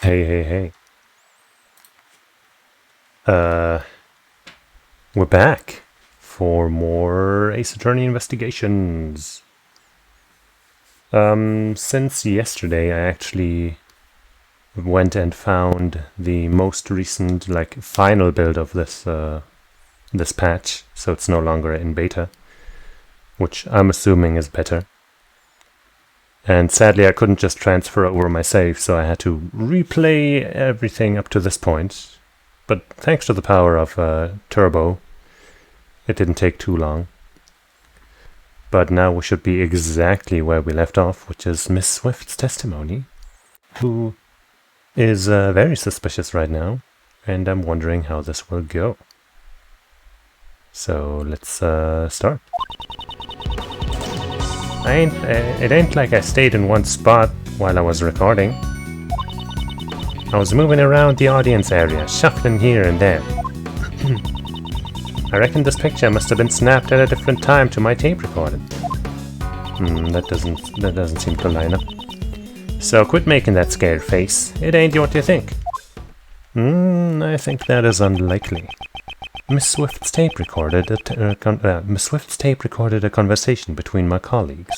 Hey. Uh, we're back for more Ace Attorney investigations. Since yesterday, I actually went and found the most recent, final build of this patch, so it's no longer in beta, which I'm assuming is better. And sadly, I couldn't just transfer over my save, so I had to replay everything up to this point. But thanks to the power of Turbo, it didn't take too long. But now we should be exactly where we left off, which is Miss Swift's testimony, who is very suspicious right now, and I'm wondering how this will go. So let's start. It ain't like I stayed in one spot while I was recording. I was moving around the audience area, shuffling here and there. I reckon this picture must have been snapped at a different time to my tape recording. That doesn't seem to line up. So quit making that scared face. It ain't what you think. I think that is unlikely. Miss Swift's tape recorded a conversation between my colleagues,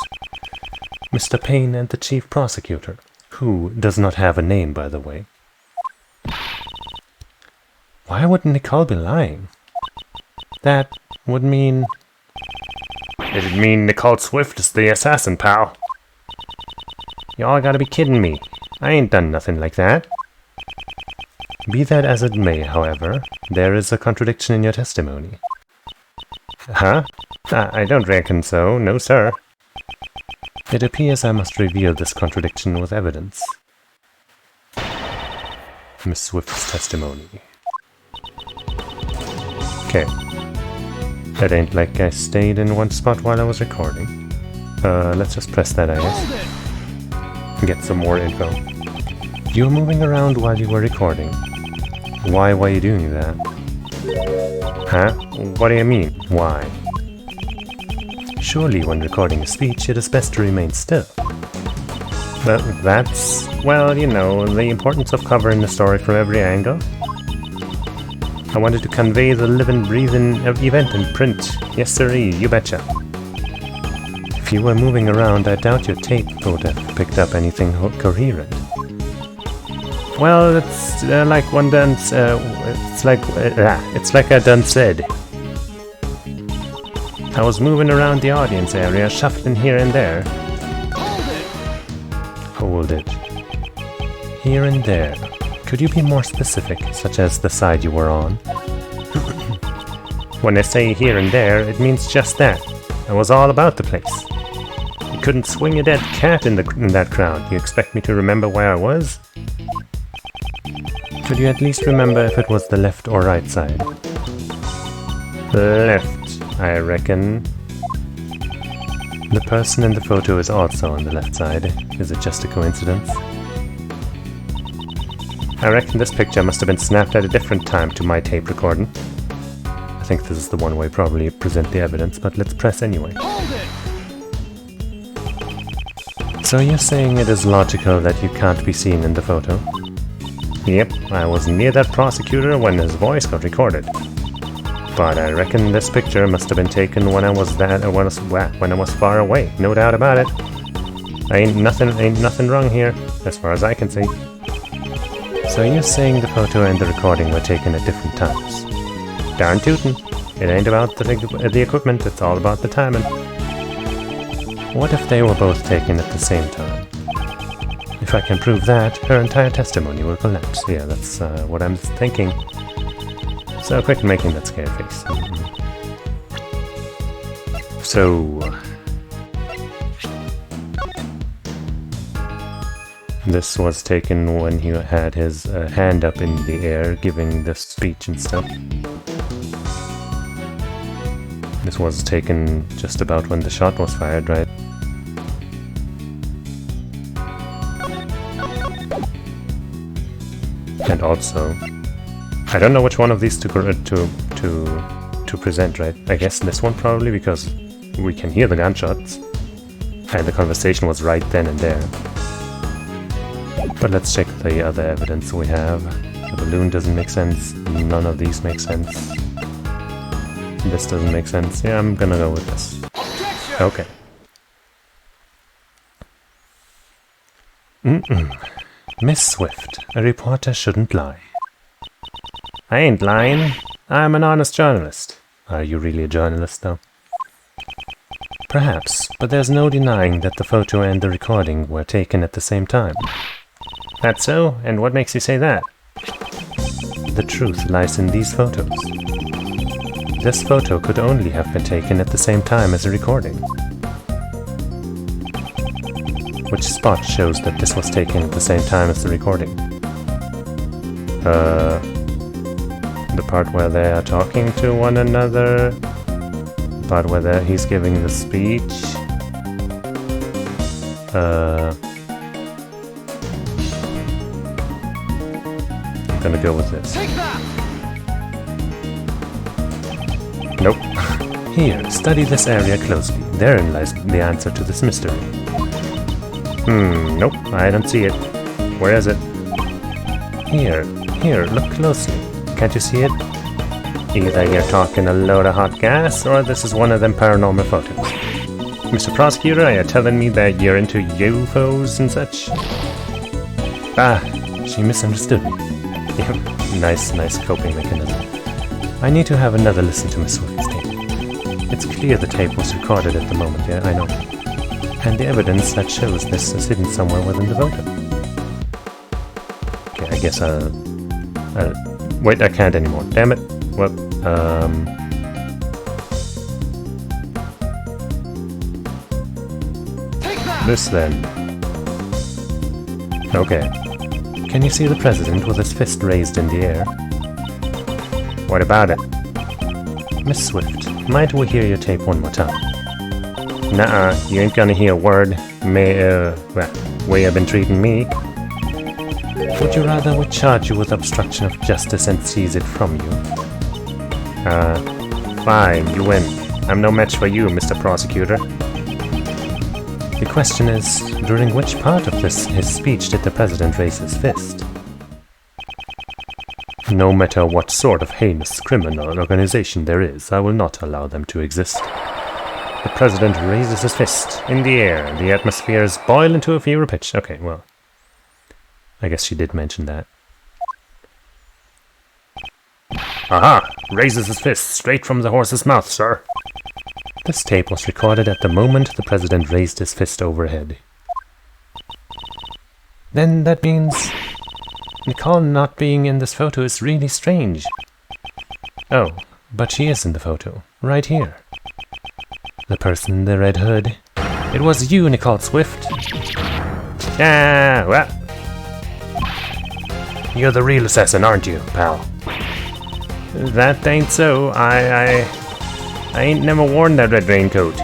Mr. Payne and the chief prosecutor, who does not have a name, by the way. Why would Nicole be lying? That would mean... It'd mean Nicole Swift is the assassin, pal. Y'all gotta be kidding me. I ain't done nothing like that. Be that as it may, however, there is a contradiction in your testimony. Huh? I don't reckon so, no sir. It appears I must reveal this contradiction with evidence. Miss Swift's testimony. Okay. It ain't like I stayed in one spot while I was recording. Let's just press that, I guess. Get some more info. You were moving around while you were recording. Why were you doing that? Huh? What do you mean, why? Surely when recording a speech, it is best to remain still. That's, well, you know, the importance of covering the story from every angle. I wanted to convey the living, breathing event in print. Yes sirree, you betcha. If you were moving around, I doubt your tape would have picked up anything coherent. Well, it's like one done. It's like I done said. I was moving around the audience area, shuffling here and there. Hold it. Here and there. Could you be more specific, such as the side you were on? When I say here and there, it means just that. I was all about the place. You couldn't swing a dead cat in that crowd. You expect me to remember where I was? Could you at least remember if it was the left or right side? Left, I reckon. The person in the photo is also on the left side. Is it just a coincidence? I reckon this picture must have been snapped at a different time to my tape recording. I think this is the one way probably present the evidence, but let's press anyway. So you're saying it is logical that you can't be seen in the photo? Yep, I was near that prosecutor when his voice got recorded. But I reckon this picture must have been taken when I was far away, no doubt about it. Ain't nothing wrong here, as far as I can see. So you're saying the photo and the recording were taken at different times? Darn tootin'. It ain't about the equipment, it's all about the timing. What if they were both taken at the same time? If I can prove that, her entire testimony will collapse. Yeah, that's what I'm thinking. So quit making that scare face. So... this was taken when he had his hand up in the air, giving the speech and stuff. This was taken just about when the shot was fired, right? And also, I don't know which one of these to present, right? I guess this one probably, because we can hear the gunshots, and the conversation was right then and there. But let's check the other evidence we have. The balloon doesn't make sense. None of these make sense. This doesn't make sense. Yeah, I'm gonna go with this. Okay. Miss Swift, a reporter shouldn't lie. I ain't lying. I'm an honest journalist. Are you really a journalist, though? Perhaps, but there's no denying that the photo and the recording were taken at the same time. That's so? And what makes you say that? The truth lies in these photos. This photo could only have been taken at the same time as the recording. Which spot shows that this was taken at the same time as the recording? The part where they are talking to one another. The part where he's giving the speech. I'm gonna go with this. Nope. Here, study this area closely. Therein lies the answer to this mystery. Nope, I don't see it. Where is it? Here, look closely. Can't you see it? Either you're talking a load of hot gas, or this is one of them paranormal photos. Mr. Prosecutor, are you telling me that you're into UFOs and such? Ah, she misunderstood me. Yeah, nice coping mechanism. I need to have another listen to Miss Swift's tape. It's clear the tape was recorded at the moment, yeah, I know. And the evidence that shows this is hidden somewhere within the photo. Okay, I guess wait, I can't anymore. Damn it. Well, this then. Okay. Can you see the president with his fist raised in the air? What about it? Miss Swift, might we hear your tape one more time? Nuh-uh, you ain't gonna hear a word. Way you've been treating me. Would you rather we charge you with obstruction of justice and seize it from you? Fine, you win. I'm no match for you, Mr. Prosecutor. The question is, during which part of his speech did the president raise his fist? No matter what sort of heinous criminal organization there is, I will not allow them to exist. The president raises his fist in the air. The atmosphere is boiling to a fever pitch. Okay, well, I guess she did mention that. Aha! Raises his fist straight from the horse's mouth, sir. This tape was recorded at the moment the president raised his fist overhead. Then that means Nicole not being in this photo is really strange. Oh, but she is in the photo, right here. The person in the red hood. It was you, Nicole Swift. Ah, well. You're the real assassin, aren't you, pal? That ain't so. I ain't never worn that red raincoat.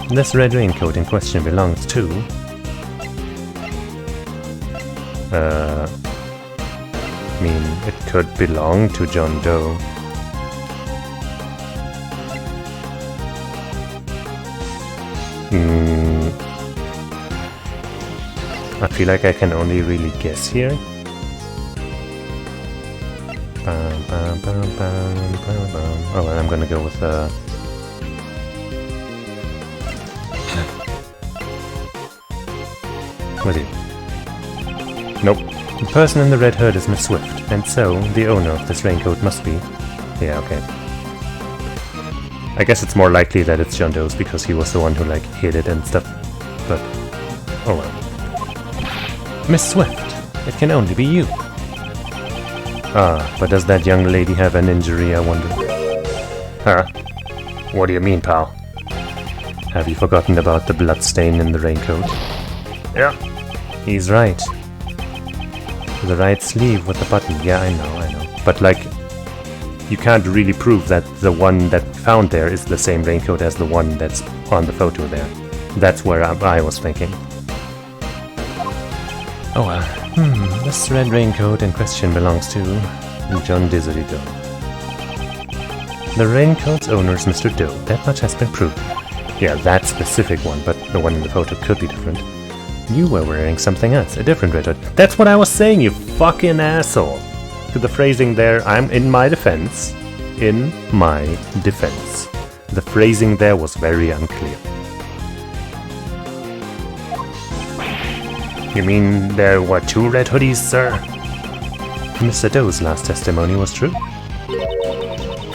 This red raincoat in question belongs to... I mean, it could belong to John Doe. I feel like I can only really guess here. Oh, and I'm gonna go with with you. Nope. The person in the red hood is Miss Swift, and so the owner of this raincoat must be... Yeah, okay. I guess it's more likely that it's John Doe's because he was the one who, like, hid it and stuff. But, oh well. Miss Swift, it can only be you. Ah, but does that young lady have an injury, I wonder? Huh? What do you mean, pal? Have you forgotten about the blood stain in the raincoat? Yeah. He's right. The right sleeve with the button. Yeah, I know. But, like, you can't really prove that the one that found there is the same raincoat as the one that's on the photo there. That's where I was thinking. Oh well. This red raincoat in question belongs to John Dizzily Doe. The raincoat's owner is Mr. Doe. That much has been proved. Yeah, that specific one, but the one in the photo could be different. You were wearing something else, a different red hood. That's what I was saying, you fucking asshole! To the phrasing there, I'm in my defense. In my defense. The phrasing there was very unclear. You mean there were 2 red hoodies, sir? Mr. Doe's last testimony was true.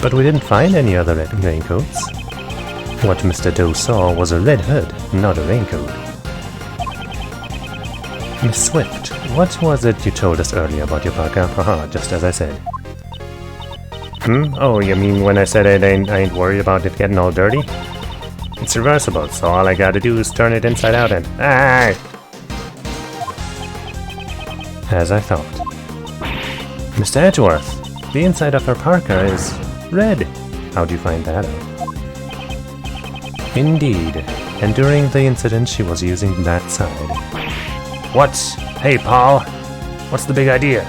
But we didn't find any other red raincoats. What Mr. Doe saw was a red hood, not a raincoat. Miss Swift, what was it you told us earlier about your parka? Haha, just as I said. Oh, you mean when I said I ain't worried about it getting all dirty? It's reversible, so all I gotta do is turn it inside out and... Ah! As I thought. Mr. Edgeworth, the inside of her parka is red. How'd you find that out? Indeed, and during the incident she was using that side. What? Hey, Paul. What's the big idea?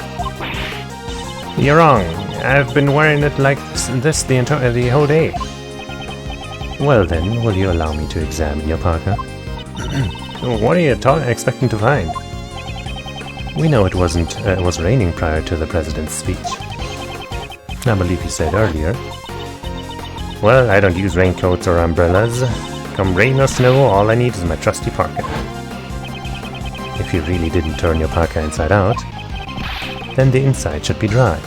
You're wrong. I've been wearing it like this the whole day. Well then, will you allow me to examine your parka? What are you expecting to find? We know it was raining prior to the president's speech. I believe you said earlier. Well, I don't use raincoats or umbrellas. Come rain or snow, all I need is my trusty parka. If you really didn't turn your parka inside out, then the inside should be dry.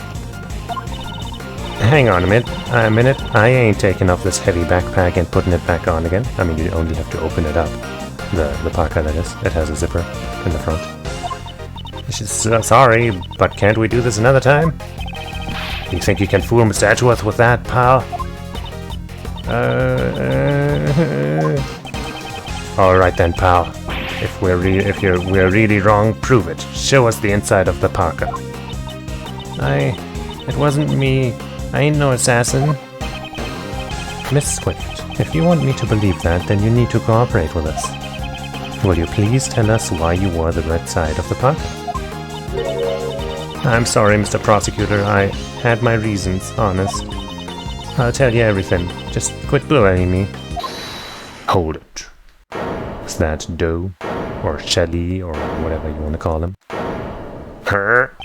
Hang on a minute, I ain't taking off this heavy backpack and putting it back on again. I mean, you only have to open it up. The parka, that is. It has a zipper in the front. Sorry, but can't we do this another time? You think you can fool Mr. Edgeworth with that, pal? Alright then, pal. If we're really wrong, prove it. Show us the inside of the parka. It wasn't me. I ain't no assassin. Miss Swift, if you want me to believe that, then you need to cooperate with us. Will you please tell us why you wore the red side of the parka? I'm sorry, Mr. Prosecutor. I had my reasons, honest. I'll tell you everything. Just quit bullying me. Hold it. Is that Doe? Or Shelley? Or whatever you want to call him? Her?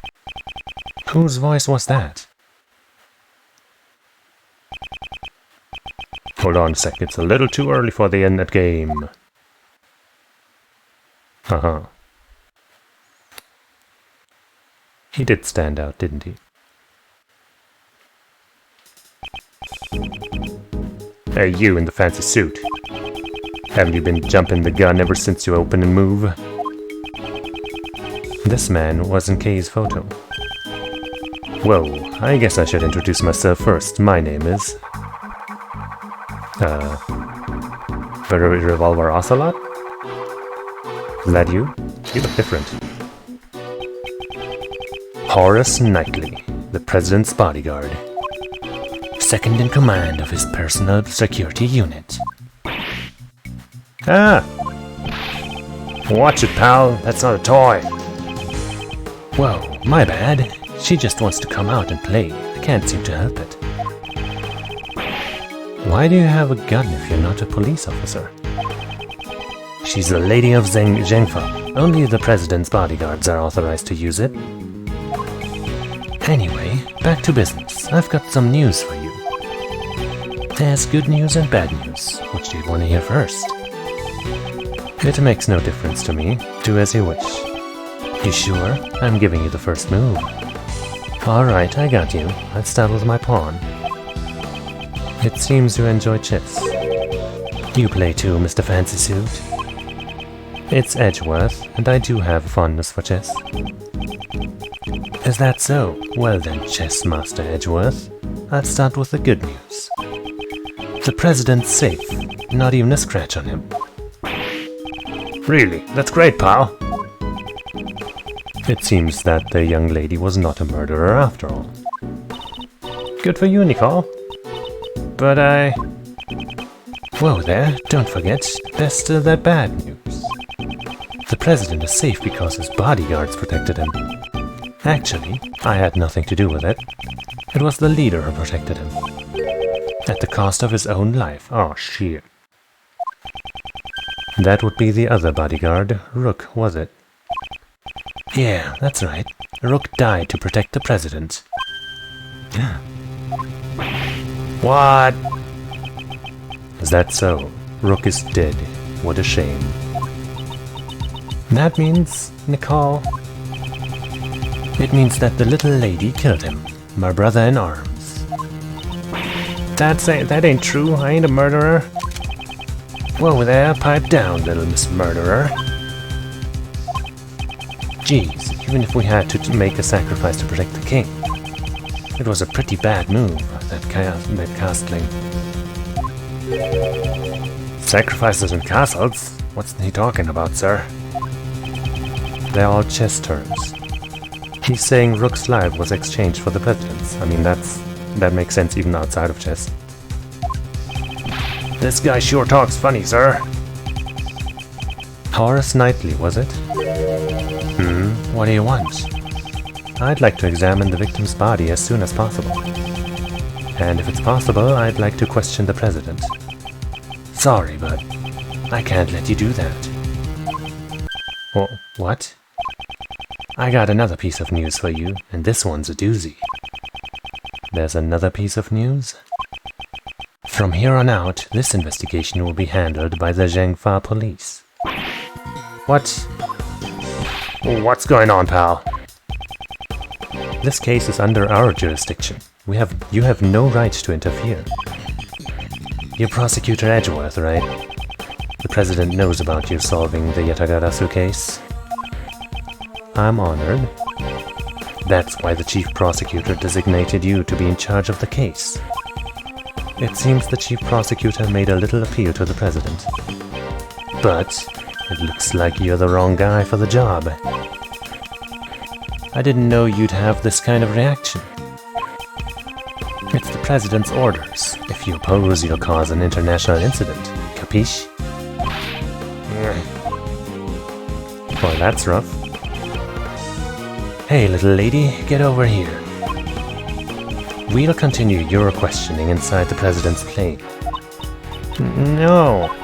Whose voice was that? Hold on a sec. It's a little too early for the end game. Uh-huh. He did stand out, didn't he? Hey, you in the fancy suit. Haven't you been jumping the gun ever since you open and move? This man was in Kay's photo. Whoa, I guess I should introduce myself first. My name is... Revolver Ocelot? Is that you? You look different. Horace Knightley, the President's bodyguard. Second in command of his personal security unit. Ah! Watch it, pal. That's not a toy. Whoa, my bad. She just wants to come out and play. I can't seem to help it. Why do you have a gun if you're not a police officer? She's the Lady of Zhengfa. Only the President's bodyguards are authorized to use it. Anyway, back to business. I've got some news for you. There's good news and bad news. Which do you want to hear first? It makes no difference to me. Do as you wish. You sure? I'm giving you the first move. Alright, I got you. Let's start with my pawn. It seems you enjoy chess. You play too, Mr. Fancy Suit. It's Edgeworth, and I do have a fondness for chess. Is that so? Well then, Chess Master Edgeworth, let's start with the good news. The President's safe. Not even a scratch on him. Really? That's great, pal. It seems that the young lady was not a murderer after all. Good for you, Nicole. But Whoa there, don't forget, there's still that bad news. The President is safe because his bodyguards protected him. Actually, I had nothing to do with it. It was the leader who protected him. At the cost of his own life. Oh, shit. That would be the other bodyguard, Rook, was it? Yeah, that's right. Rook died to protect the president. What? Is that so? Rook is dead. What a shame. That means, Nicole... It means that the little lady killed him. My brother in arms. That ain't true. I ain't a murderer. Whoa there, pipe down, little Miss Murderer. Jeez, even if we had to make a sacrifice to protect the king. It was a pretty bad move, that castling. Sacrifices in castles? What's he talking about, sir? They're all chess terms. He's saying Rook's life was exchanged for the president's. I mean, that makes sense even outside of chess. This guy sure talks funny, sir. Horace Knightley, was it? What do you want? I'd like to examine the victim's body as soon as possible. And if it's possible, I'd like to question the president. Sorry, but I can't let you do that. Oh, what? I got another piece of news for you, and this one's a doozy. There's another piece of news? From here on out, this investigation will be handled by the Zhengfa police. What? What's going on, pal? This case is under our jurisdiction. You have no right to interfere. You're Prosecutor Edgeworth, right? The president knows about you solving the Yatagarasu case. I'm honored. That's why the chief prosecutor designated you to be in charge of the case. It seems the chief prosecutor made a little appeal to the president. But it looks like you're the wrong guy for the job. I didn't know you'd have this kind of reaction. It's the president's orders. If you oppose, you'll cause an international incident. Capiche? Well, that's rough. Hey, little lady, get over here. We'll continue your questioning inside the president's plane. No.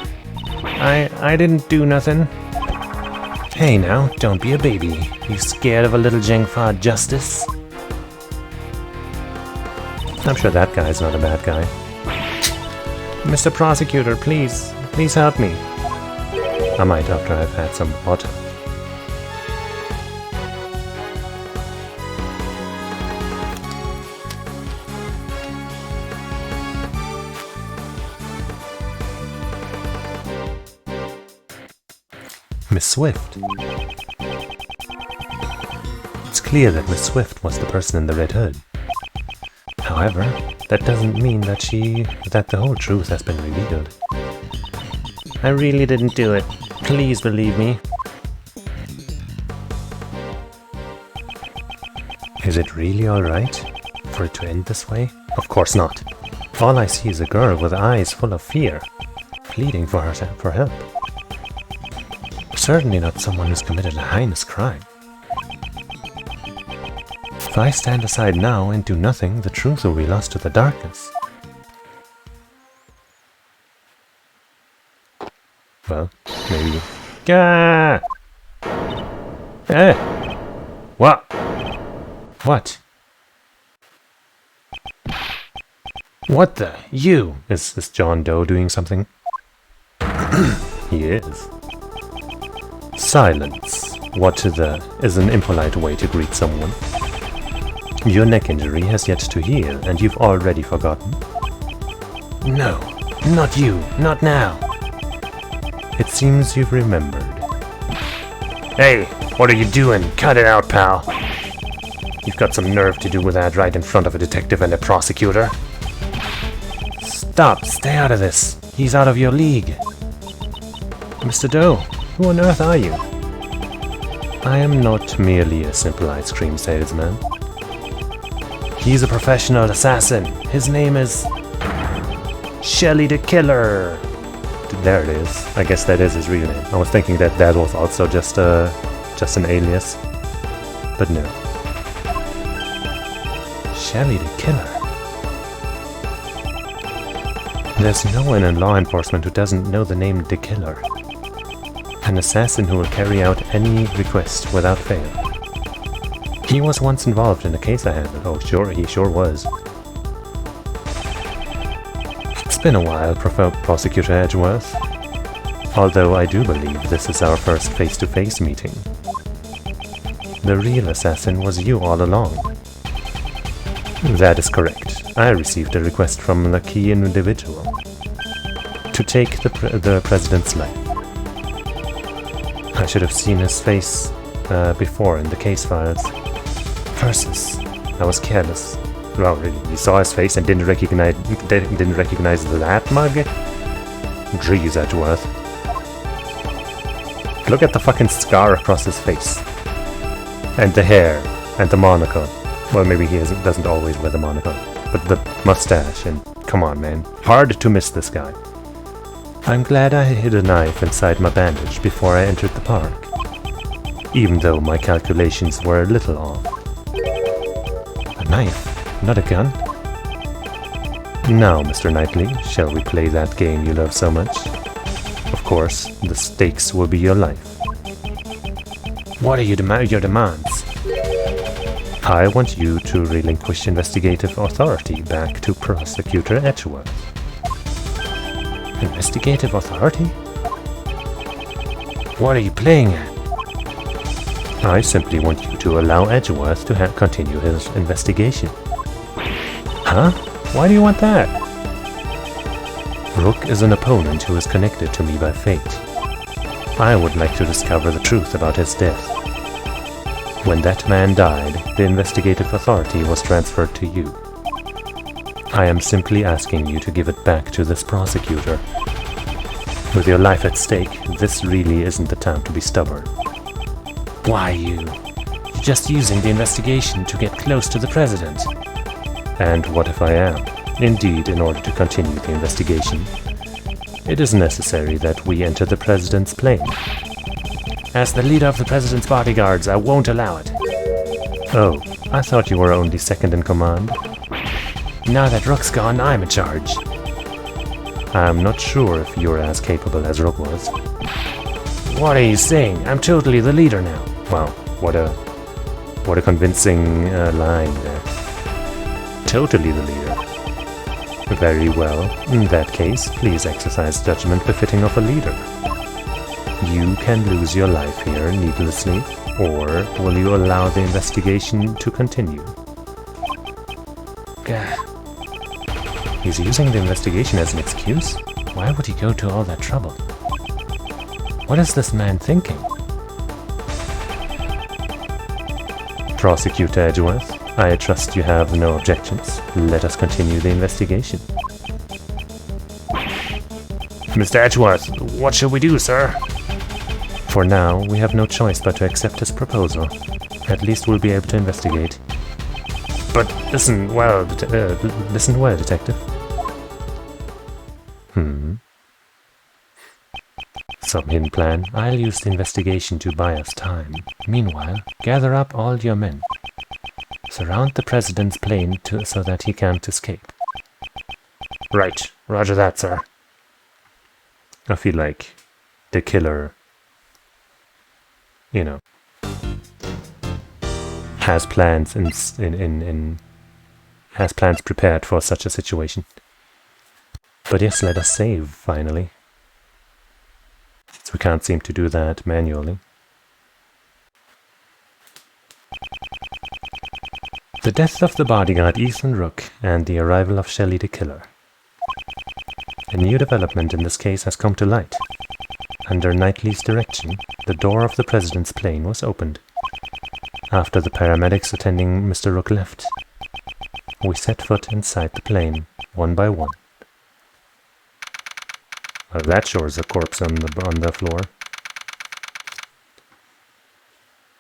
I didn't do nothing. Hey now, don't be a baby. You scared of a little Zhengfa justice? I'm sure that guy's not a bad guy. Mr. Prosecutor, please help me. I might after I've had some water. Miss Swift. It's clear that Miss Swift was the person in the red hood. However, that doesn't mean that the whole truth has been revealed. I really didn't do it. Please believe me. Is it really alright for it to end this way? Of course not. All I see is a girl with eyes full of fear, pleading for help. Certainly not someone who's committed a heinous crime. If I stand aside now and do nothing, the truth will be lost to the darkness. Well, maybe... Gah! Eh! What? What? What the? You! Is John Doe doing something? He is. Silence. What the is an impolite way to greet someone. Your neck injury has yet to heal, and you've already forgotten? No, not you, not now. It seems you've remembered. Hey, what are you doing? Cut it out, pal. You've got some nerve to do with that right in front of a detective and a prosecutor. Stop, stay out of this. He's out of your league. Mr. Doe, who on earth are you? I am not merely a simple ice cream salesman. He's a professional assassin. His name is... Shelly the Killer. There it is. I guess that is his real name. I was thinking that was also just an alias. But no. Shelly the Killer. There's no one in law enforcement who doesn't know the name The Killer. An assassin who will carry out any request without fail. He was once involved in a case I handled. Oh, sure, he sure was. It's been a while, Prosecutor Edgeworth. Although I do believe this is our first face-to-face meeting. The real assassin was you all along. That is correct. I received a request from the key individual to take the president's life. I should have seen his face before in the case files. Versus, I was careless. Well, you saw his face and didn't recognize that mug? Jeez, Edgeworth. Look at the fucking scar across his face. And the hair. And the monocle. Well, maybe he doesn't always wear the monocle. But the mustache, and come on, man. Hard to miss this guy. I'm glad I hid a knife inside my bandage before I entered the park. Even though my calculations were a little off. A knife, not a gun? Now, Mr. Knightley, shall we play that game you love so much? Of course, the stakes will be your life. What are your demands? I want you to relinquish investigative authority back to Prosecutor Edgeworth. Investigative authority? What are you playing at? I simply want you to allow Edgeworth to continue his investigation. Huh? Why do you want that? Rook is an opponent who is connected to me by fate. I would like to discover the truth about his death. When that man died, the investigative authority was transferred to you. I am simply asking you to give it back to this prosecutor. With your life at stake, this really isn't the time to be stubborn. Why you? You're just using the investigation to get close to the president. And what if I am? Indeed, in order to continue the investigation, it is necessary that we enter the president's plane. As the leader of the president's bodyguards, I won't allow it. Oh, I thought you were only second in command. Now that Rook's gone, I'm in charge. I'm not sure if you're as capable as Rook was. What are you saying? I'm totally the leader now. Wow, what a convincing line there. Totally the leader. Very well. In that case, please exercise judgment befitting of a leader. You can lose your life here needlessly, or will you allow the investigation to continue? Gah. He's using the investigation as an excuse? Why would he go to all that trouble? What is this man thinking? Prosecutor Edgeworth, I trust you have no objections. Let us continue the investigation. Mr. Edgeworth, what shall we do, sir? For now, we have no choice but to accept his proposal. At least we'll be able to investigate. But listen well, Detective. Some hidden plan. I'll use the investigation to buy us time. Meanwhile, gather up all your men. Surround the president's plane so that he can't escape. Right. Roger that, sir. I feel like the killer, has plans has plans prepared for such a situation. But yes, let us save, finally. Since we can't seem to do that manually. The death of the bodyguard Ethan Rook and the arrival of Shelley the killer. A new development in this case has come to light. Under Knightley's direction, the door of the president's plane was opened. After the paramedics attending Mr. Rook left, we set foot inside the plane, one by one. Well, that sure is a corpse on the floor.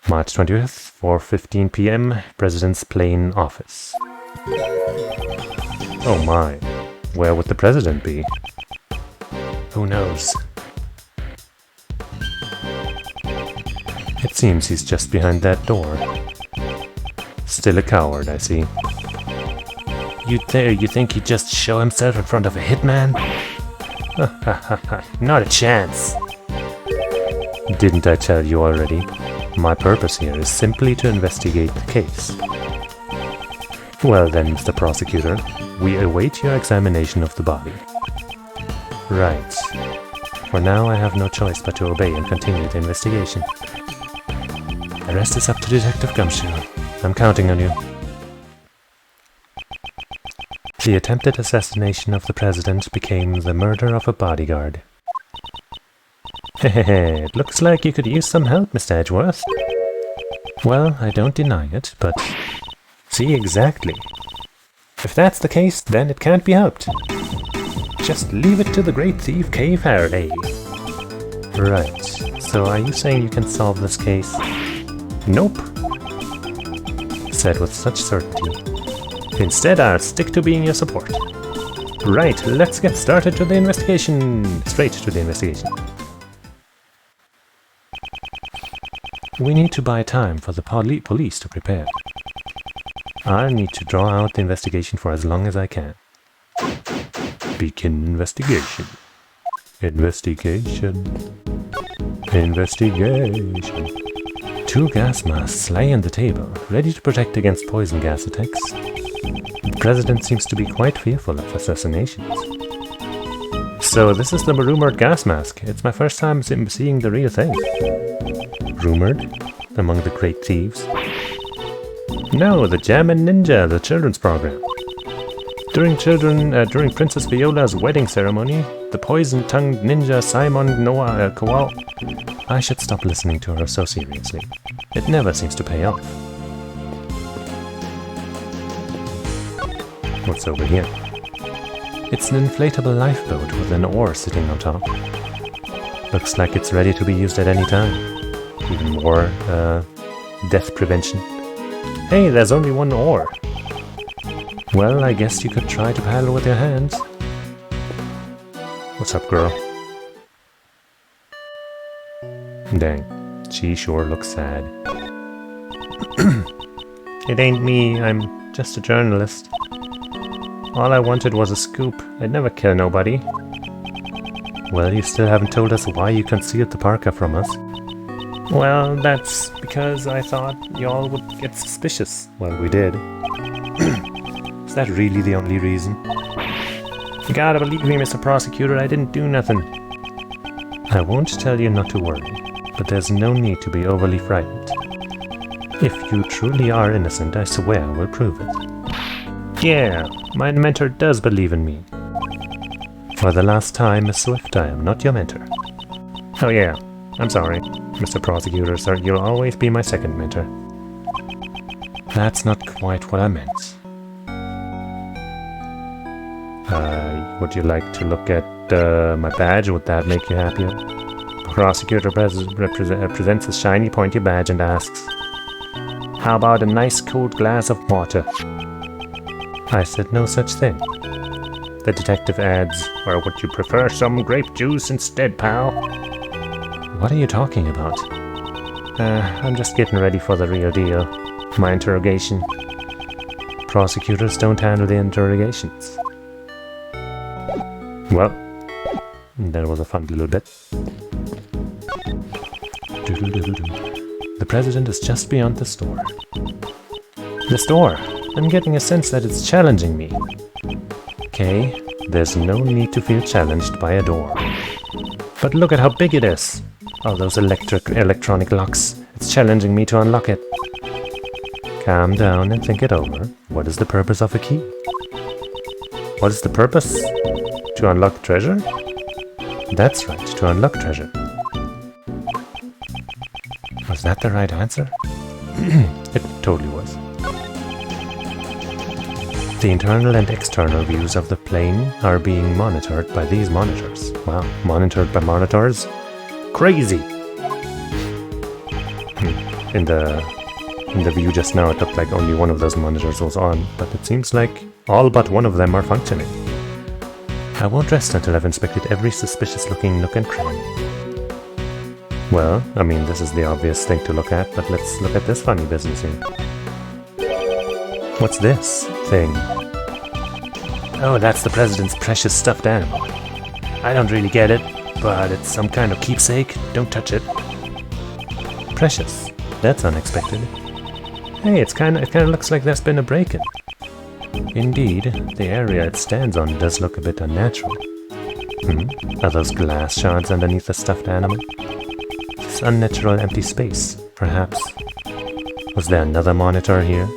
March 20th, 4:15 p.m., President's plane office. Oh my, where would the president be? Who knows? It seems he's just behind that door. Still a coward, I see. You think he'd just show himself in front of a hitman? Not a chance. Didn't I tell you already? My purpose here is simply to investigate the case. Well then, Mr. Prosecutor, we await your examination of the body. Right. For now, I have no choice but to obey and continue the investigation. The rest is up to Detective Gumshoe. I'm counting on you. The attempted assassination of the president became the murder of a bodyguard. Hehehe, it looks like you could use some help, Mr. Edgeworth. Well, I don't deny it, but... See, exactly. If that's the case, then it can't be helped. Just leave it to the great thief K. Faraday. Right, so are you saying you can solve this case? Nope. Said with such certainty. Instead, I'll stick to being your support. Right, let's get started to the investigation. Straight to the investigation. We need to buy time for the police to prepare. I'll need to draw out the investigation for as long as I can. Begin investigation. Investigation. Investigation. 2 gas masks lie on the table, ready to protect against poison gas attacks. The president seems to be quite fearful of assassinations. So this is the rumored gas mask. It's my first time seeing the real thing. Rumored? Among the great thieves? No, the Jam and Ninja, the children's program. During Princess Viola's wedding ceremony, the poison-tongued ninja Simon Noah Kowal... I should stop listening to her so seriously. It never seems to pay off. What's over here? It's an inflatable lifeboat with an oar sitting on top. Looks like it's ready to be used at any time. Even more, death prevention. Hey, there's only 1 oar. Well, I guess you could try to paddle with your hands. What's up, girl? Dang, she sure looks sad. It ain't me, I'm just a journalist. All I wanted was a scoop. I'd never kill nobody. Well, you still haven't told us why you concealed the parka from us. Well, that's because I thought y'all would get suspicious. Well, we did. Is that really the only reason? You gotta believe me, Mr. Prosecutor, I didn't do nothing. I won't tell you not to worry, but there's no need to be overly frightened. If you truly are innocent, I swear we'll prove it. Yeah, my mentor does believe in me. For the last time, Miss Swift, I am not your mentor. Oh yeah, I'm sorry, Mr. Prosecutor, sir, you'll always be my second mentor. That's not quite what I meant. Would you like to look at my badge? Would that make you happier? The prosecutor presents his shiny pointy badge and asks, "How about a nice cold glass of water?" I said no such thing. The detective adds, "Or would you prefer some grape juice instead, pal?" What are you talking about? I'm just getting ready for the real deal. My interrogation. Prosecutors don't handle the interrogations. Well, that was a fun little bit. The president is just beyond the store. This door! I'm getting a sense that it's challenging me. Okay, there's no need to feel challenged by a door. But look at how big it is! All those electronic locks. It's challenging me to unlock it. Calm down and think it over. What is the purpose of a key? What is the purpose? To unlock treasure? That's right, to unlock treasure. Was that the right answer? It totally was. The internal and external views of the plane are being monitored by these monitors. Wow, monitored by monitors? Crazy! In the view just now, it looked like only one of those monitors was on, but it seems like all but one of them are functioning. I won't rest until I've inspected every suspicious-looking nook and cranny. Well, I mean, this is the obvious thing to look at, but let's look at this funny business here. What's this thing? Oh, that's the president's precious stuffed animal. I don't really get it, but it's some kind of keepsake. Don't touch it. Precious. That's unexpected. Hey, it kind of looks like there's been a break-in. Indeed, the area it stands on does look a bit unnatural. Are those glass shards underneath the stuffed animal? This unnatural empty space, perhaps. Was there another monitor here?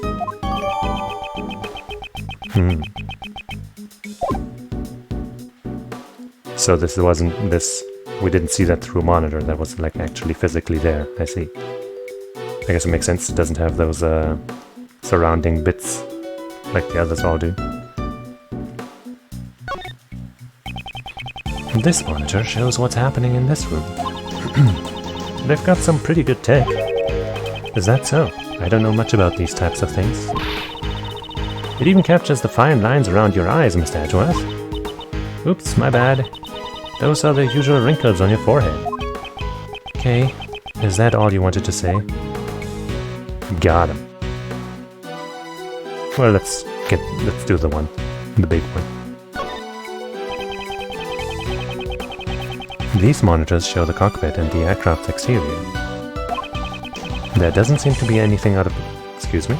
So this wasn't this. We didn't see that through a monitor. That was like actually physically there. I see. I guess it makes sense. It doesn't have those surrounding bits like the others all do. This monitor shows what's happening in this room. They've got some pretty good tech. Is that so? I don't know much about these types of things. It even captures the fine lines around your eyes, Mr. Edgeworth. Oops, my bad. Those are the usual wrinkles on your forehead. Okay, is that all you wanted to say? Got him. Well, let's do the big one. These monitors show the cockpit and the aircraft's exterior. There doesn't seem to be anything out of... Excuse me?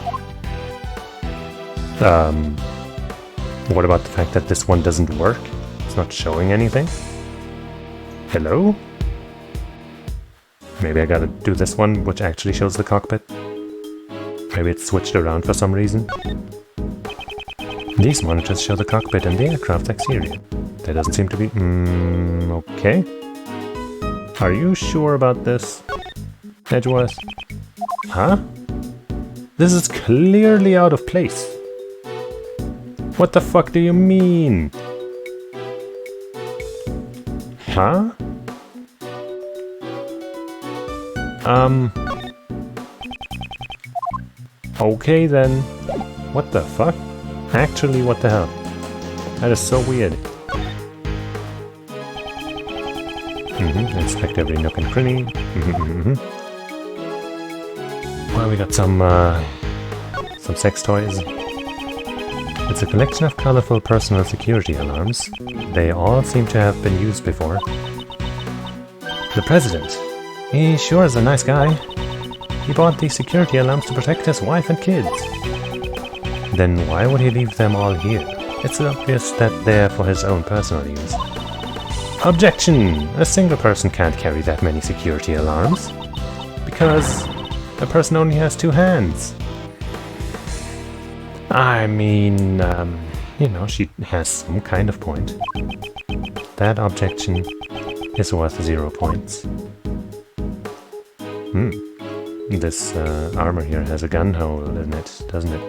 What about the fact that this one doesn't work? It's not showing anything? Hello? Maybe I gotta do this one, which actually shows the cockpit? Maybe it's switched around for some reason? These monitors show the cockpit and the aircraft's exterior. There doesn't seem to be... okay. Are you sure about this, Edgeworth? Huh? This is clearly out of place. What the fuck do you mean? Huh? Okay then. What the fuck? Actually, what the hell? That is so weird. Inspect every nook and cranny. Well, we got some sex toys. It's a collection of colorful personal security alarms. They all seem to have been used before. The president. He sure is a nice guy. He bought these security alarms to protect his wife and kids. Then why would he leave them all here? It's obvious that they're for his own personal use. Objection! A single person can't carry that many security alarms. Because a person only has 2 hands. I mean, you know, she has some kind of point. That objection is worth 0 points. This armor here has a gun hole in it, doesn't it?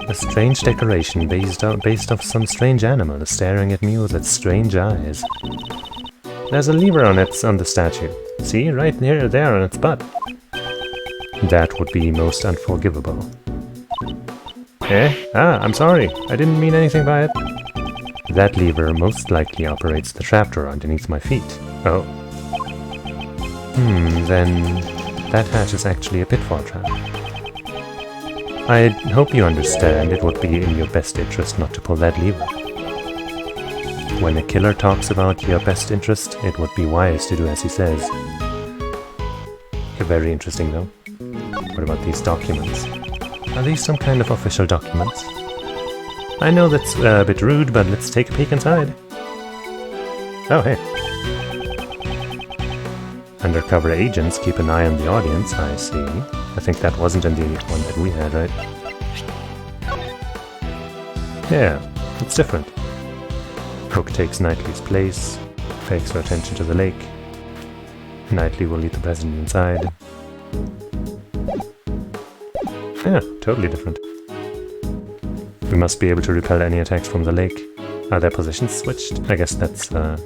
A strange decoration based off some strange animal staring at me with its strange eyes. There's a lever on the statue. See, right there on its butt. That would be most unforgivable. I'm sorry. I didn't mean anything by it. That lever most likely operates the trapdoor underneath my feet. Oh. Then that hatch is actually a pitfall trap. I hope you understand it would be in your best interest not to pull that lever. When a killer talks about your best interest, it would be wise to do as he says. Very interesting though. What about these documents? Are these some kind of official documents? I know that's a bit rude, but let's take a peek inside. Oh, hey. Undercover agents keep an eye on the audience, I see. I think that wasn't in the one that we had, right? Yeah, it's different. Hook takes Knightley's place, takes her attention to the lake. Knightley will lead the president inside. Yeah, totally different. We must be able to repel any attacks from the lake. Are their positions switched? I guess that's kind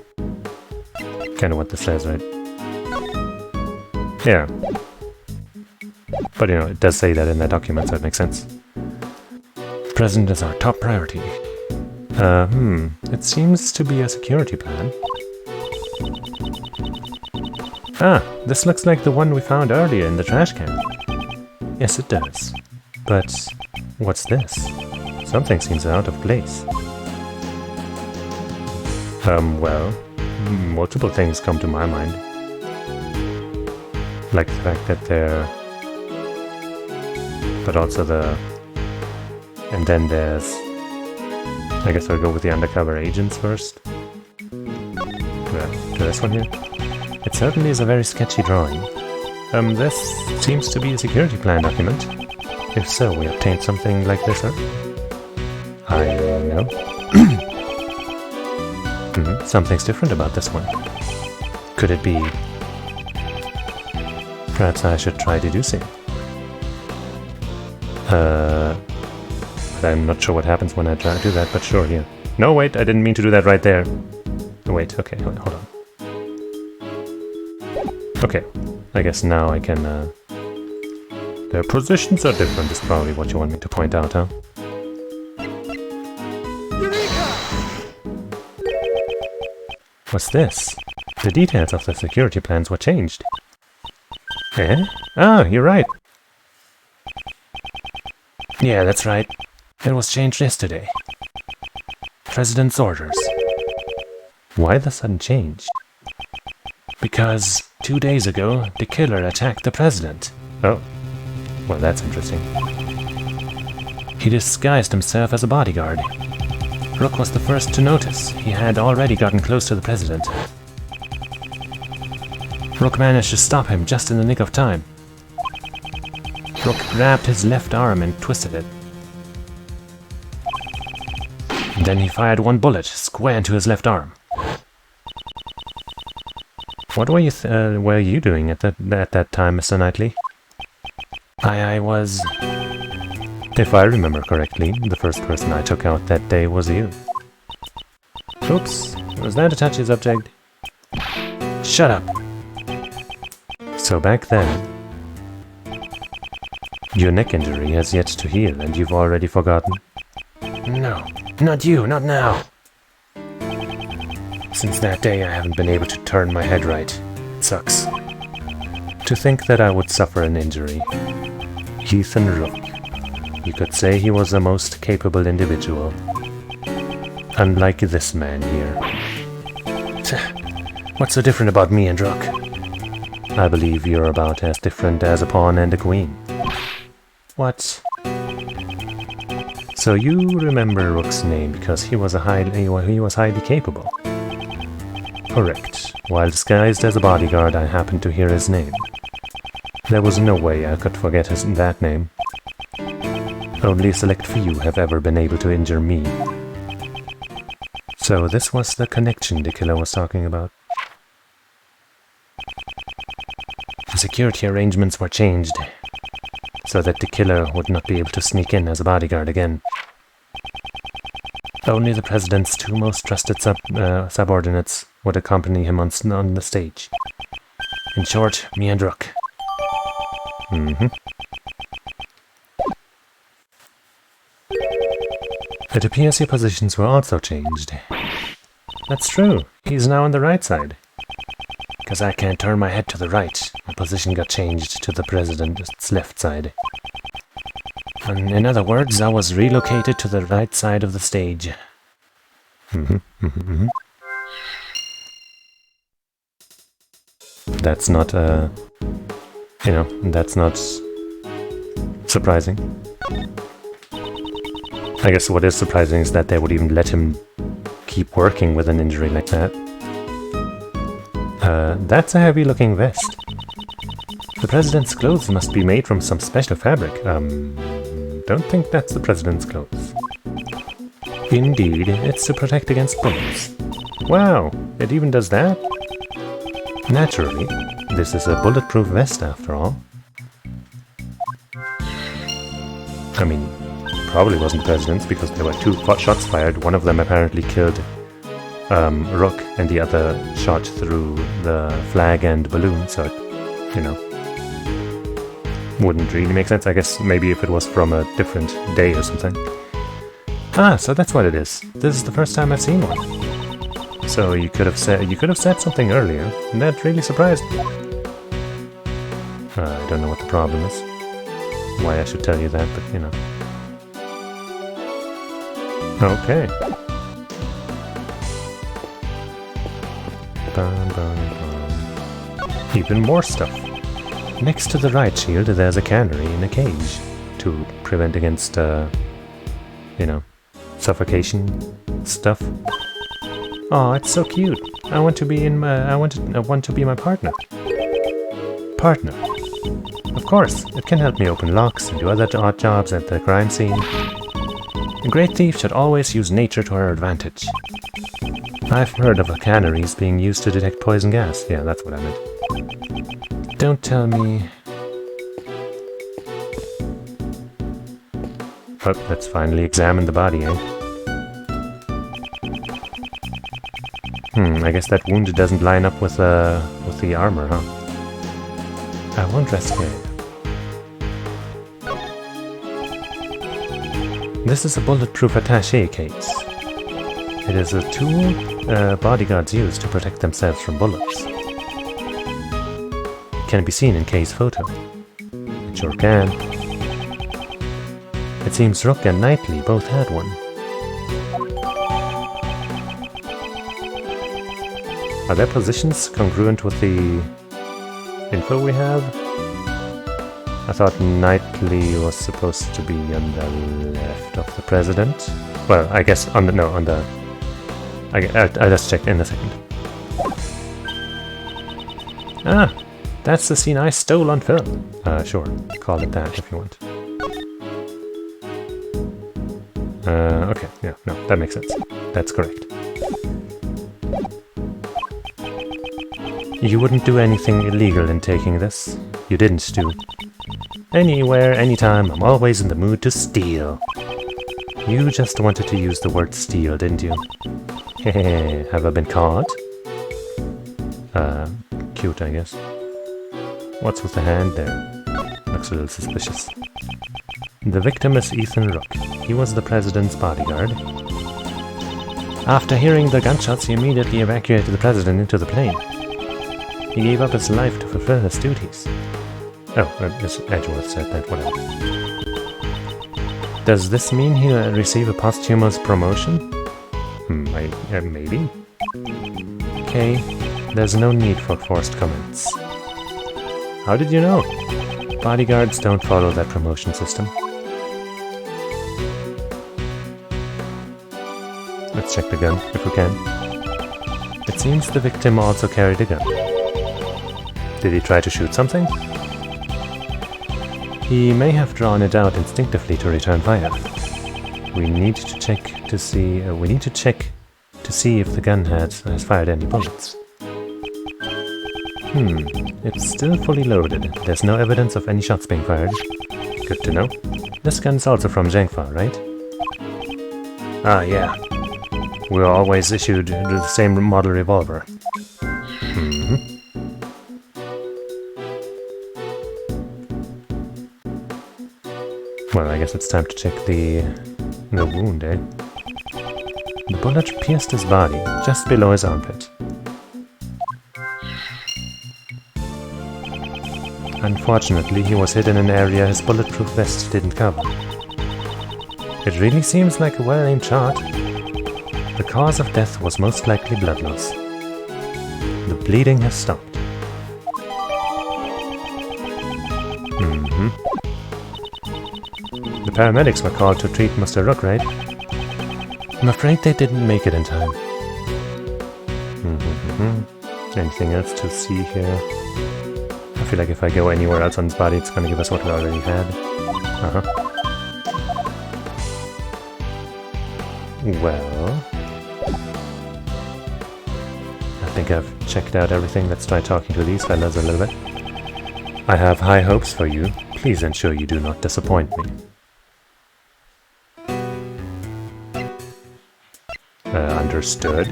of what this says, right? Yeah. But you know, it does say that in that document, so it makes sense. President is our top priority. It seems to be a security plan. Ah, this looks like the one we found earlier in the trash can. Yes, it does. But what's this? Something seems out of place. Well, multiple things come to my mind. Like the fact that they're... But also the... And then there's... I guess I'll go with the undercover agents first. To this one here. It certainly is a very sketcy drawing. This seems to be a security plan document. If so, we obtained something like this, huh? I know. Something's different about this one. Could it be... Perhaps I should try deducing. I'm not sure what happens when I try to do that, but sure, yeah. No, wait, I didn't mean to do that right there. Wait, okay, hold on. Okay, I guess now I can, Their positions are different is probably what you want me to point out, huh? What's this? The details of the security plans were changed. Eh? Ah, you're right. Yeah, that's right. It was changed yesterday. President's orders. Why the sudden change? Because 2 days ago, the killer attacked the president. Oh. Well, that's interesting. He disguised himself as a bodyguard. Rook was the first to notice. He had already gotten close to the president. Rook managed to stop him just in the nick of time. Rook grabbed his left arm and twisted it. Then he fired one bullet square into his left arm. What were you doing at that time, Mr. Knightley? I was... If I remember correctly, the first person I took out that day was you. Oops, was that a touchy subject? Shut up! So back then... Your neck injury has yet to heal and you've already forgotten? No, not you, not now! Since that day I haven't been able to turn my head right. It sucks. To think that I would suffer an injury. Ethan Rook. You could say he was the most capable individual. Unlike this man here. What's so different about me and Rook? I believe you're about as different as a pawn and a queen. What? So you remember Rook's name because he was highly capable. Correct. While disguised as a bodyguard, I happened to hear his name. There was no way I could forget that name. Only a select few have ever been able to injure me. So this was the connection the killer was talking about. The security arrangements were changed, so that the killer would not be able to sneak in as a bodyguard again. Only the president's two most trusted subordinates would accompany him on the stage. In short, me and Rook. It appears your positions were also changed. That's true. He's now on the right side. Because I can't turn my head to the right, my position got changed to the president's left side. In other words, I was relocated to the right side of the stage. That's not, that's not surprising. I guess what is surprising is that they would even let him keep working with an injury like that. That's a heavy-looking vest. The president's clothes must be made from some special fabric. Don't think that's the president's clothes. Indeed, it's to protect against bullets. Wow, it even does that? Naturally, this is a bulletproof vest after all. I mean, probably wasn't the president's because there were two shots fired. One of them apparently killed Rook and the other shot through the flag and balloon, so it, wouldn't really make sense. I guess maybe if it was from a different day or something. Ah, so that's what it is. This is the first time I've seen one. So you could have said something earlier, and that really surprised me. I don't know what the problem is. Why I should tell you that, but Okay. Even more stuff. Next to the right shield, there's a canary in a cage to prevent against, you know, suffocation stuff. Oh, it's so cute. I want to be I want to be my partner. Partner. Of course, it can help me open locks and do other odd jobs at the crime scene. A great thief should always use nature to her advantage. I've heard of canaries being used to detect poison gas. Yeah, that's what I meant. Don't tell me... Oh, let's finally examine the body, eh? I guess that wound doesn't line up with the armor, huh? I won't risk it. This is a bulletproof attaché case. It is a tool bodyguards use to protect themselves from bullets. It can be seen in case photo. It sure can. It seems Rook and Knightley both had one. Are their positions congruent with the info we have? I thought Knightley was supposed to be on the left of the president. Well, I guess on the... no, on the... I'll just check in a second. Ah! That's the scene I stole on film. Sure. Call it that if you want. Okay. Yeah, no, that makes sense. That's correct. You wouldn't do anything illegal in taking this. You didn't, Stu. Anywhere, anytime, I'm always in the mood to steal. You just wanted to use the word steal, didn't you? Hehe, have I been caught? Cute, I guess. What's with the hand there? Looks a little suspicious. The victim is Ethan Rook. He was the president's bodyguard. After hearing the gunshots, he immediately evacuated the president into the plane. He gave up his life to fulfill his duties. Oh, Miss Edgeworth said that, whatever. Does this mean he'll receive a posthumous promotion? Maybe. Okay, there's no need for forced comments. How did you know? Bodyguards don't follow that promotion system. Let's check the gun, if we can. It seems the victim also carried a gun. Did he try to shoot something? He may have drawn it out instinctively to return fire. We need to check to see. If the gun has fired any bullets. It's still fully loaded. There's no evidence of any shots being fired. Good to know. This gun is also from Zhengfa, right? Ah, yeah. We're always issued the same model revolver. Well, I guess it's time to check the wound, eh? The bullet pierced his body, just below his armpit. Unfortunately, he was hit in an area his bulletproof vest didn't cover. It really seems like a well-aimed shot. The cause of death was most likely blood loss. The bleeding has stopped. The paramedics were called to treat Mr. Rook, right? I'm afraid they didn't make it in time. Anything else to see here? I feel like if I go anywhere else on his body, it's gonna give us what we already had. Well... I think I've checked out everything. Let's try talking to these fellas a little bit. I have high hopes for you. Please ensure you do not disappoint me. Understood.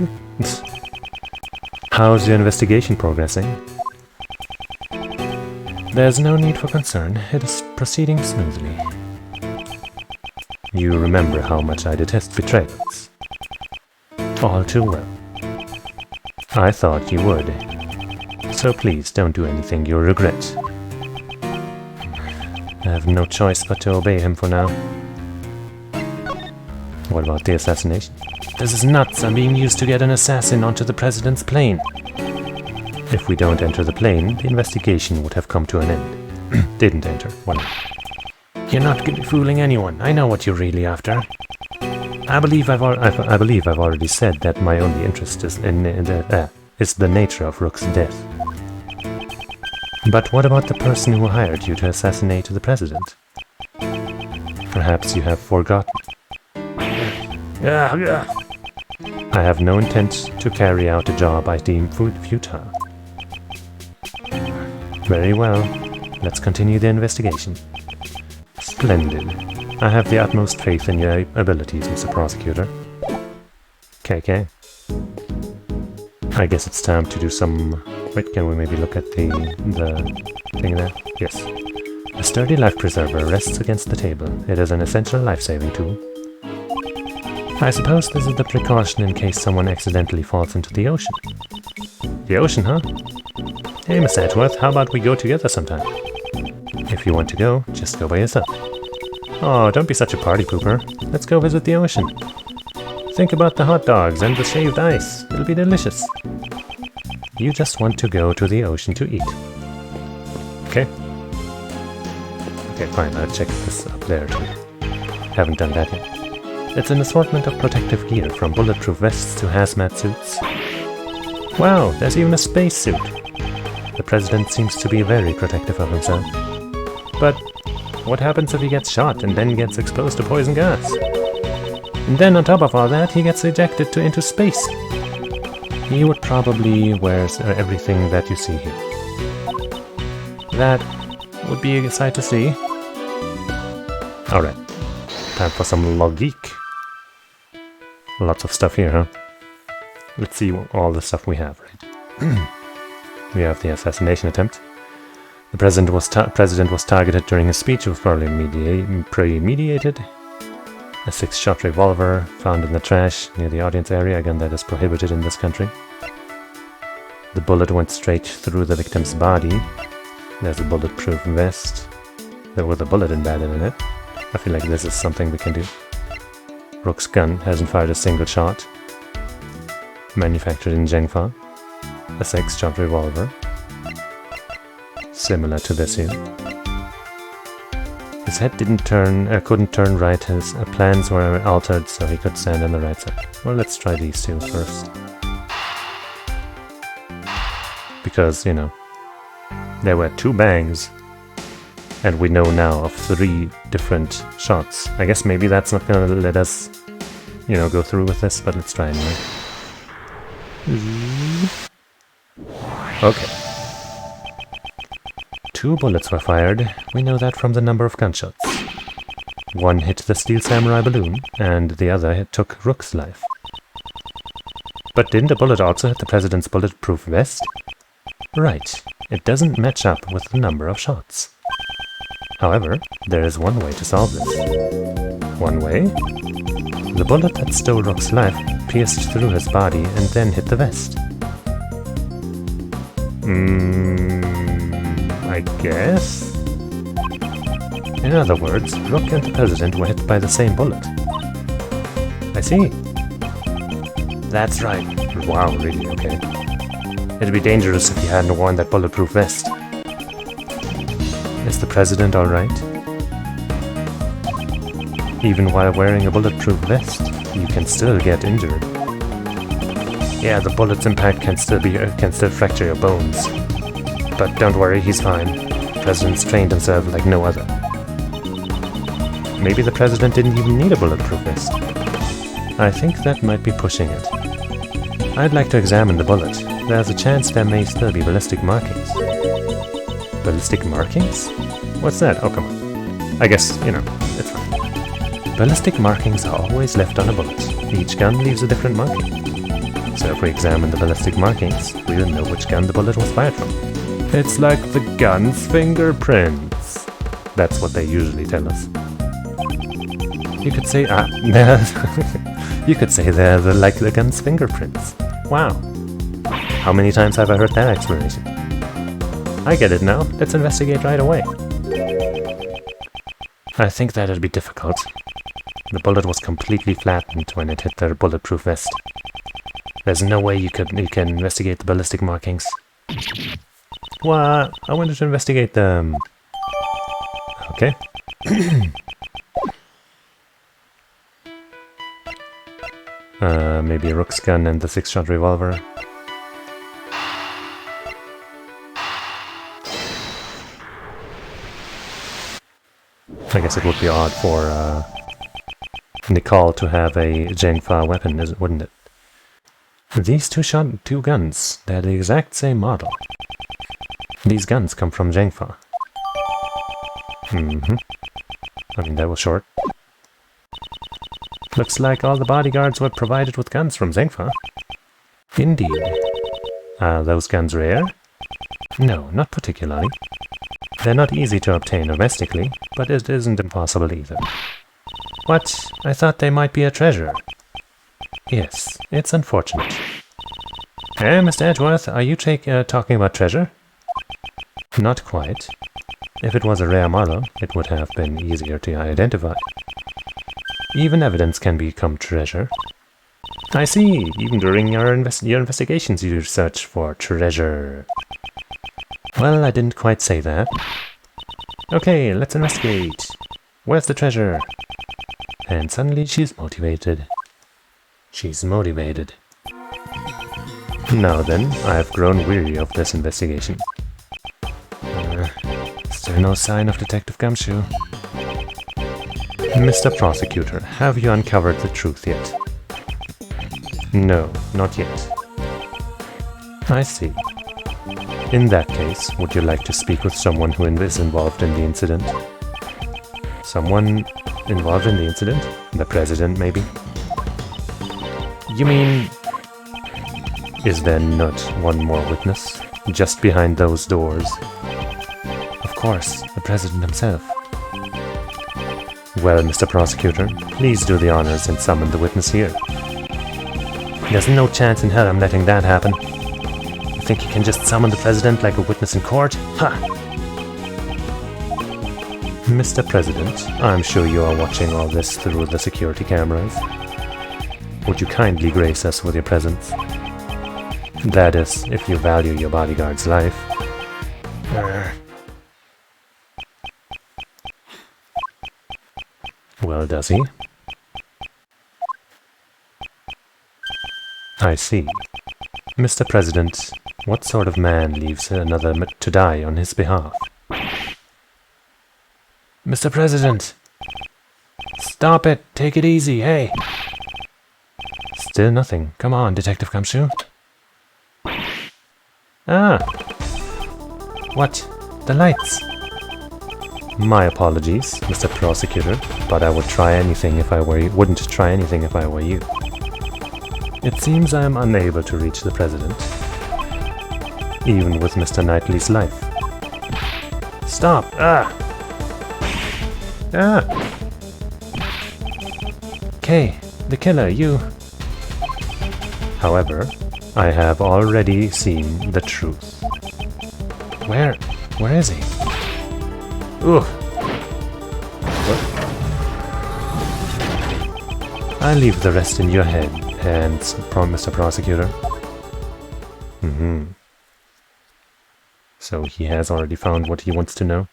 How's your investigation progressing? There's no need for concern. It is proceeding smoothly. You remember how much I detest betrayals. All too well. I thought you would. So please don't do anything you'll regret. I have no choice but to obey him for now. What about the assassination? This is nuts. I'm being used to get an assassin onto the president's plane. If we don't enter the plane, the investigation would have come to an end. Didn't enter. Whatever. You're not fooling anyone. I know what you're really after. I believe I've already said that my only interest is is the nature of Rook's death. But what about the person who hired you to assassinate the president? Perhaps you have forgotten. I have no intent to carry out a job I deem futile. Very well. Let's continue the investigation. Splendid. I have the utmost faith in your abilities, Mr. Prosecutor. KK. I guess it's time to do some... Wait, can we maybe look at the thing there? Yes. A sturdy life preserver rests against the table. It is an essential life-saving tool. I suppose this is the precaution in case someone accidentally falls into the ocean. The ocean, huh? Hey, Miss Edgeworth, how about we go together sometime? If you want to go, just go by yourself. Oh, don't be such a party pooper. Let's go visit the ocean. Think about the hot dogs and the shaved ice. It'll be delicious. You just want to go to the ocean to eat. Okay? Okay, fine. I'll check this up there too. Haven't done that yet. It's an assortment of protective gear, from bulletproof vests to hazmat suits. Wow, there's even a space suit. The president seems to be very protective of himself. But what happens if he gets shot and then gets exposed to poison gas? And then on top of all that, he gets ejected into space. He would probably wear everything that you see here. That would be a sight to see. Alright, time for some logic. Lots of stuff here, huh? Let's see all the stuff we have, right? We have the assassination attempt. The president was targeted during his speech. It was probably premeditated. A 6-shot revolver found in the trash near the audience area. Again, that is prohibited in this country. The bullet went straight through the victim's body. There's a bulletproof vest. There was a bullet embedded in it. I feel like this is something we can do. Rook's gun hasn't fired a single shot. Manufactured in Zhengfa. A 6-shot revolver. Similar to this here. His head couldn't turn right. His plans were altered so he could stand on the right side. Well, let's try these two first. Because, you know, there were 2 bangs. And we know now of 3 different shots. I guess maybe that's not gonna let us, you know, go through with this, but let's try anyway. Okay. 2 bullets were fired. We know that from the number of gunshots. One hit the Steel Samurai balloon, and the other took Rook's life. But didn't a bullet also hit the president's bulletproof vest? Right. It doesn't match up with the number of shots. However, there is one way to solve this. One way? The bullet that stole Rook's life pierced through his body and then hit the vest. I guess? In other words, Rook and the president were hit by the same bullet. I see. That's right. Wow, really, okay. It'd be dangerous if he hadn't worn that bulletproof vest. Is the president alright? Even while wearing a bulletproof vest, you can still get injured. Yeah, the bullet's impact can still fracture your bones. But don't worry, he's fine. The president's trained himself like no other. Maybe the president didn't even need a bulletproof vest. I think that might be pushing it. I'd like to examine the bullet. There's a chance there may still be ballistic markings. Ballistic markings? What's that? Oh, come on. I guess, you know, it's fine. Ballistic markings are always left on a bullet. Each gun leaves a different marking. So if we examine the ballistic markings, we'll know which gun the bullet was fired from. It's like the gun's fingerprints. That's what they usually tell us. You could say, you could say they're like the gun's fingerprints. Wow. How many times have I heard that explanation? I get it now. Let's investigate right away. I think that'd be difficult. The bullet was completely flattened when it hit their bulletproof vest. There's no way you can investigate the ballistic markings. What? I wanted to investigate them. Okay. Maybe a rook's gun and the 6-shot revolver. I guess it would be odd for Nicole to have a Zhengfa weapon, wouldn't it? These two guns, they're the exact same model. These guns come from Zhengfa. I mean, that was short. Looks like all the bodyguards were provided with guns from Zhengfa. Indeed. Are those guns rare? No, not particularly. They're not easy to obtain domestically, but it isn't impossible either. What? I thought they might be a treasure. Yes, it's unfortunate. Mr. Edgeworth, are you talking about treasure? Not quite. If it was a rare model, it would have been easier to identify. Even evidence can become treasure. I see. Even during your investigations you search for treasure. Well, I didn't quite say that. Okay, let's investigate. Where's the treasure? And suddenly she's motivated. She's motivated. Now then, I have grown weary of this investigation. Still no sign of Detective Gumshoe. Mr. Prosecutor, have you uncovered the truth yet? No, not yet. I see. In that case, would you like to speak with someone who is involved in the incident? Someone involved in the incident? The president, maybe? You mean... Is there not one more witness? Just behind those doors? Of course, the president himself. Well, Mr. Prosecutor, please do the honors and summon the witness here. There's no chance in hell I'm letting that happen. You think you can just summon the president like a witness in court? Ha! Mr. President, I'm sure you are watching all this through the security cameras. Would you kindly grace us with your presence? That is, if you value your bodyguard's life. Well, does he? I see. Mr. President, what sort of man leaves another to die on his behalf? Mr. President! Stop it! Take it easy, hey! Still nothing. Come on, Detective Gumshoe. Ah! What? The lights! My apologies, Mr. Prosecutor, but I wouldn't try anything if I were you. It seems I am unable to reach the President, even with Mr. Knightley's life. Stop! Ah! Ah! Kay, the killer, you... However, I have already seen the truth. Where is he? Ugh. I leave the rest in your hands, Mr. Prosecutor. So he has already found what he wants to know.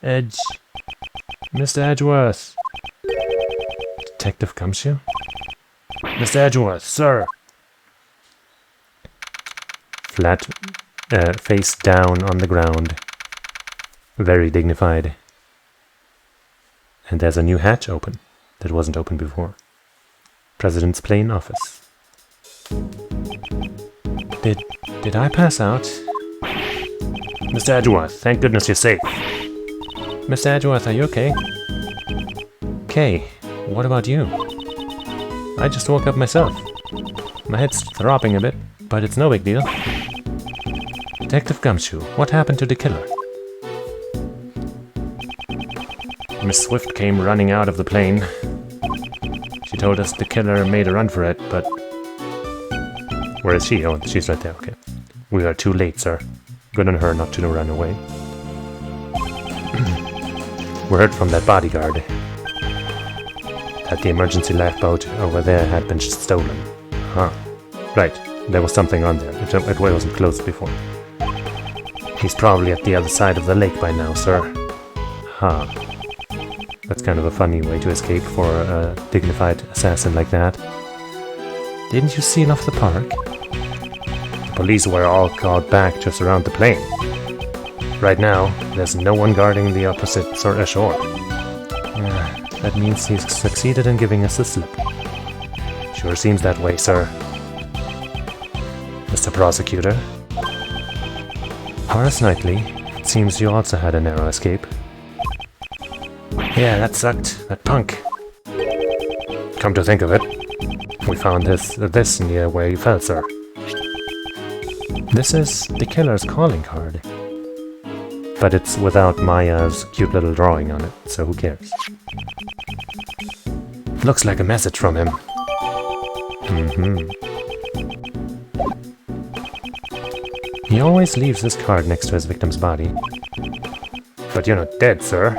Mr. Edgeworth. Detective Gumshoe? Mr. Edgeworth, sir! Flat, face down on the ground. Very dignified. And there's a new hatch open that wasn't open before. President's plain office. Did I pass out? Mr. Edgeworth, thank goodness you're safe. Mr. Edgeworth, are you okay? Kay, what about you? I just woke up myself. My head's throbbing a bit, but it's no big deal. Detective Gumshoe, what happened to the killer? Miss Swift came running out of the plane. She told us the killer made a run for it, but... Where is she? Oh, she's right there, okay. We are too late, sir. Good on her not to run away. We heard from that bodyguard that the emergency lifeboat over there had been stolen. Huh. Right. There was something on there. It wasn't closed before. He's probably at the other side of the lake by now, sir. Huh. That's kind of a funny way to escape for a dignified assassin like that. Didn't you seal off the park? The police were all called back to surround the plane. Right now, there's no one guarding the opposite shore. That means he's succeeded in giving us the slip. Sure seems that way, sir. Mr. Prosecutor. Horace Knightley, it seems you also had a narrow escape. Yeah, that sucked. That punk. Come to think of it, we found this near where you fell, sir. This is the killer's calling card. But it's without Maya's cute little drawing on it, so who cares? Looks like a message from him. He always leaves this card next to his victim's body. But you're not dead, sir.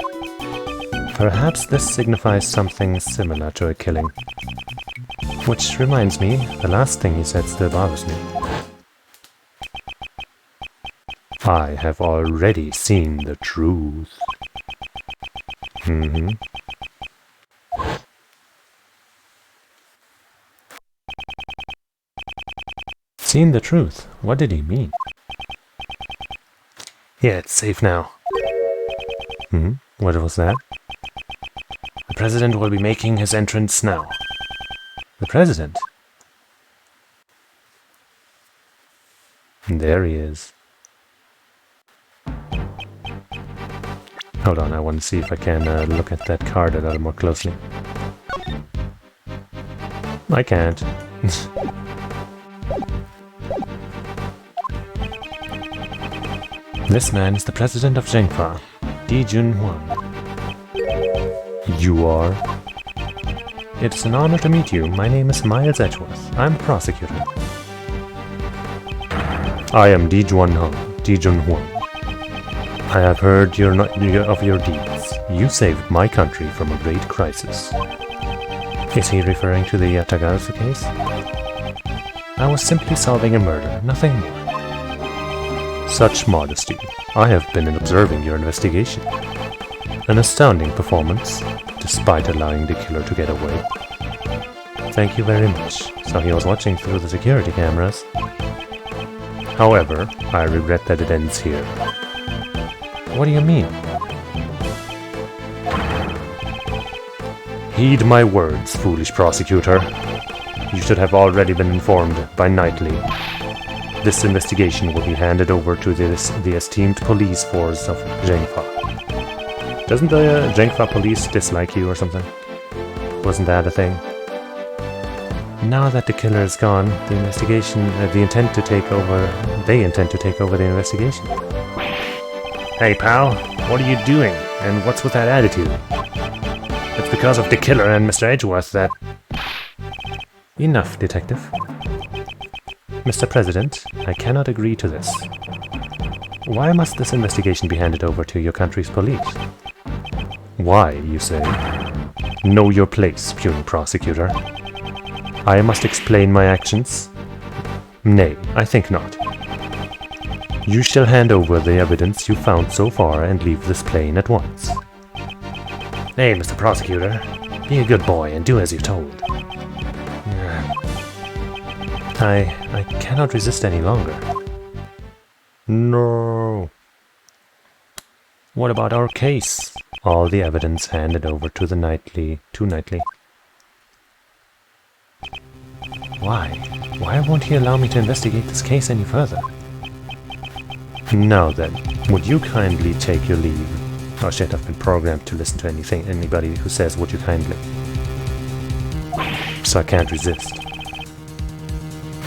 Perhaps this signifies something similar to a killing. Which reminds me, the last thing he said still bothers me. I have already seen the truth. Seen the truth? What did he mean? Yeah, it's safe now. What was that? The president will be making his entrance now. The president? There he is. Hold on, I want to see if I can look at that card a little more closely. I can't. This man is the president of Zhengfa, Di Junhuang. You are? It's an honor to meet you. My name is Miles Edgeworth. I'm the prosecutor. I am Di Junhuang. I have heard of your deeds. You saved my country from a great crisis. Is he referring to the Yatagarasu case? I was simply solving a murder, nothing more. Such modesty. I have been observing your investigation. An astounding performance, despite allowing the killer to get away. Thank you very much. So he was watching through the security cameras. However, I regret that it ends here. What do you mean? Heed my words, foolish prosecutor. You should have already been informed by Knightley. This investigation will be handed over to the esteemed police force of Zhengfa. Doesn't the Zhengfa police dislike you or something? Wasn't that a thing? Now that the killer is gone, they intend to take over the investigation. Hey pal, what are you doing? And what's with that attitude? It's because of the killer and Mr. Edgeworth that... Enough, detective. Mr. President, I cannot agree to this. Why must this investigation be handed over to your country's police? Why, you say? Know your place, puny prosecutor. I must explain my actions? Nay, I think not. You shall hand over the evidence you found so far and leave this plane at once. Hey, Mr. Prosecutor, be a good boy and do as you're told. I cannot resist any longer. No. What about our case? All the evidence handed over to Knightley. Why? Why won't he allow me to investigate this case any further? Now then, would you kindly take your leave? Oh shit, I've been programmed to listen to anybody who says would you kindly. So I can't resist.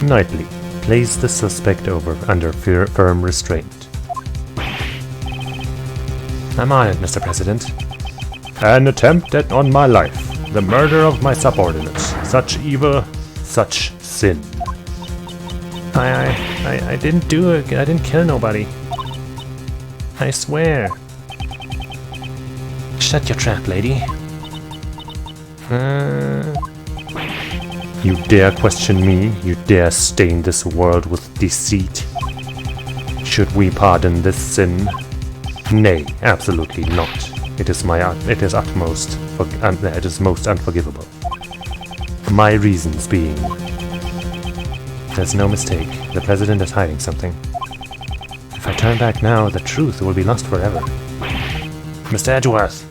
Knightley, place the suspect under firm restraint. I'm on it, Mr. President. An attempt on my life. The murder of my subordinates. Such evil, such sin. I didn't do it. I didn't kill nobody. I swear. Shut your trap, lady. You dare question me? You dare stain this world with deceit? Should we pardon this sin? Nay, absolutely not. It is most unforgivable. My reasons being... There's no mistake. The President is hiding something. If I turn back now, the truth will be lost forever. Mr. Edgeworth!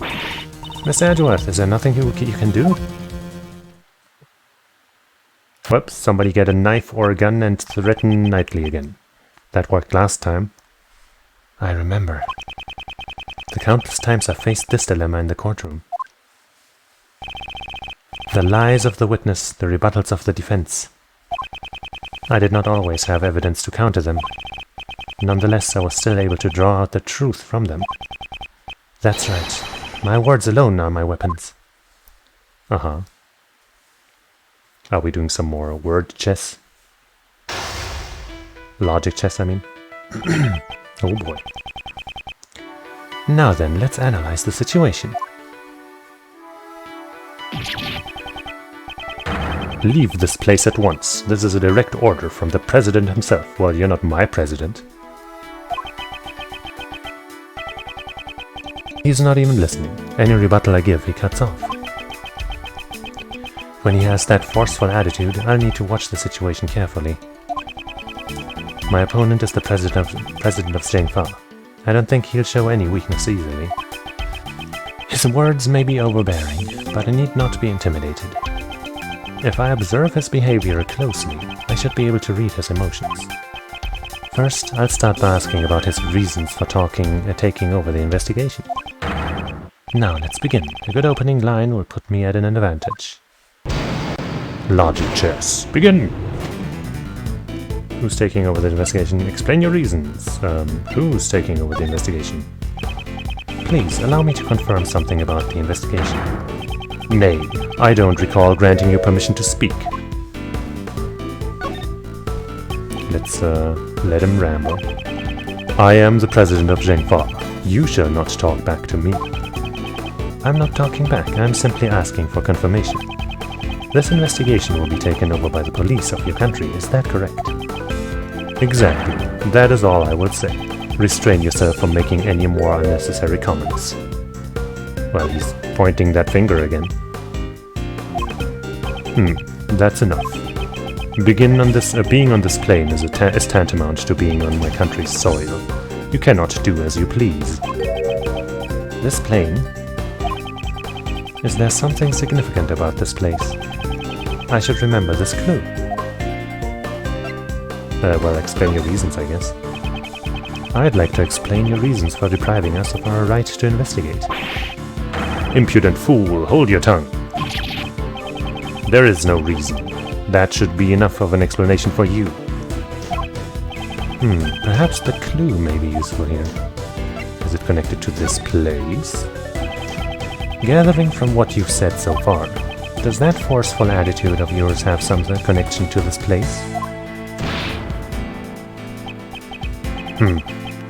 Mr. Edgeworth, is there nothing you can do? Whoops, somebody get a knife or a gun and threaten Knightley again. That worked last time. I remember. The countless times I faced this dilemma in the courtroom. The lies of the witness, the rebuttals of the defense. I did not always have evidence to counter them. Nonetheless, I was still able to draw out the truth from them. That's right. My words alone are my weapons. Uh-huh. Are we doing some more word chess? Logic chess, I mean. Oh boy. Now then, let's analyze the situation. Leave this place at once. This is a direct order from the President himself. Well, you're not my President. He's not even listening. Any rebuttal I give, he cuts off. When he has that forceful attitude, I'll need to watch the situation carefully. My opponent is the President of Zhengfa. I don't think he'll show any weakness easily. His words may be overbearing, but I need not be intimidated. If I observe his behavior closely, I should be able to read his emotions. First, I'll start by asking about his reasons for taking over the investigation. Now, let's begin. A good opening line will put me at an advantage. Logic chess. Begin! Who's taking over the investigation? Explain your reasons. Who's taking over the investigation? Please, allow me to confirm something about the investigation. Nay, I don't recall granting you permission to speak. Let's, let him ramble. I am the President of Zhengfa. You shall not talk back to me. I'm not talking back, I'm simply asking for confirmation. This investigation will be taken over by the police of your country, is that correct? Exactly. That is all I will say. Restrain yourself from making any more unnecessary comments. Well, he's pointing that finger again. That's enough. Being on this plane is tantamount to being on my country's soil. You cannot do as you please. This plane? Is there something significant about this place? I should remember this clue. Well, explain your reasons, I guess. I'd like to explain your reasons for depriving us of our right to investigate. Impudent fool, hold your tongue. There is no reason. That should be enough of an explanation for you. Perhaps the clue may be useful here. Is it connected to this place? Gathering from what you've said so far, does that forceful attitude of yours have some connection to this place?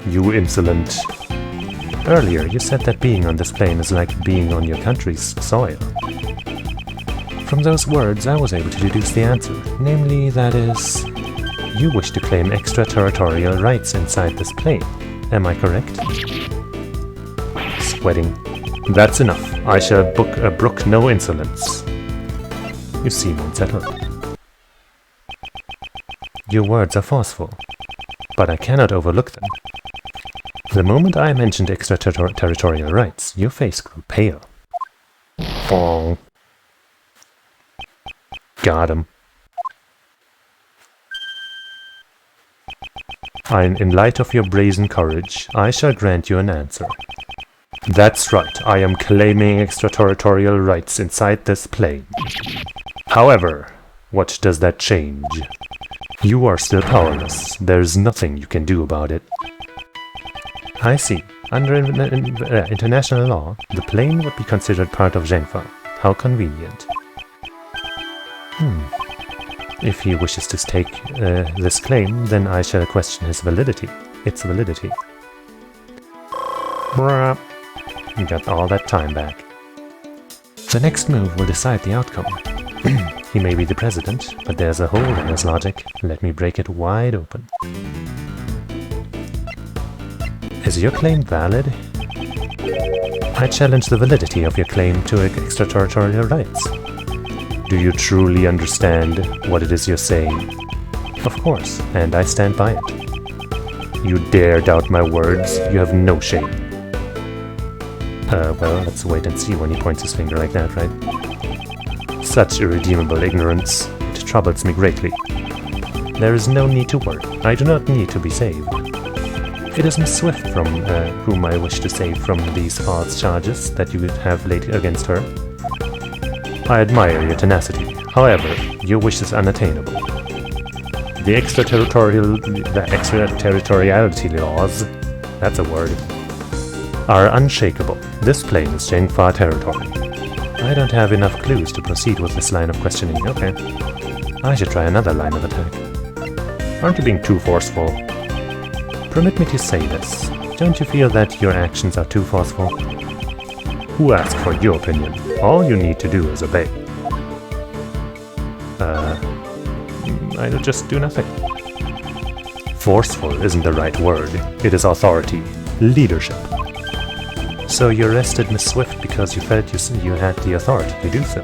You insolent... Earlier, you said that being on this plane is like being on your country's soil. From those words, I was able to deduce the answer. Namely, that is... You wish to claim extraterritorial rights inside this plane. Am I correct? Sweating. That's enough. I shall brook no insolence. You seem unsettled. Your words are forceful, but I cannot overlook them. The moment I mentioned extraterritorial rights, your face grew pale. Oh. Got him. In light of your brazen courage, I shall grant you an answer. That's right, I am claiming extraterritorial rights inside this plane. However, what does that change? You are still powerless. There's nothing you can do about it. I see. Under international law, the plane would be considered part of Zhengfa. How convenient. If he wishes to stake this claim, then I shall question its validity. You got all that time back. The next move will decide the outcome. He may be the president, but there's a hole in his logic. Let me break it wide open. Is your claim valid? I challenge the validity of your claim to extraterritorial rights. Do you truly understand what it is you're saying? Of course, and I stand by it. You dare doubt my words? You have no shame. Well, let's wait and see when he points his finger like that, right? Such irredeemable ignorance. It troubles me greatly. There is no need to worry. I do not need to be saved. It is Miss Swift from whom I wish to save from these false charges that you have laid against her. I admire your tenacity. However, your wish is unattainable. The extraterritoriality laws, that's a word, are unshakable. This plane is Zhengfa territory. I don't have enough clues to proceed with this line of questioning. Okay. I should try another line of attack. Aren't you being too forceful? Permit me to say this. Don't you feel that your actions are too forceful? Who asked for your opinion? All you need to do is obey. I'll just do nothing. Forceful isn't the right word. It is authority. Leadership. So you arrested Miss Swift because you felt you had the authority to do so?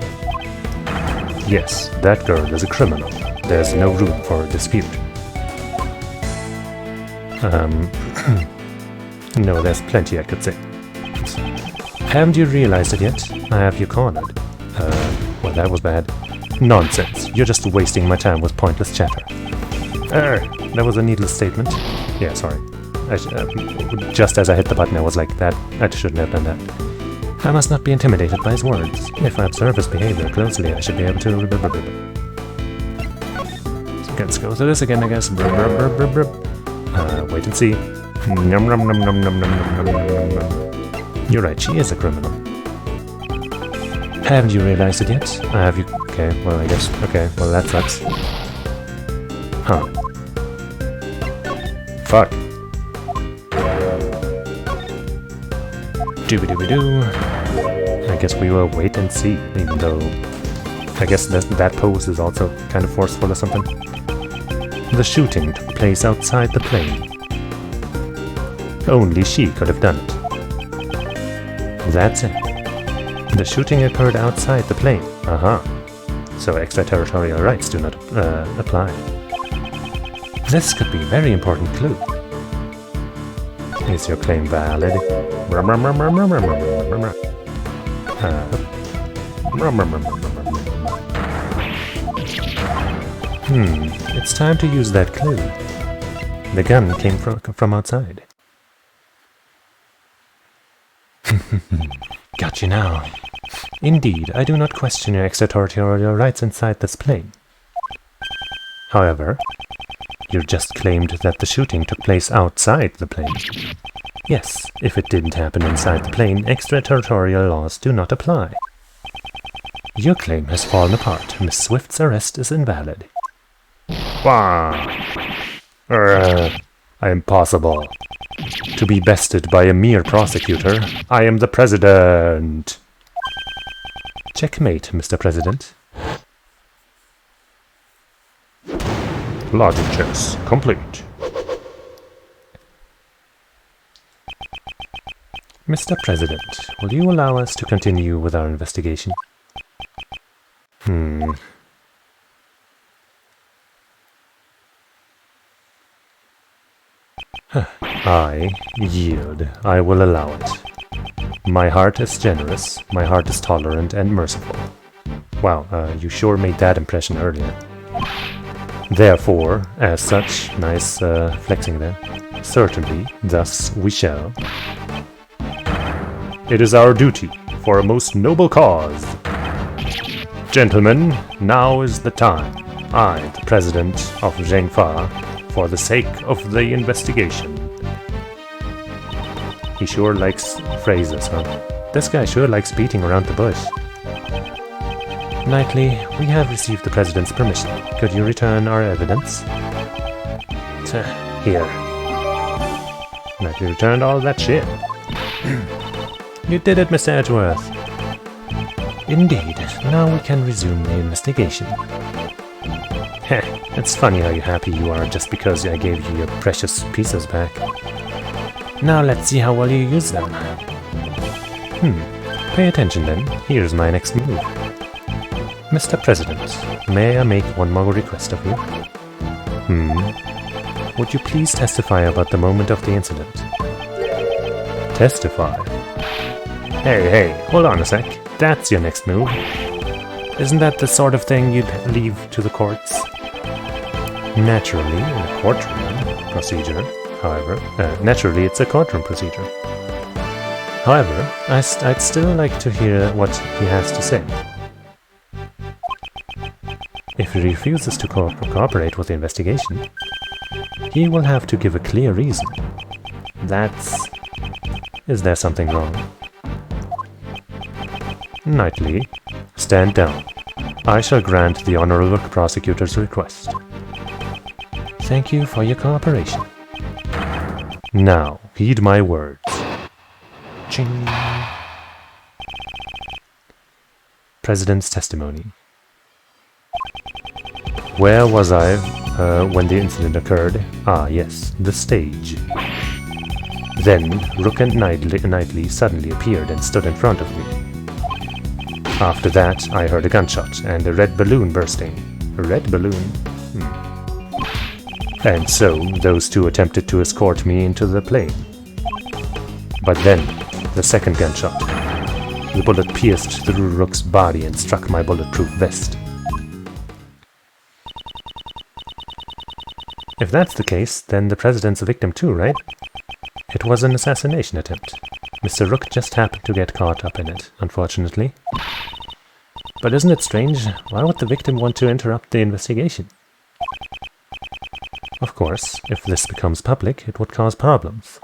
Yes, that girl is a criminal. There's no room for dispute. No, there's plenty I could say. Haven't you realized it yet? I have you cornered. Well, that was bad. Nonsense. You're just wasting my time with pointless chatter. That was a needless statement. Yeah, sorry. Just as I hit the button, I was like, that. I shouldn't have done that. I must not be intimidated by his words. If I observe his behavior closely, I should be able to... So let's go through this again, I guess. Wait and see. You're right, she is a criminal. Haven't you realized it yet? I have you... Okay, well, I guess... Okay, well, that sucks. Huh. Fuck. Doobie-doobie-doo. I guess we will wait and see, even though... I guess that pose is also kind of forceful or something. The shooting took place outside the plane. Only she could have done it. That's it. The shooting occurred outside the plane. So extraterritorial rights do not apply. This could be a very important clue. Is your claim valid? It's time to use that clue. The gun came from outside. Got you now. Indeed, I do not question your extraterritorial rights inside this plane. However, you just claimed that the shooting took place outside the plane. Yes, if it didn't happen inside the plane, extraterritorial laws do not apply. Your claim has fallen apart. Miss Swift's arrest is invalid. Impossible. To be bested by a mere prosecutor, I am the president. Checkmate, Mr. President. Logic checks complete. Mr. President, will you allow us to continue with our investigation? I yield. I will allow it. My heart is generous, my heart is tolerant and merciful. Wow, you sure made that impression earlier. Therefore, as such, nice flexing there, certainly, thus we shall. It is our duty, for a most noble cause. Gentlemen, now is the time. I, the President of Zhengfa, for the sake of the investigation. He sure likes phrases, huh? This guy sure likes beating around the bush. Knightley, we have received the President's permission. Could you return our evidence? Here. Knightley returned all that shit. You did it, Mr. Edgeworth. Indeed. Now we can resume the investigation. Heh, it's funny how happy you are just because I gave you your precious pieces back. Now let's see how well you use them. Pay attention then. Here's my next move. Mr. President, may I make one more request of you? Would you please testify about the moment of the incident? Testify? Hey, hold on a sec. That's your next move. Isn't that the sort of thing you'd leave to the courts? Naturally, in a courtroom procedure, however, naturally it's a courtroom procedure. However, I'd still like to hear what he has to say. If he refuses to cooperate with the investigation, he will have to give a clear reason. Is there something wrong? Knightley, stand down. I shall grant the Honorable Prosecutor's request. Thank you for your cooperation. Now, heed my words. Ching. President's testimony. Where was I when the incident occurred? Ah, yes, the stage. Then, Rook and Knightley suddenly appeared and stood in front of me. After that, I heard a gunshot and a red balloon bursting. A red balloon? And so, those two attempted to escort me into the plane. But then, the second gunshot. The bullet pierced through Rook's body and struck my bulletproof vest. If that's the case, then the President's a victim too, right? It was an assassination attempt. Mr. Rook just happened to get caught up in it, unfortunately. But isn't it strange? Why would the victim want to interrupt the investigation? Of course, if this becomes public, it would cause problems.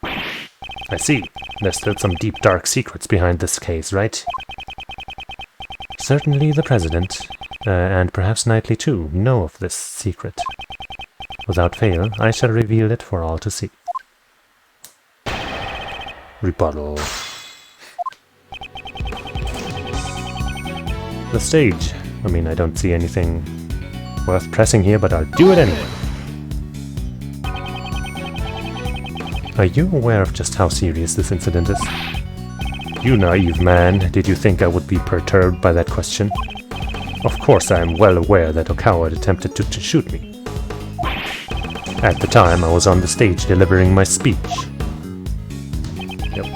I see. There's still some deep, dark secrets behind this case, right? Certainly the President, and perhaps Knightley too, know of this secret. Without fail, I shall reveal it for all to see. Rebuttal. The stage. I mean, I don't see anything worth pressing here, but I'll do it anyway. Are you aware of just how serious this incident is? You naive man, did you think I would be perturbed by that question? Of course I am well aware that a coward attempted to shoot me. At the time, I was on the stage delivering my speech. Yep.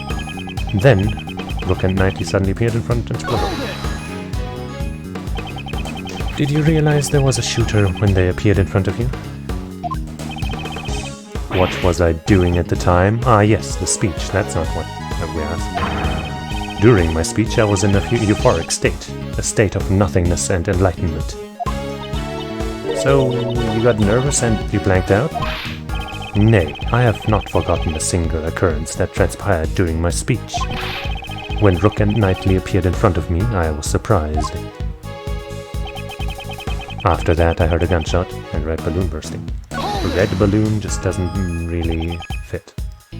Then, Rook and Knightley suddenly appeared in front and exploded. Did you realize there was a shooter when they appeared in front of you? What was I doing at the time? Ah, yes, the speech. That's not what we asked. During my speech, I was in a euphoric state. A state of nothingness and enlightenment. So, you got nervous and you blanked out? Nay, I have not forgotten a single occurrence that transpired during my speech. When Rook and Knightley appeared in front of me, I was surprised. After that, I heard a gunshot and a red balloon bursting. A red balloon just doesn't really fit.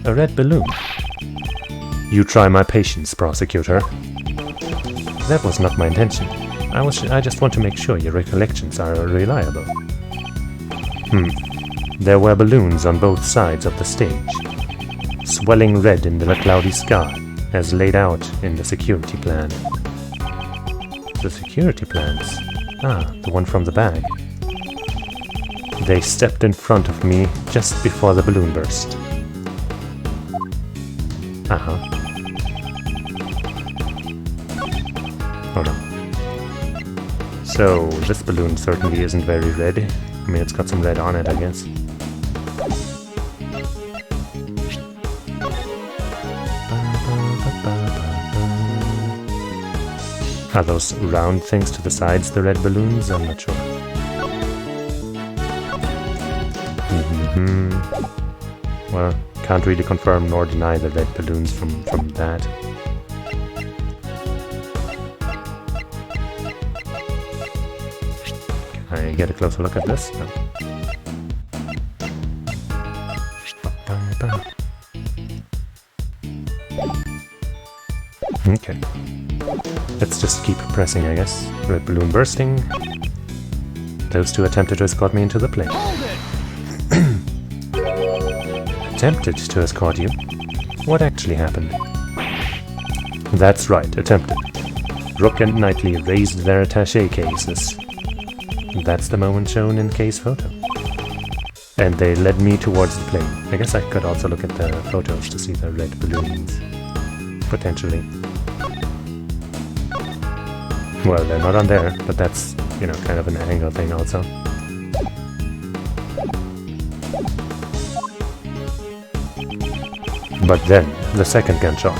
A red balloon. You try my patience, prosecutor. That was not my intention. I just want to make sure your recollections are reliable. There were balloons on both sides of the stage, swelling red in the cloudy sky, as laid out in the security plan. The security plans? Ah, the one from the bag. They stepped in front of me just before the balloon burst. Hold on. So, this balloon certainly isn't very red. I mean, it's got some red on it, I guess. Are those round things to the sides the red balloons? I'm not sure. Well, can't really confirm nor deny the red balloons from that. Can I get a closer look at this? No. Okay. Let's just keep pressing, I guess. Red balloon bursting. Those two attempted to escort me into the plane. Attempted to escort you? What actually happened? That's right, attempted. Rook and Knightley raised their attaché cases. That's the moment shown in case photo. And they led me towards the plane. I guess I could also look at the photos to see the red balloons. Potentially. Well, they're not on there, but that's, you know, kind of an angle thing also. But then, the second gunshot.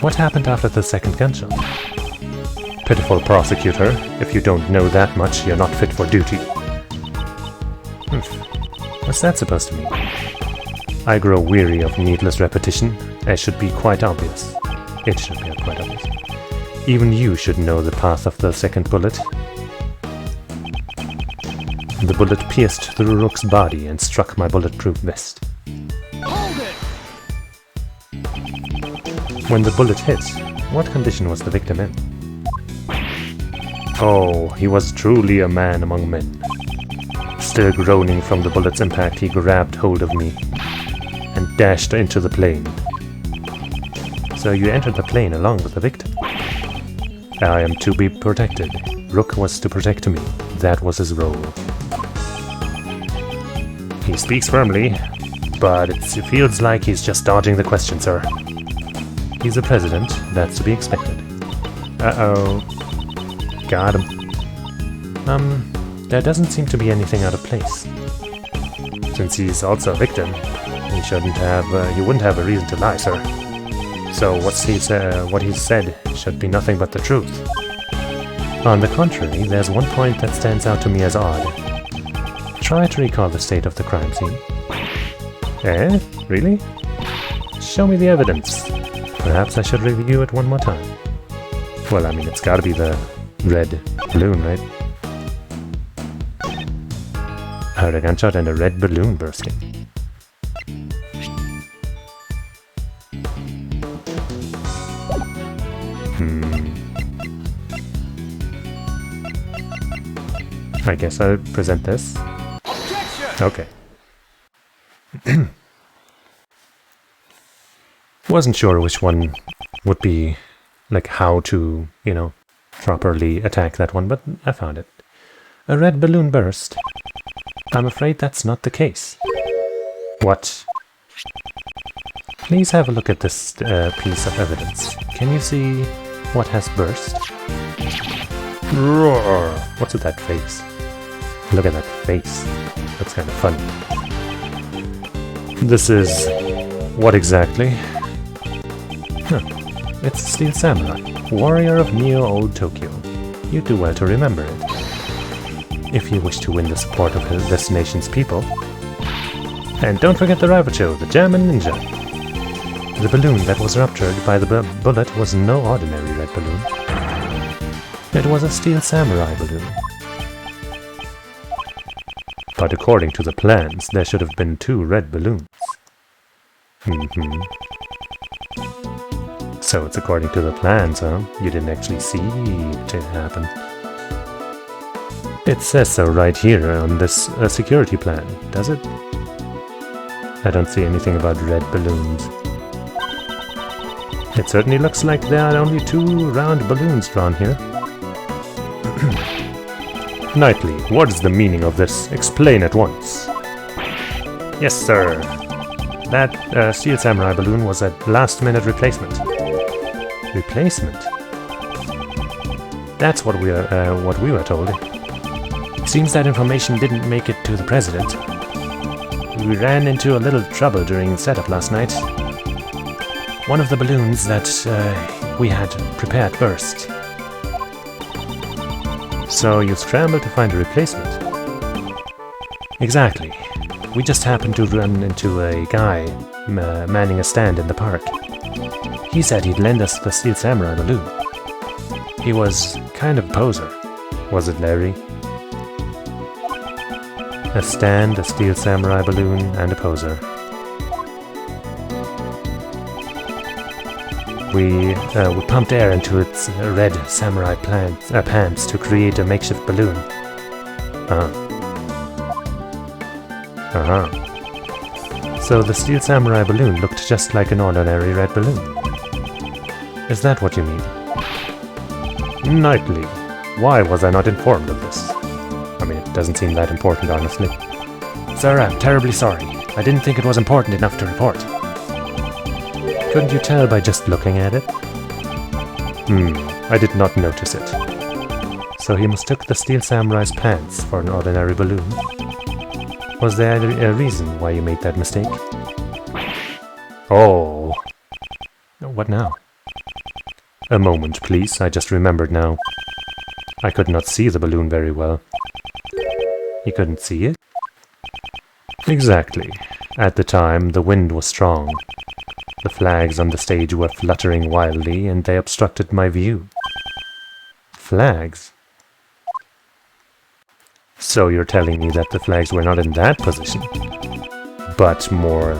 What happened after the second gunshot? Pitiful prosecutor, if you don't know that much, you're not fit for duty. What's that supposed to mean? I grow weary of needless repetition. It should be quite obvious. It should be quite obvious. Even you should know the path of the second bullet. The bullet pierced through Rook's body and struck my bulletproof vest. When the bullet hit, what condition was the victim in? Oh, he was truly a man among men. Still groaning from the bullet's impact, he grabbed hold of me and dashed into the plane. So you entered the plane along with the victim. I am to be protected. Rook was to protect me. That was his role. He speaks firmly, but it feels like he's just dodging the question, sir. He's the president. That's to be expected. Uh-oh. Got him. There doesn't seem to be anything out of place. Since he's also a victim, he wouldn't have a reason to lie, sir. So what he said should be nothing but the truth. On the contrary, there's one point that stands out to me as odd. Try to recall the state of the crime scene. Eh? Really? Show me the evidence. Perhaps I should review it one more time. Well, I mean, it's gotta be the red balloon, right? I heard a gunshot and a red balloon bursting. I guess I'll present this. Okay. Wasn't sure which one would be, like, how to, you know, properly attack that one, but I found it. A red balloon burst. I'm afraid that's not the case. What? Please have a look at this piece of evidence. Can you see what has burst? Roar! What's with that face? Look at that face. Looks kind of funny. This is... what exactly? Huh. It's a Steel Samurai, warrior of Neo-Old Tokyo. You do well to remember it. If you wish to win the support of this nation's people. And don't forget the Ravacho, the German ninja. The balloon that was ruptured by the bullet was no ordinary red balloon. It was a Steel Samurai balloon. But according to the plans, there should have been 2 red balloons. So it's according to the plans, huh? You didn't actually see it happen. It says so right here on this security plan, does it? I don't see anything about red balloons. It certainly looks like there are only 2 round balloons drawn here. Knightley, what is the meaning of this? Explain at once. Yes, sir. That Steel Samurai balloon was a last-minute replacement. Replacement? That's what we were told. Seems that information didn't make it to the president. We ran into a little trouble during the setup last night. One of the balloons that we had prepared burst. So you scrambled to find a replacement? Exactly. We just happened to run into a guy manning a stand in the park. He said he'd lend us the Steel Samurai balloon. He was kind of a poser. Was it, Larry? A stand, a Steel Samurai balloon, and a poser. we pumped air into its red samurai pants to create a makeshift balloon. So the steel samurai balloon looked just like an ordinary red balloon. Is that what you mean? Knightley, why was I not informed of this? I mean, it doesn't seem that important, honestly. Sir, I'm terribly sorry. I didn't think it was important enough to report. Couldn't you tell by just looking at it? I did not notice it. So he mistook the steel samurai's pants for an ordinary balloon. Was there a reason why you made that mistake? Oh. What now? A moment, please. I just remembered now. I could not see the balloon very well. You couldn't see it? Exactly. At the time, the wind was strong. The flags on the stage were fluttering wildly, and they obstructed my view. Flags? So you're telling me that the flags were not in that position, but more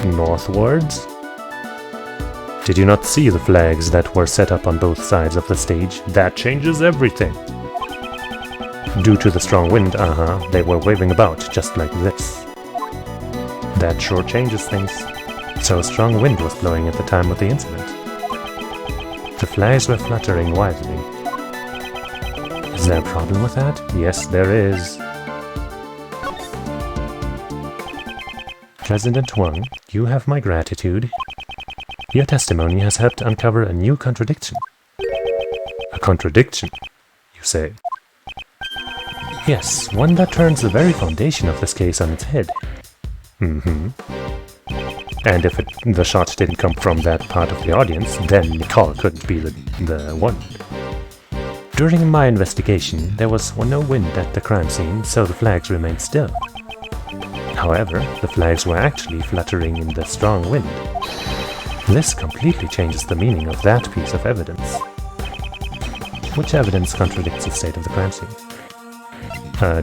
northwards? Did you not see the flags that were set up on both sides of the stage? That changes everything. Due to the strong wind, they were waving about just like this. That sure changes things. So a strong wind was blowing at the time of the incident. The flags were fluttering wildly. Is there a problem with that? Yes, there is. President Wang, you have my gratitude. Your testimony has helped uncover a new contradiction. A contradiction, you say? Yes, one that turns the very foundation of this case on its head. And if the shot didn't come from that part of the audience, then Nicole couldn't be the one. During my investigation, there was no wind at the crime scene, so the flags remained still. However, the flags were actually fluttering in the strong wind. This completely changes the meaning of that piece of evidence. Which evidence contradicts the state of the crime scene?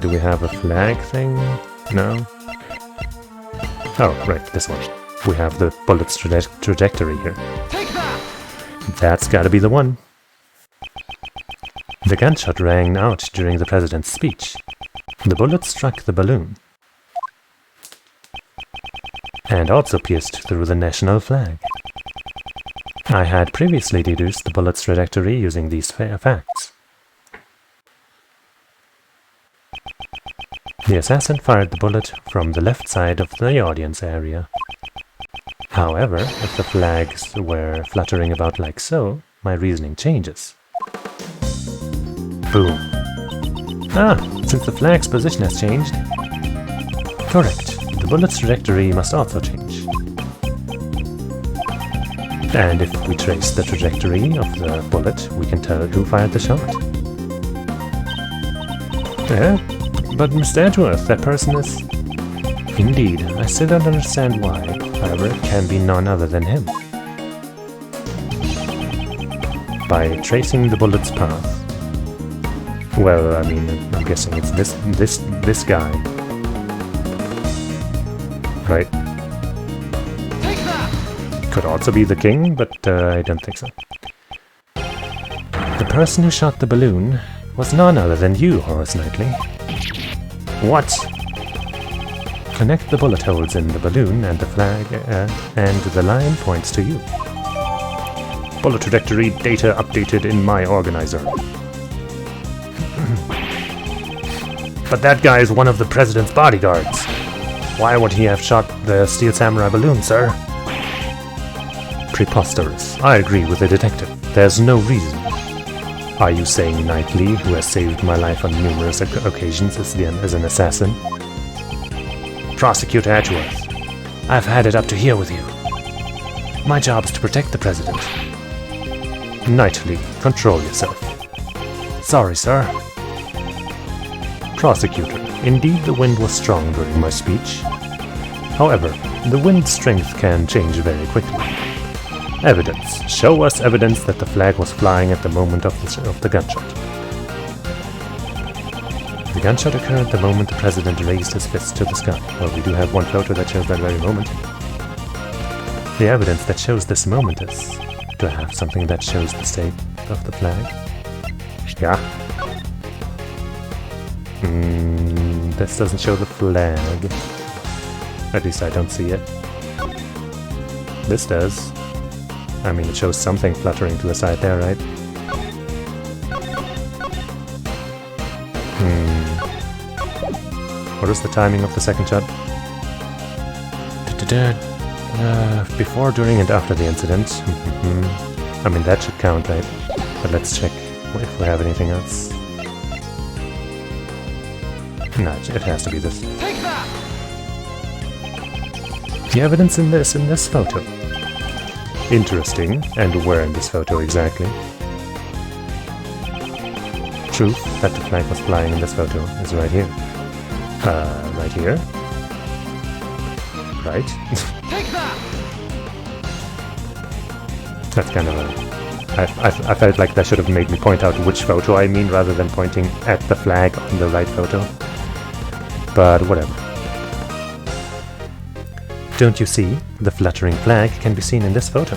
Do we have a flag thing? No? Oh, right, this one. We have the bullet's trajectory here. Take that! That's gotta be the one. The gunshot rang out during the president's speech. The bullet struck the balloon. And also pierced through the national flag. I had previously deduced the bullet's trajectory using these facts. The assassin fired the bullet from the left side of the audience area. However, if the flags were fluttering about like so, my reasoning changes. Boom. Since the flag's position has changed. Correct. The bullet's trajectory must also change. And if we trace the trajectory of the bullet, we can tell who fired the shot. But Mr. Edgeworth, that person is... Indeed, I still don't understand why. However, it can be none other than him. By tracing the bullet's path. Well, I mean, I'm guessing it's this guy. Right? Take that! Could also be the king, but I don't think so. The person who shot the balloon was none other than you, Horace Knightley. What? Connect the bullet holes in the balloon and the flag, and the line points to you. Bullet trajectory data updated in my organizer. But that guy is one of the president's bodyguards. Why would he have shot the steel samurai balloon, sir? Preposterous. I agree with the detective. There's no reason. Are you saying Knightley, who has saved my life on numerous occasions, is an assassin? Prosecutor Edgeworth, I've had it up to here with you. My job is to protect the president. Knightley, control yourself. Sorry, sir. Prosecutor, indeed the wind was strong during my speech. However, the wind's strength can change very quickly. Evidence. Show us evidence that the flag was flying at the moment of the gunshot. The gunshot occurred at the moment the president raised his fist to the sky. Well, we do have one photo that shows that very moment. The evidence that shows this moment is Do I have something that shows the state of the flag? Yeah. This doesn't show the flag. At least I don't see it. This does. I mean, it shows something fluttering to the side there, right? What is the timing of the second shot? Before, during, and after the incident. I mean, that should count, right? But let's check if we have anything else. No, it has to be this. Take that! The evidence in this photo. Interesting. And where in this photo exactly? Truth that the flag was flying in this photo is right here. Right here? Right? Take that! That's kind of a... I felt like that should have made me point out which photo I mean rather than pointing at the flag on the right photo. But whatever. Don't you see? The fluttering flag can be seen in this photo.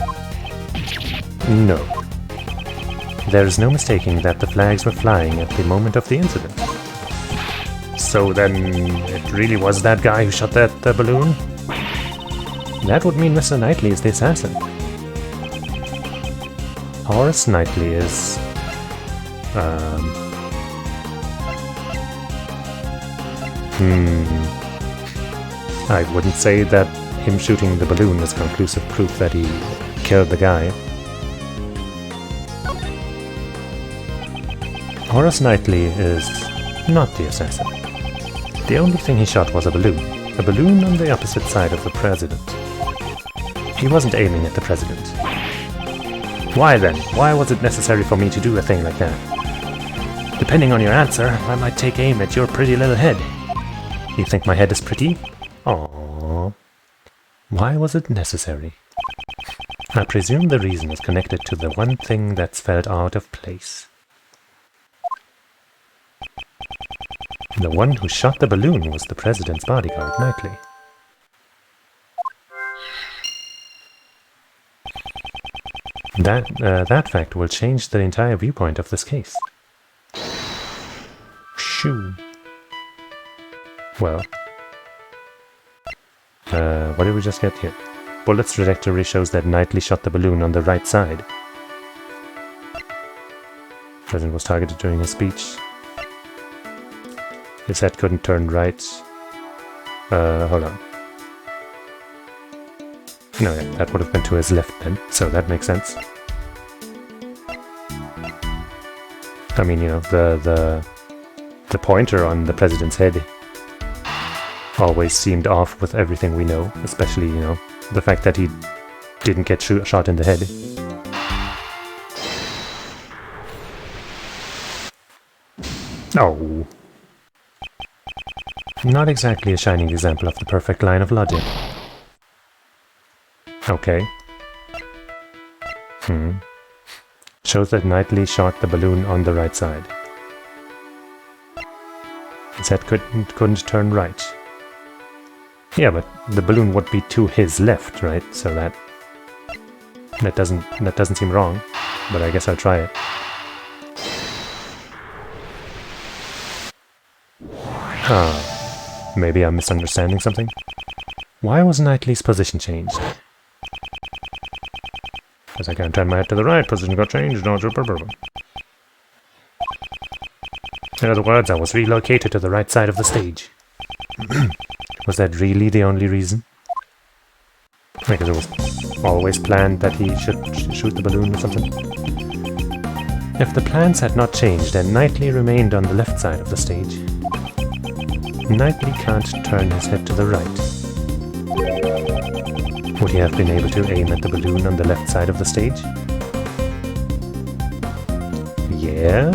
No. There is no mistaking that the flags were flying at the moment of the incident. So then it really was that guy who shot that balloon? That would mean Mr. Knightley is the assassin. Horace Knightley is... I wouldn't say that him shooting the balloon is conclusive proof that he killed the guy. Horace Knightley is not the assassin. The only thing he shot was a balloon on the opposite side of the president. He wasn't aiming at the president. Why then? Why was it necessary for me to do a thing like that? Depending on your answer, I might take aim at your pretty little head. You think my head is pretty? Aww. Why was it necessary? I presume the reason is connected to the one thing that's felt out of place. The one who shot the balloon was the president's bodyguard, Knightley. That fact will change the entire viewpoint of this case. Shoo. Well. What did we just get here? Bullet's trajectory shows that Knightley shot the balloon on the right side. President was targeted during his speech. His head couldn't turn right. Hold on. No, yeah, that would have been to his left then, so that makes sense. I mean, you know, the pointer on the president's head always seemed off with everything we know, especially, you know, the fact that he didn't get shot in the head. Oh. Not exactly a shining example of the perfect line of logic. Okay. Shows that Knightley shot the balloon on the right side. His head couldn't turn right. Yeah, but the balloon would be to his left, right? So that doesn't seem wrong. But I guess I'll try it. Maybe I'm misunderstanding something. Why was Knightley's position changed? As I can't turn my head to the right, position got changed. No, in other words, I was relocated to the right side of the stage. Was that really the only reason? Because it was always planned that he should shoot the balloon or something? If the plans had not changed and Knightley remained on the left side of the stage, Knightley can't turn his head to the right. Would he have been able to aim at the balloon on the left side of the stage? Yeah?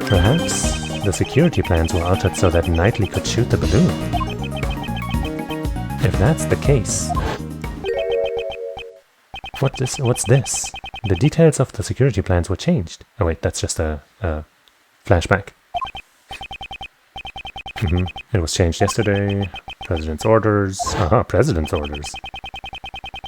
Perhaps the security plans were altered so that Knightley could shoot the balloon. If that's the case... What's this? The details of the security plans were changed. Oh wait, that's just a flashback. It was changed yesterday. President's orders. President's orders.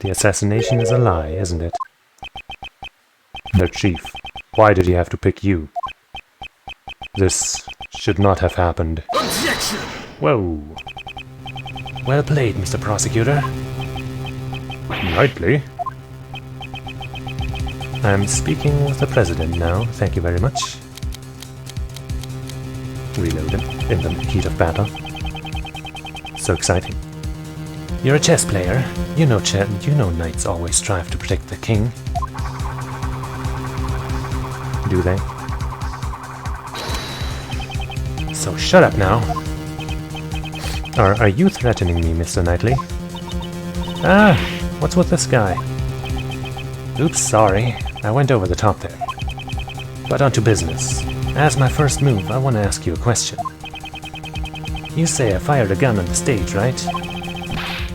The assassination is a lie, isn't it? The Chief, why did he have to pick you? This should not have happened. Objection! Whoa. Well played, Mr. Prosecutor. Knightley? I'm speaking with the President now, thank you very much. Reloaded in the heat of battle. So exciting. You're a chess player. You know knights always strive to protect the king. Do they? So shut up now. Are you threatening me, Mr. Knightley? Ah, what's with this guy? Oops, sorry. I went over the top there. But on to business. As my first move, I want to ask you a question. You say I fired a gun on the stage, right?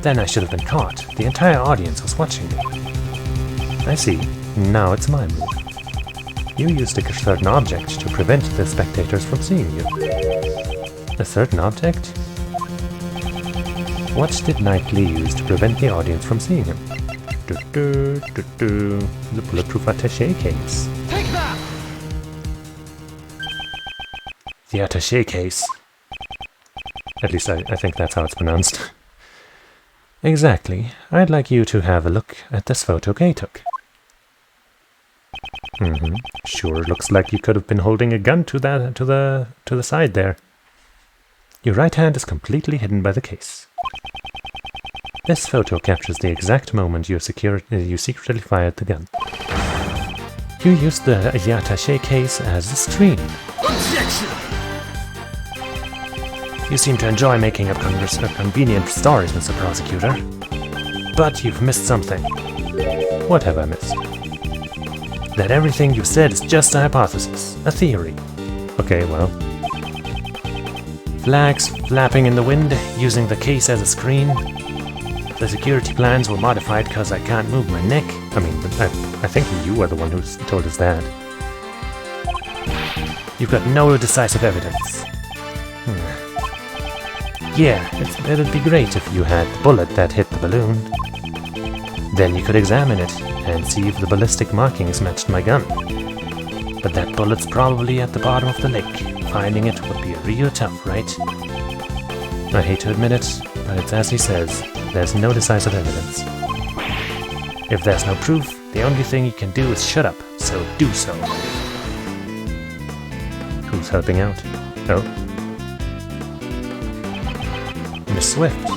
Then I should have been caught. The entire audience was watching me. I see. Now it's my move. You used a certain object to prevent the spectators from seeing you. A certain object? What did Knightley use to prevent the audience from seeing him? The bulletproof attaché case. Take that! The attaché case. At least I think that's how it's pronounced. Exactly. I'd like you to have a look at this photo Kay took. Sure looks like you could have been holding a gun to the side there. Your right hand is completely hidden by the case. This photo captures the exact moment you secretly fired the gun. You used the attaché case as a screen. Objection! You seem to enjoy making up convenient stories, Mr. Prosecutor. But you've missed something. What have I missed? That everything you've said is just a hypothesis, a theory. Okay, well. Flags flapping in the wind, using the case as a screen. The security plans were modified because I can't move my neck. I mean, I think you were the one who told us that. You've got no decisive evidence. Yeah, it'd be great if you had the bullet that hit the balloon. Then you could examine it and see if the ballistic markings matched my gun. But that bullet's probably at the bottom of the lake. Finding it would be real tough, right? I hate to admit it, but it's as he says, there's no decisive evidence. If there's no proof, the only thing you can do is shut up, so do so. Who's helping out? Oh. Miss Swift.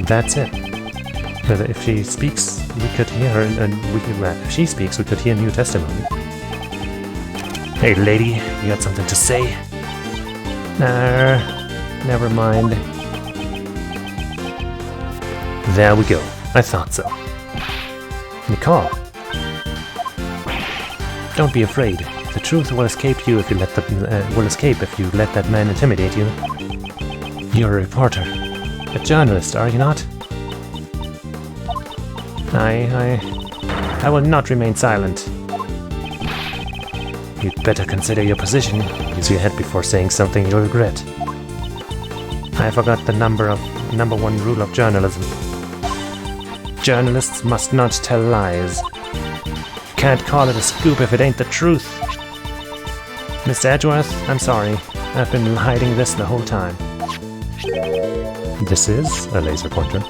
That's it. If she speaks, we could hear her, and if she speaks, we could hear new testimony. Hey lady, you got something to say? Never mind. There we go. I thought so. Nicole. Don't be afraid. The truth will escape you if you let that man intimidate you. You're a reporter. A journalist, are you not? I will not remain silent. You'd better consider your position. Use your head before saying something you'll regret. I forgot the number one rule of journalism. Journalists must not tell lies. You can't call it a scoop if it ain't the truth. Mr. Edgeworth, I'm sorry. I've been hiding this the whole time. This is a laser pointer.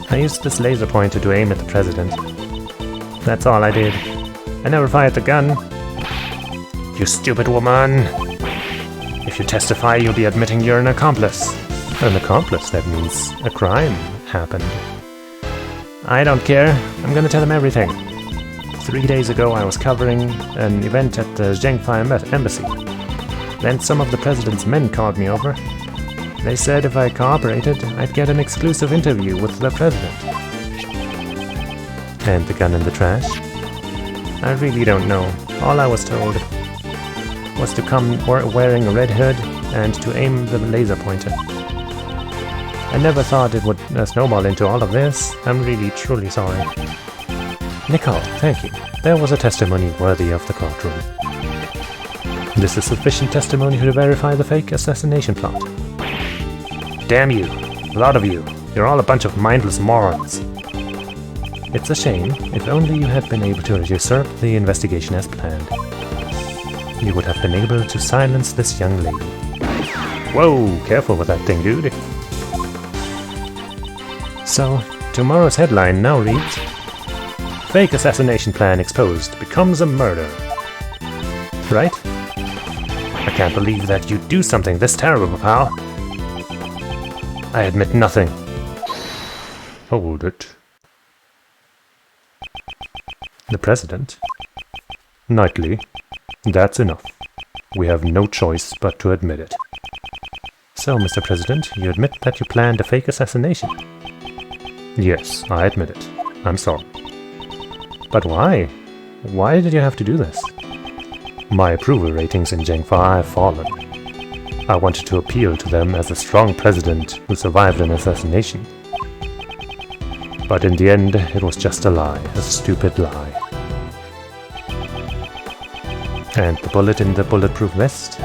I used this laser pointer to aim at the president. That's all I did. I never fired the gun. You stupid woman! If you testify, you'll be admitting you're an accomplice. An accomplice? That means a crime happened. I don't care. I'm gonna tell him everything. 3 days ago, I was covering an event at the Zhengfei embassy. Then some of the president's men called me over. They said if I cooperated, I'd get an exclusive interview with the president. And the gun in the trash? I really don't know. All I was told was to come wearing a red hood and to aim the laser pointer. I never thought it would snowball into all of this. I'm really, truly sorry. Nicole, thank you. There was a testimony worthy of the courtroom. This is sufficient testimony to verify the fake assassination plot. Damn you, a lot of you. You're all a bunch of mindless morons. It's a shame. If only you had been able to usurp the investigation as planned. You would have been able to silence this young lady. Whoa, careful with that thing, dude. So, tomorrow's headline now reads, Fake assassination plan exposed, becomes a murder. Right? I can't believe that you'd do something this terrible, pal. I admit nothing. Hold it. The President? Knightley, that's enough. We have no choice but to admit it. So, Mr. President, you admit that you planned a fake assassination? Yes, I admit it. I'm sorry. But why? Why did you have to do this? My approval ratings in Zhengfa have fallen. I wanted to appeal to them as a strong president who survived an assassination. But in the end, it was just a lie, a stupid lie. And the bullet in the bulletproof vest?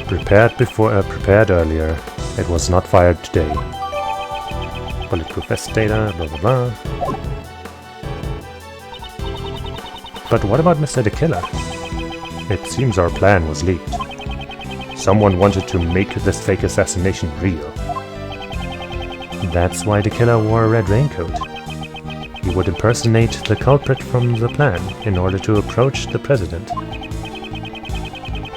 Prepared earlier. It was not fired today. Bulletproof vest data, blah blah blah. But what about Mr. the Killer? It seems our plan was leaked. Someone wanted to make this fake assassination real. That's why the killer wore a red raincoat. He would impersonate the culprit from the plan in order to approach the president.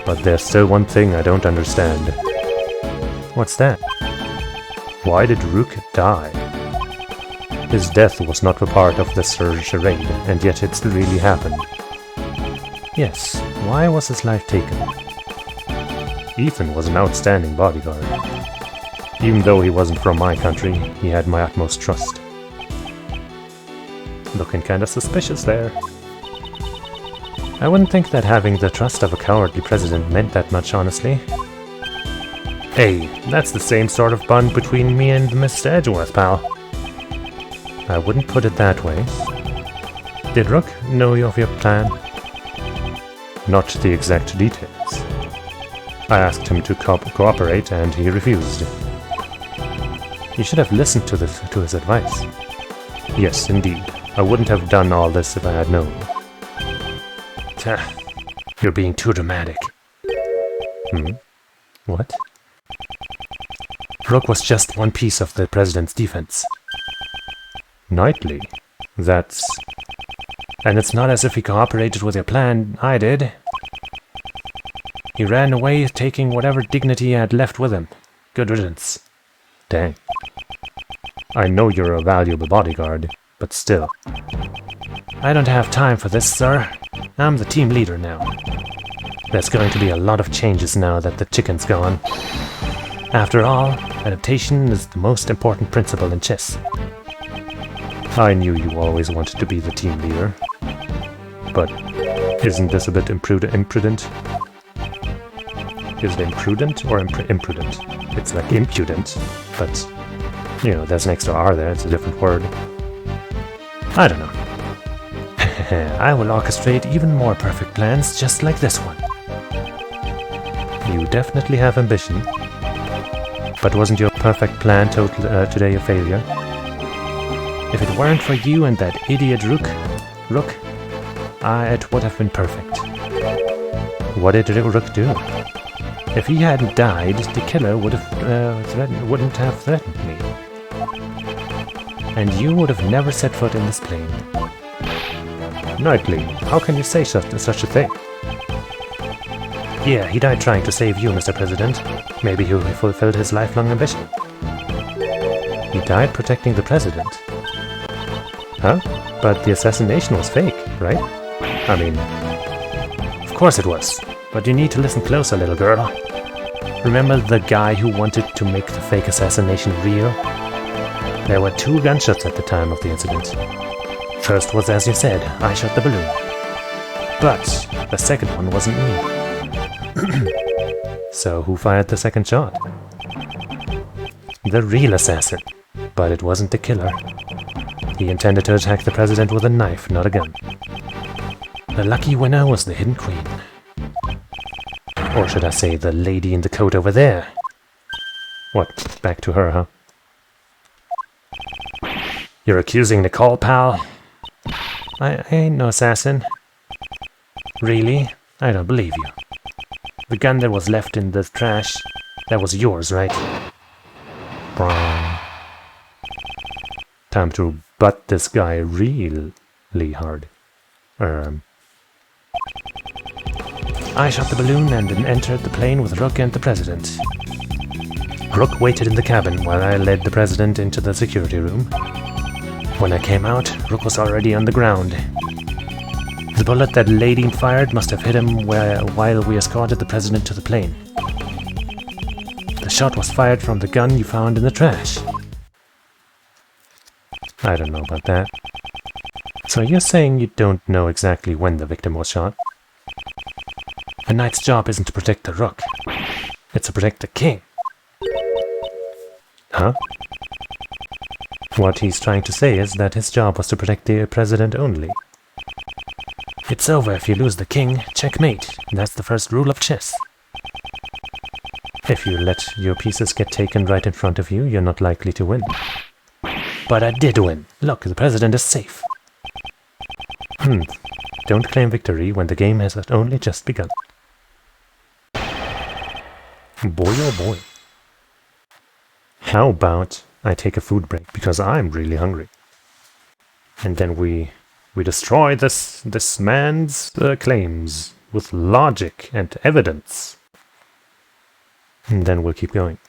But there's still one thing I don't understand. What's that? Why did Rook die? His death was not a part of the charade, and yet it really happened. Yes, why was his life taken? Ethan was an outstanding bodyguard. Even though he wasn't from my country, he had my utmost trust. Looking kinda suspicious there. I wouldn't think that having the trust of a cowardly president meant that much, honestly. Hey, that's the same sort of bond between me and Mr. Edgeworth, pal. I wouldn't put it that way. Did Rook know of your plan? Not the exact details. I asked him to cooperate and he refused. You should have listened to his advice. Yes, indeed. I wouldn't have done all this if I had known. You're being too dramatic. What? Rook was just one piece of the president's defense. Knightley? That's... And it's not as if he cooperated with your plan, I did. He ran away, taking whatever dignity he had left with him. Good riddance. Dang. I know you're a valuable bodyguard, but still. I don't have time for this, sir. I'm the team leader now. There's going to be a lot of changes now that the chicken's gone. After all, adaptation is the most important principle in chess. I knew you always wanted to be the team leader. But isn't this a bit imprudent? Is it imprudent or imprudent? It's like impudent, but, you know, there's an extra R there, it's a different word. I don't know. I will orchestrate even more perfect plans just like this one. You definitely have ambition. But wasn't your perfect plan today a failure? If it weren't for you and that idiot Rook, it would have been perfect. What did Rook do? If he hadn't died, the killer wouldn't have threatened me. And you would have never set foot in this plane. Knightley, how can you say such a thing? Yeah, he died trying to save you, Mr. President. Maybe he fulfilled his lifelong ambition. He died protecting the president. Huh? But the assassination was fake, right? I mean... Of course it was. But you need to listen closer, little girl. Remember the guy who wanted to make the fake assassination real? There were 2 gunshots at the time of the incident. First was, as you said, I shot the balloon. But the second one wasn't me. So who fired the second shot? The real assassin. But it wasn't the killer. He intended to attack the president with a knife, not a gun. The lucky winner was the Hidden Queen. Or should I say the lady in the coat over there? What, back to her, huh? You're accusing Nicole, pal? I ain't no assassin. Really? I don't believe you. The gun that was left in the trash, that was yours, right? Brown. Time to butt this guy really hard. I shot the balloon and then entered the plane with Rook and the president. Rook waited in the cabin while I led the president into the security room. When I came out, Rook was already on the ground. The bullet that lady fired must have hit him while we escorted the president to the plane. The shot was fired from the gun you found in the trash. I don't know about that. So you're saying you don't know exactly when the victim was shot? A knight's job isn't to protect the rook. It's to protect the king. Huh? What he's trying to say is that his job was to protect the president only. It's over if you lose the king, checkmate. That's the first rule of chess. If you let your pieces get taken right in front of you, you're not likely to win. But I did win. Look, the president is safe. Don't claim victory when the game has only just begun. Boy oh boy. How about I take a food break, because I'm really hungry. And then we destroy this man's claims with logic and evidence. And then we'll keep going.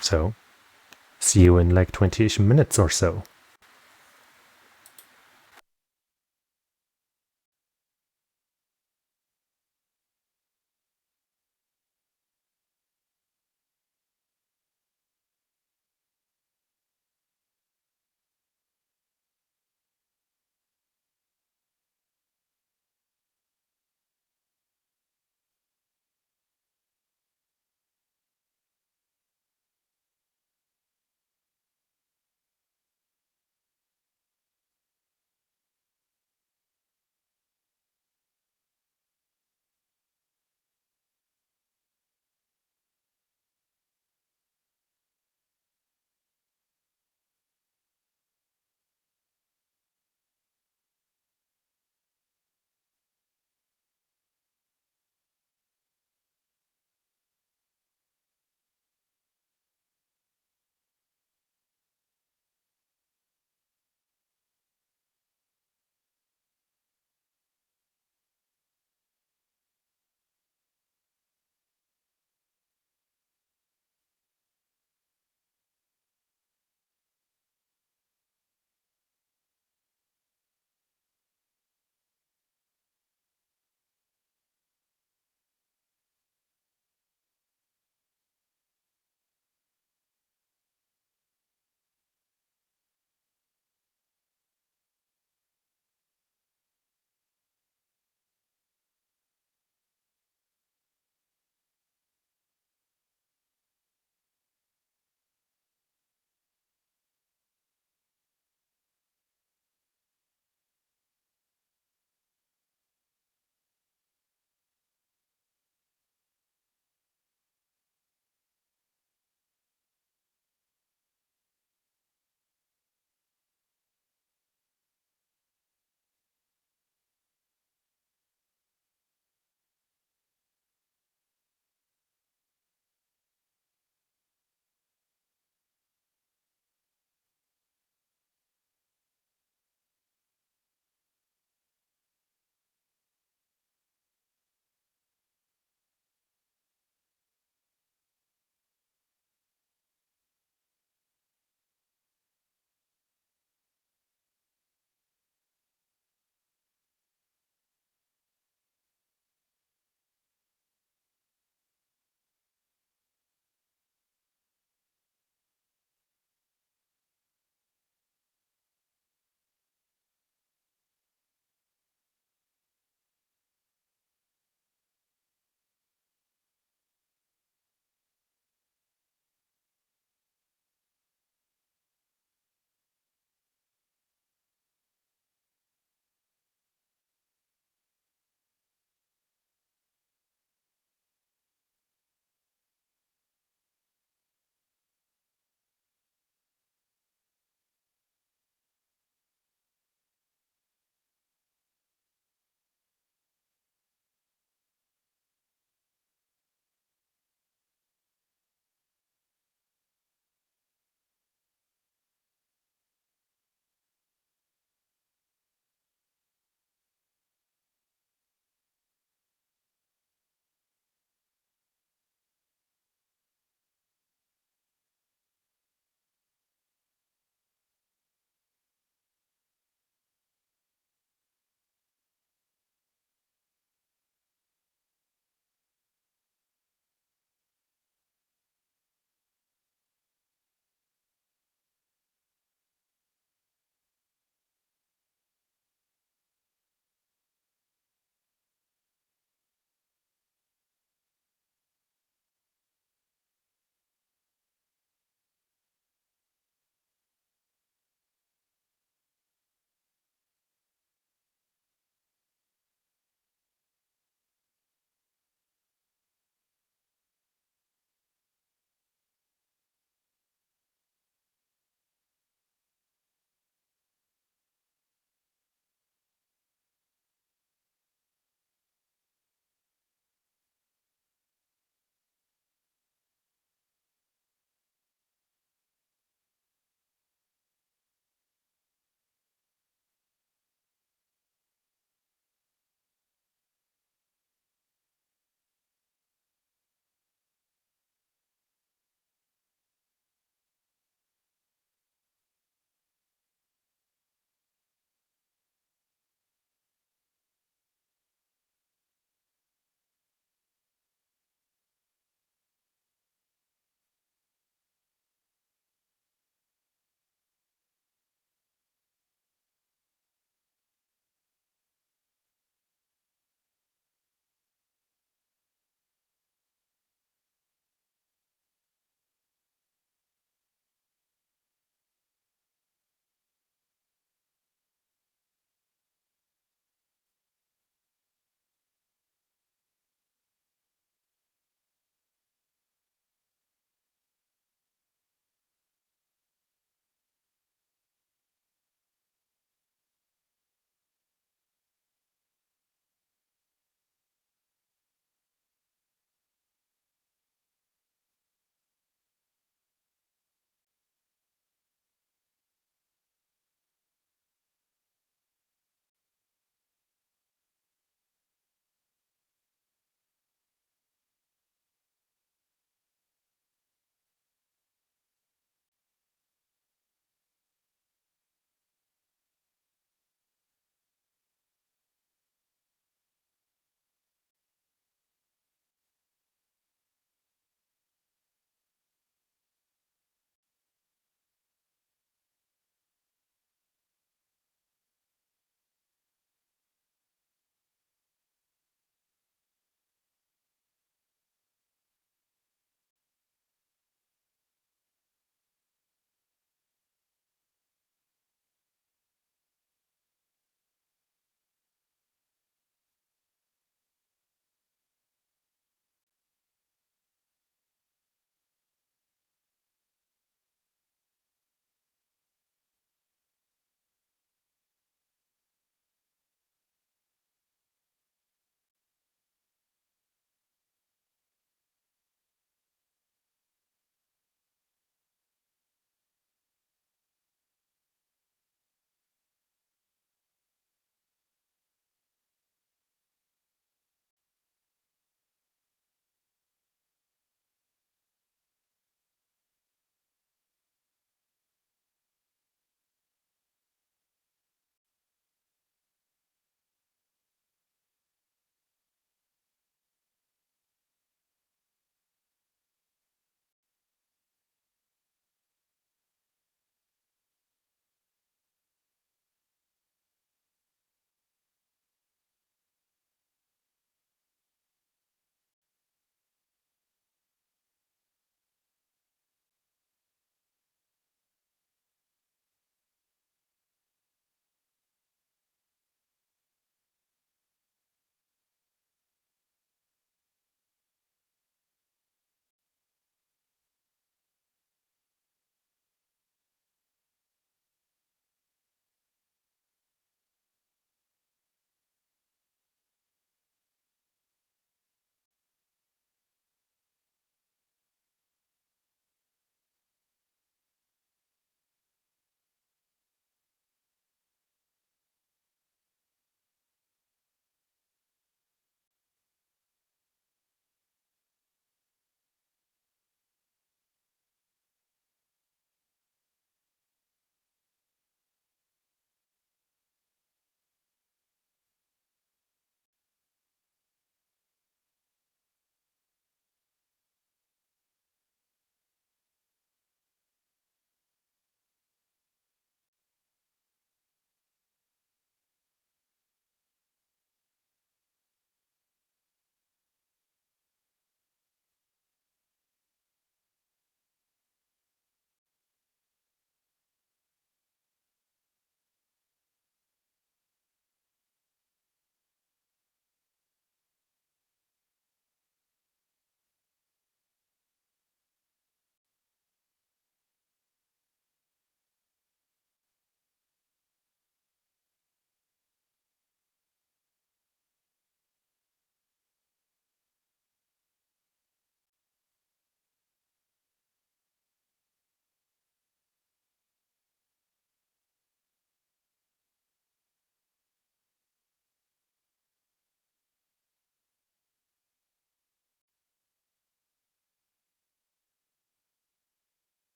So, see you in like 20-ish minutes or so.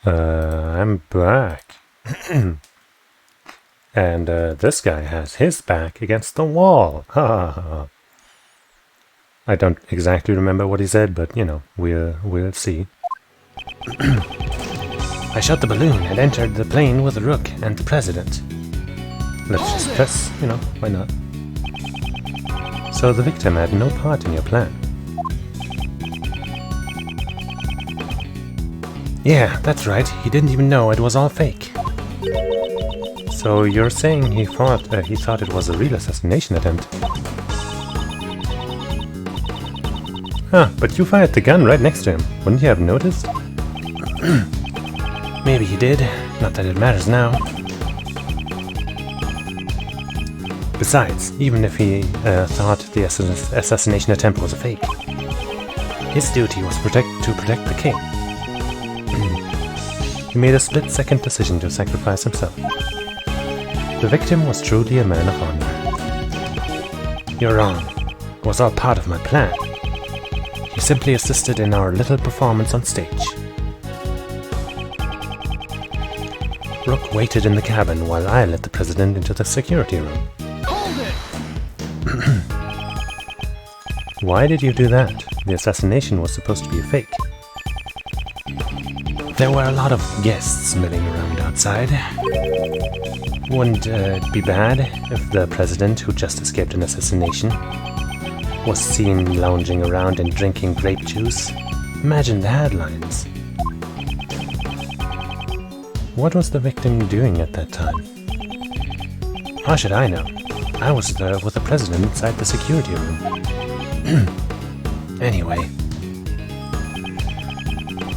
I'm back. And this guy has his back against the wall. Ha ha ha. I don't exactly remember what he said, but you know, we'll see. I shot the balloon and entered the plane with Rook and the president. Let's just press, you know, why not? So the victim had no part in your plan. Yeah, that's right. He didn't even know it was all fake. So you're saying he thought it was a real assassination attempt? Huh, but you fired the gun right next to him. Wouldn't you have noticed? Maybe he did. Not that it matters now. Besides, even if he thought the assassination attempt was a fake, his duty was to protect the king. He made a split-second decision to sacrifice himself. The victim was truly a man of honor. You're wrong. It was all part of my plan. He simply assisted in our little performance on stage. Rook waited in the cabin while I led the president into the security room. Hold it! Why did you do that? The assassination was supposed to be a fake. There were a lot of guests milling around outside. Wouldn't it be bad if the president, who just escaped an assassination, was seen lounging around and drinking grape juice? Imagine the headlines. What was the victim doing at that time? How should I know? I was there with the president inside the security room. Anyway.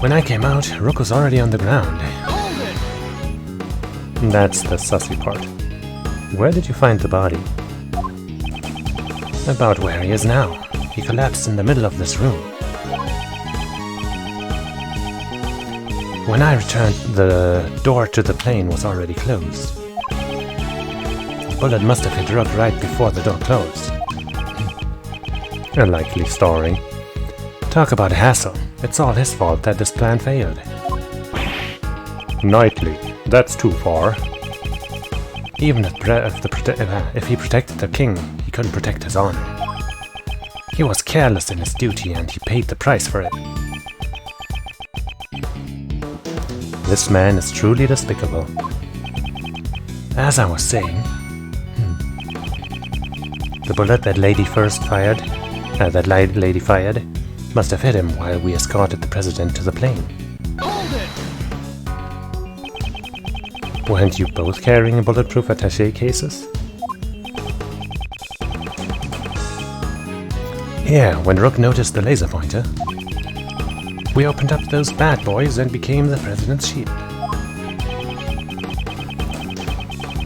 When I came out, Rook was already on the ground. That's the sussy part. Where did you find the body? About where he is now. He collapsed in the middle of this room. When I returned, the door to the plane was already closed. The bullet must have hit Rook right before the door closed. A likely story. Talk about a hassle. It's all his fault that this plan failed. Knightly. That's too far. Even if he protected the king, he couldn't protect his honor. He was careless in his duty and he paid the price for it. This man is truly despicable. As I was saying, the bullet that lady fired must have hit him while we escorted the president to the plane. Hold it! Weren't you both carrying bulletproof attaché cases? Yeah, when Rook noticed the laser pointer, we opened up those bad boys and became the president's shield.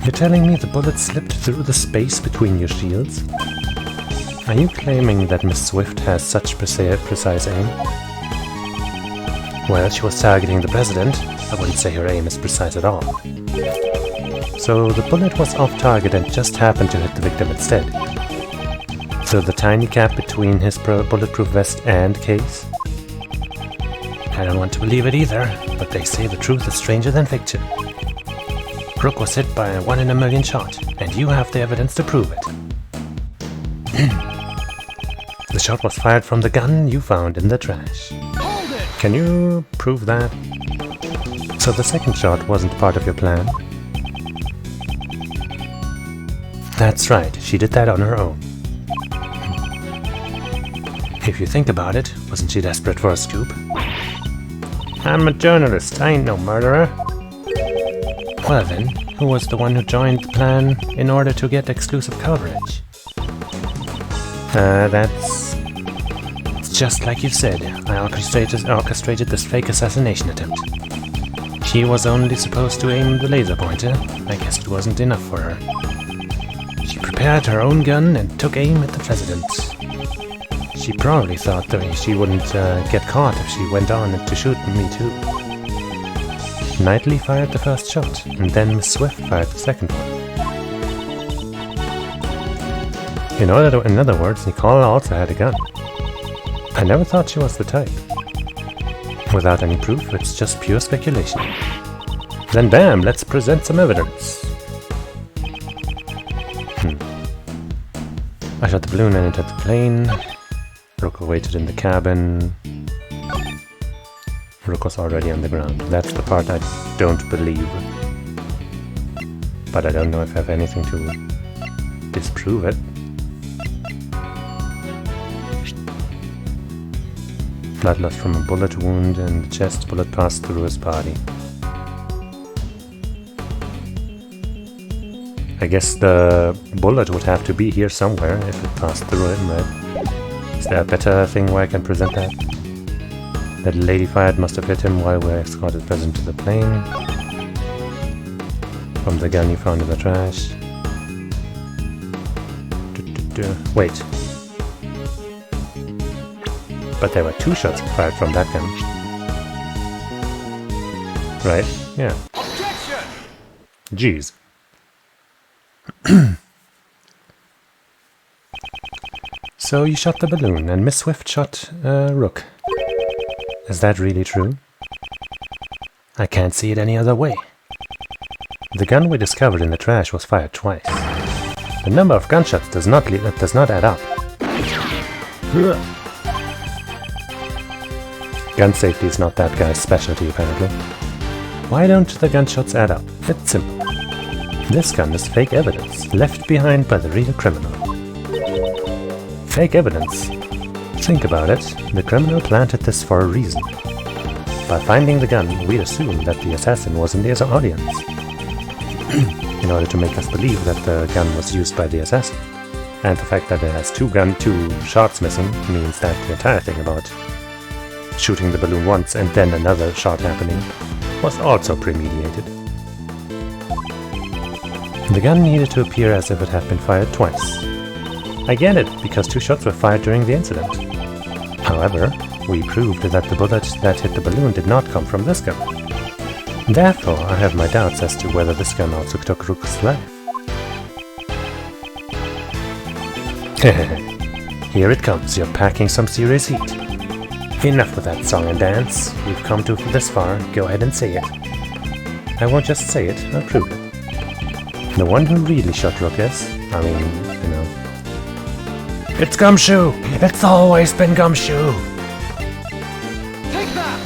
You're telling me the bullet slipped through the space between your shields? Are you claiming that Miss Swift has such precise aim? Well, she was targeting the president. I wouldn't say her aim is precise at all. So the bullet was off target and just happened to hit the victim instead. So the tiny gap between his bulletproof vest and case? I don't want to believe it either, but they say the truth is stranger than fiction. Rook was hit by a 1 in a million shot, and you have the evidence to prove it. The shot was fired from the gun you found in the trash. Can you prove that? So the second shot wasn't part of your plan? That's right, she did that on her own. If you think about it, wasn't she desperate for a scoop? I'm a journalist, I ain't no murderer. Well then, who was the one who joined the plan in order to get exclusive coverage? It's just like you said, I orchestrated this fake assassination attempt. She was only supposed to aim the laser pointer. I guess it wasn't enough for her. She prepared her own gun and took aim at the president. She probably thought that she wouldn't get caught if she went on to shoot me too. Knightley fired the first shot, and then Miss Swift fired the second one. In other words, Nicole also had a gun. I never thought she was the type. Without any proof, it's just pure speculation. Then bam, let's present some evidence. I shot the balloon and entered the plane. Rook waited in the cabin. Rook was already on the ground. That's the part I don't believe. But I don't know if I have anything to disprove it. Blood loss from a bullet wound in the chest. Bullet passed through his body. I guess the bullet would have to be here somewhere if it passed through him, right? Is there a better thing where I can present that? That lady fired must have hit him while we escorted the president to the plane. From the gun you found in the trash. Wait. But there were 2 shots fired from that gun. Right? Yeah. Objection! Jeez. So you shot the balloon and Miss Swift shot Rook. Is that really true? I can't see it any other way. The gun we discovered in the trash was fired twice. The number of gunshots does not add up. Gun safety is not that guy's specialty, apparently. Why don't the gunshots add up? It's simple. This gun is fake evidence, left behind by the real criminal. Fake evidence? Think about it. The criminal planted this for a reason. By finding the gun, we'd assume that the assassin was in the audience. In order to make us believe that the gun was used by the assassin. And the fact that it has two shots missing means that the entire thing about shooting the balloon once and then another shot happening was also premeditated. The gun needed to appear as if it had been fired twice. I get it, because 2 shots were fired during the incident. However, we proved that the bullet that hit the balloon did not come from this gun. Therefore, I have my doubts as to whether this gun also took Rook's life. Here it comes, you're packing some serious heat. Enough with that song and dance. You've come to this far, go ahead and say it. I won't just say it, I'll prove it. The one who really shot Rook is, it's Gumshoe! It's always been Gumshoe! Take that!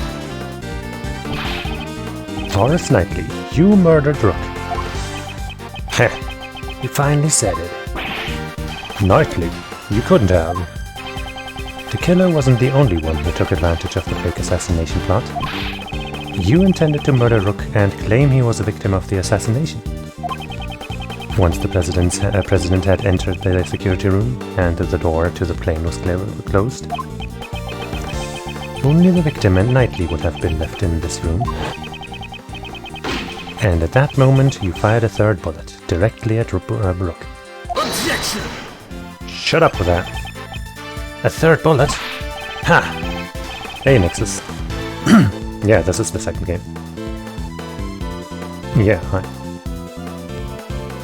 Horace Knightley, you murdered Rook. Heh, you finally said it. Knightley, you couldn't have. The killer wasn't the only one who took advantage of the fake assassination plot. You intended to murder Rook and claim he was a victim of the assassination. Once the president had entered the security room and the door to the plane was closed, only the victim and Knightley would have been left in this room. And at that moment, you fired a 3rd bullet, directly at Rook. Objection! Shut up with that. A 3rd bullet? Ha! Hey, Nexus. Yeah, this is the 2nd game. Yeah, hi.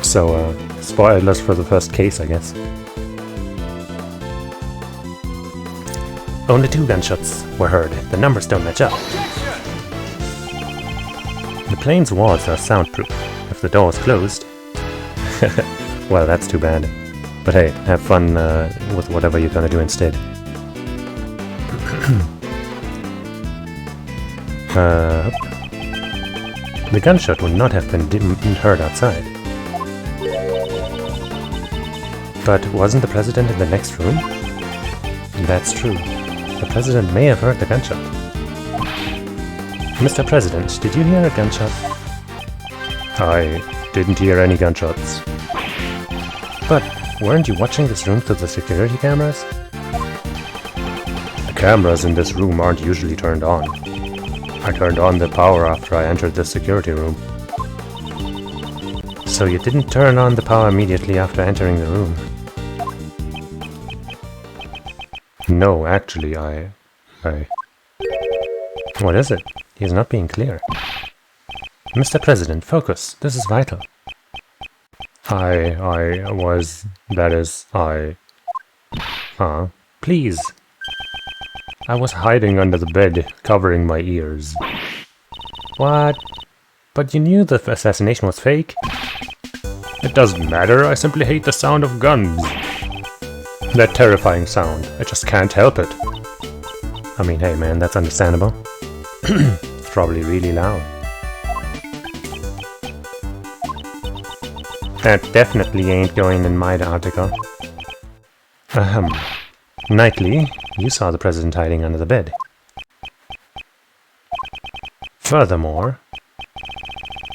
So, spoilers for the first case, I guess. Only 2 gunshots were heard. The numbers don't match up. The plane's walls are soundproof. If the door is closed... well, that's too bad. But hey, have fun with whatever you're gonna do instead. The gunshot would not have been heard outside. But wasn't the president in the next room? That's true. The president may have heard the gunshot. Mr. President, did you hear a gunshot? I didn't hear any gunshots. But weren't you watching this room through the security cameras? The cameras in this room aren't usually turned on. I turned on the power after I entered the security room. So you didn't turn on the power immediately after entering the room? No, actually, I... What is it? He's not being clear. Mr. President, focus. This is vital. Please. I was hiding under the bed, covering my ears. What? But you knew the assassination was fake? It doesn't matter, I simply hate the sound of guns. That terrifying sound, I just can't help it. I mean, hey man, that's understandable. It's probably really loud. That definitely ain't going in my article. Knightley, you saw the president hiding under the bed. Furthermore,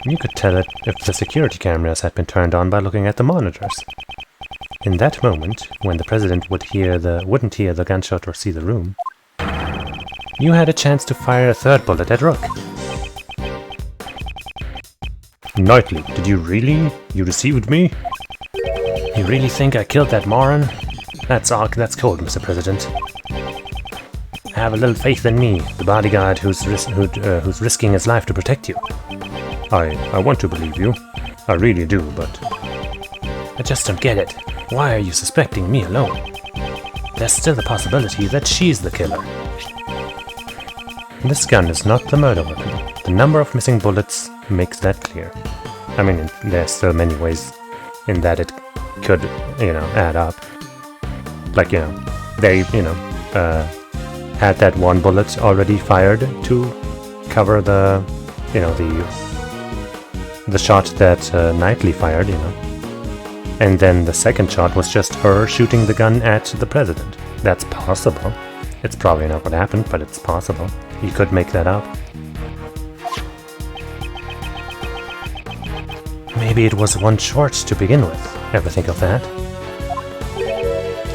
you could tell it if the security cameras had been turned on by looking at the monitors. In that moment, when the president wouldn't hear the gunshot or see the room, you had a chance to fire a third bullet at Rook. Knightley, did you really? You deceived me? You really think I killed that moron? That's cold, Mr. President. Have a little faith in me, the bodyguard who's risking his life to protect you. I want to believe you. I really do, but... I just don't get it. Why are you suspecting me alone? There's still the possibility that she's the killer. This gun is not the murder weapon. The number of missing bullets makes that clear. I mean, there's still many ways in that it could, add up. Like, they, had that one bullet already fired to cover the, the shot that Knightley fired, And then the second shot was just her shooting the gun at the president. That's possible. It's probably not what happened, but it's possible. You could make that up. Maybe it was one short to begin with. Ever think of that?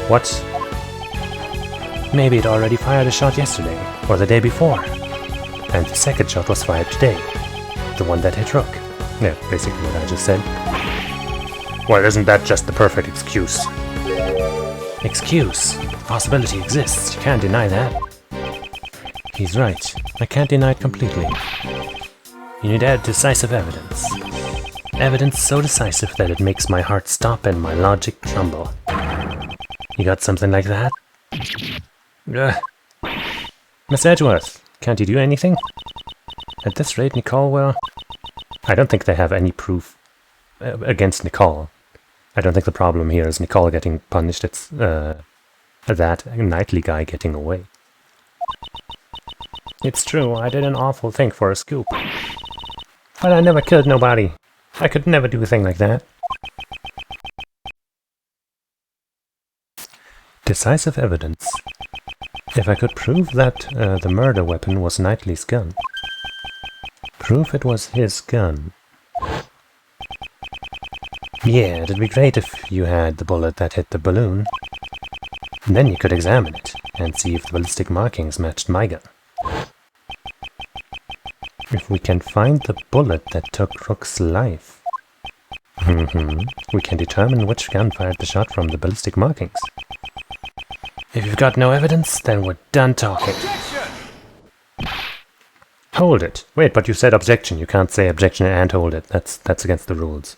What? Maybe it already fired a shot yesterday, or the day before. And the second shot was fired today. The one that hit Rook. Yeah, basically what I just said. Well, isn't that just the perfect excuse? Excuse? Possibility exists, you can't deny that. He's right. I can't deny it completely. You need to add decisive evidence. Evidence so decisive that it makes my heart stop and my logic tremble. You got something like that? Miss Edgeworth, can't you do anything? At this rate, Nicole, well... I don't think they have any proof against Nicole. I don't think the problem here is Nicole getting punished, it's that Knightley guy getting away. It's true, I did an awful thing for a scoop. But I never killed nobody. I could never do a thing like that. Decisive evidence. If I could prove that the murder weapon was Knightley's gun. Prove it was his gun. Yeah, it'd be great if you had the bullet that hit the balloon. And then you could examine it and see if the ballistic markings matched my gun. If we can find the bullet that took Rook's life, we can determine which gun fired the shot from the ballistic markings. If you've got no evidence, then we're done talking. Objection! Hold it. Wait, but you said objection. You can't say objection and hold it. That's against the rules.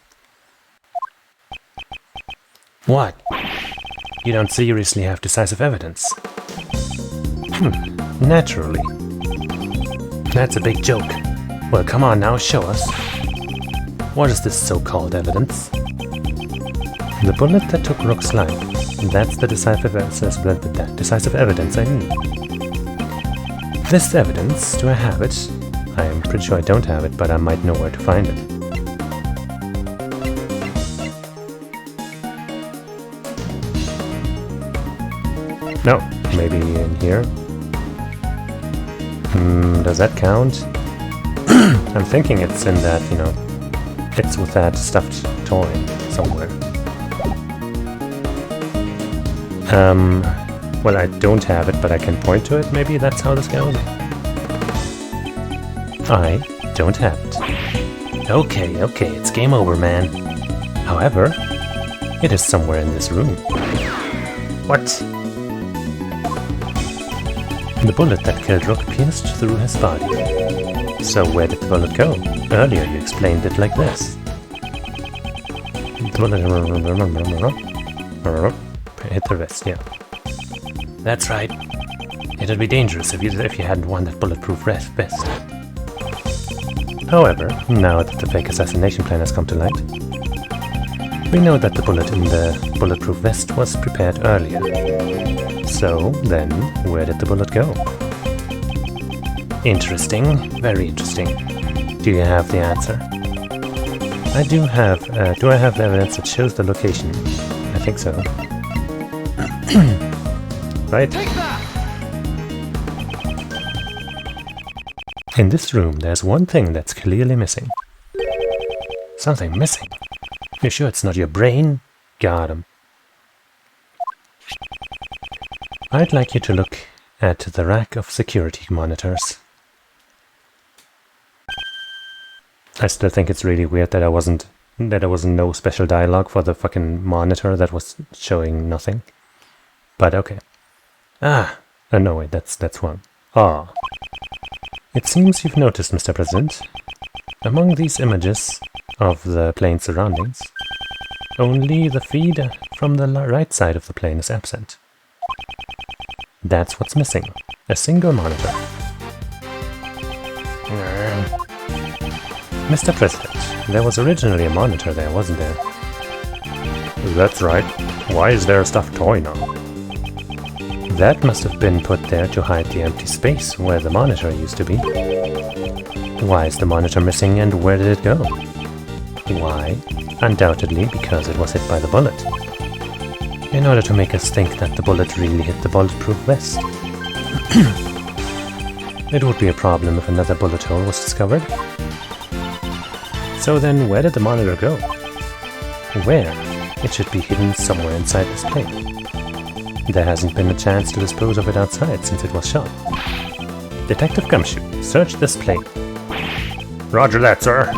What? You don't seriously have decisive evidence? Naturally. That's a big joke. Well, come on now, show us. What is this so-called evidence? The bullet that took Rook's life. That's the decisive evidence I need. This evidence, do I have it? I'm pretty sure I don't have it, but I might know where to find it. No, maybe in here. Does that count? I'm thinking it's in that, it's with that stuffed toy somewhere. Well, I don't have it, but I can point to it. Maybe that's how this goes. I don't have it. Okay, it's game over, man. However, it is somewhere in this room. What? The bullet that killed Rook pierced through his body. So where did the bullet go? Earlier you explained it like this. The bullet hit the wrist, yeah. That's right. It'd be dangerous if you hadn't worn that bulletproof vest. However, now that the fake assassination plan has come to light, we know that the bullet in the bulletproof vest was prepared earlier. So, then, where did the bullet go? Interesting. Very interesting. Do you have the answer? I do have... do I have evidence that shows the location? I think so. Right? Take that! In this room, there's one thing that's clearly missing. Something missing? You sure it's not your brain? Got him. I'd like you to look at the rack of security monitors. I still think it's really weird that there wasn't no special dialogue for the fucking monitor that was showing nothing. But okay. No wait, that's one. It seems you've noticed, Mr. President. Among these images of the plane's surroundings, only the feed from the right side of the plane is absent. That's what's missing. A single monitor. Mr. President, there was originally a monitor there, wasn't there? That's right. Why is there a stuffed toy now? That must have been put there to hide the empty space where the monitor used to be. Why is the monitor missing and where did it go? Why? Undoubtedly because it was hit by the bullet. In order to make us think that the bullet really hit the bulletproof vest. It would be a problem if another bullet hole was discovered. So then, where did the monitor go? Where? It should be hidden somewhere inside this plane. There hasn't been a chance to dispose of it outside since it was shot. Detective Gumshoe, search this plane. Roger that, sir.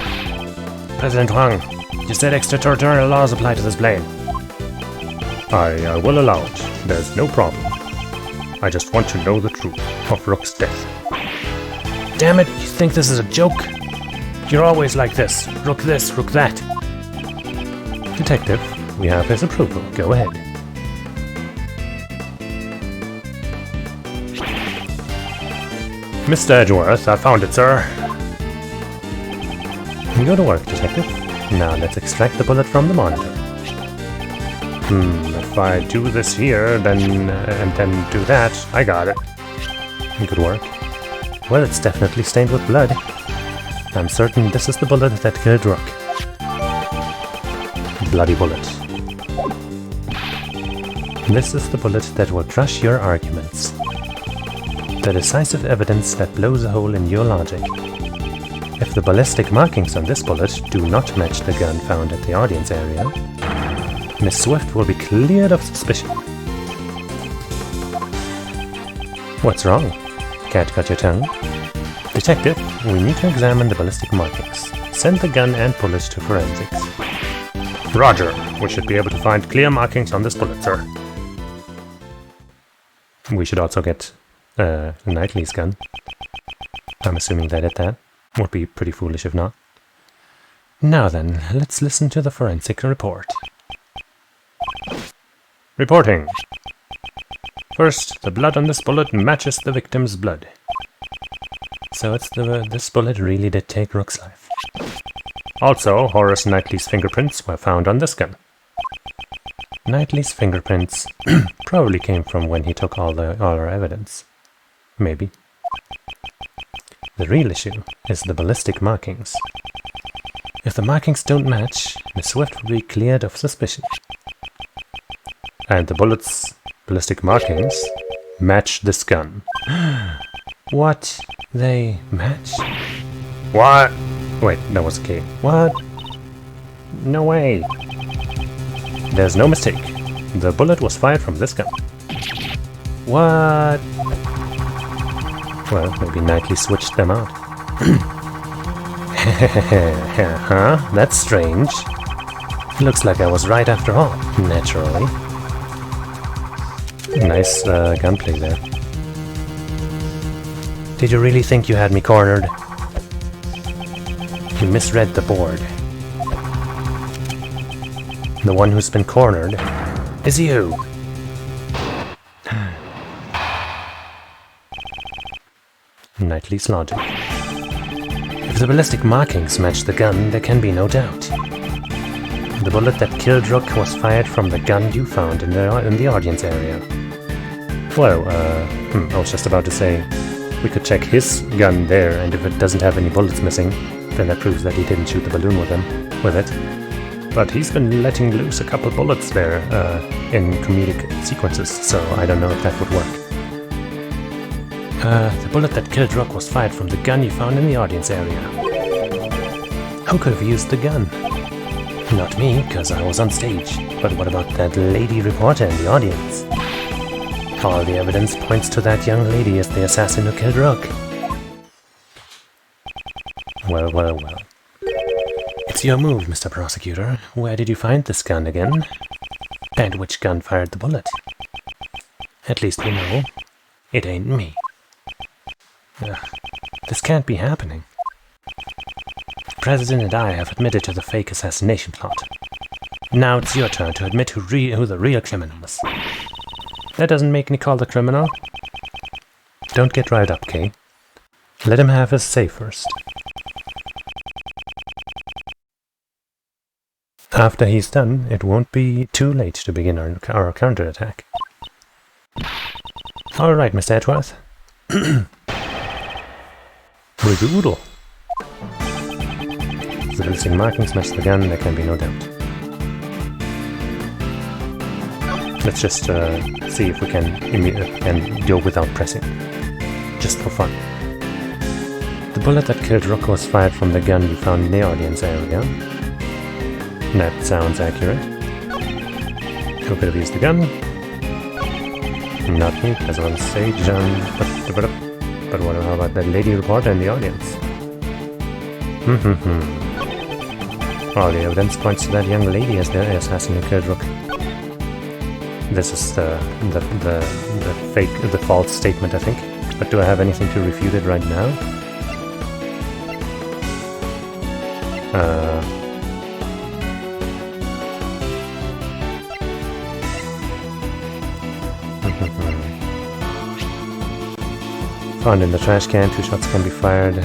President Huang, you said extraterritorial laws apply to this plane. I will allow it. There's no problem. I just want to know the truth of Rook's death. Damn it, you think this is a joke? You're always like this. Rook this, Rook that. Detective, we have his approval. Go ahead. Mr. Edgeworth, I found it, sir. Go to work, Detective. Now let's extract the bullet from the monitor. If I do this here, then and then do that, I got it. Good work. Well, it's definitely stained with blood. I'm certain this is the bullet that killed Rook. Bloody bullet. This is the bullet that will crush your arguments. The decisive evidence that blows a hole in your logic. If the ballistic markings on this bullet do not match the gun found at the audience area, Miss Swift will be cleared of suspicion. What's wrong? Cat got your tongue? Detective, we need to examine the ballistic markings. Send the gun and bullet to forensics. Roger. We should be able to find clear markings on this bullet, sir. We should also get Knightley's gun. I'm assuming they did that. Would be pretty foolish if not. Now then, let's listen to the forensic report. Reporting. First, the blood on this bullet matches the victim's blood. So it's this bullet really did take Rook's life. Also, Horace Knightley's fingerprints were found on this gun. Knightley's fingerprints probably came from when he took all our evidence. Maybe. The real issue is the ballistic markings. If the markings don't match, Miss Swift will be cleared of suspicion. And the bullet's ballistic markings match this gun. What? They match? What? Wait, that was okay. What? No way. There's no mistake. The bullet was fired from this gun. What? Well, maybe Knightley switched them out. Huh? That's strange. Looks like I was right after all, naturally. Nice gunplay there. Did you really think you had me cornered? You misread the board. The one who's been cornered is you. Knightley's logic. If the ballistic markings match the gun, there can be no doubt. The bullet that killed Rook was fired from the gun you found in the audience area. Well, I was just about to say, we could check his gun there, and if it doesn't have any bullets missing, then that proves that he didn't shoot the balloon with it. But he's been letting loose a couple bullets there in comedic sequences, so I don't know if that would work. The bullet that killed Rook was fired from the gun you found in the audience area. Who could have used the gun? Not me, because I was on stage. But what about that lady reporter in the audience? All the evidence points to that young lady as the assassin who killed Rook. Well, well, well. It's your move, Mr. Prosecutor. Where did you find this gun again? And which gun fired the bullet? At least we know it ain't me. This can't be happening. The President and I have admitted to the fake assassination plot. Now it's your turn to admit who the real criminal is. That doesn't make Nicole the criminal. Don't get riled up, Kay. Let him have his say first. After he's done, it won't be too late to begin our counterattack. Alright, Mr. Edgeworth. Rigoodle. The ballistic markings match the gun, there can be no doubt. Let's just see if we can go without pressing. Just for fun. The bullet that killed Rook was fired from the gun you found in the audience area. That sounds accurate. Who could have used the gun? Not me, because on stage, but what about that lady reporter in the audience? All the evidence points to that young lady as the assassin who killed Rook. This is the false statement, I think. But do I have anything to refute it right now? Found in the trash can, 2 shots can be fired.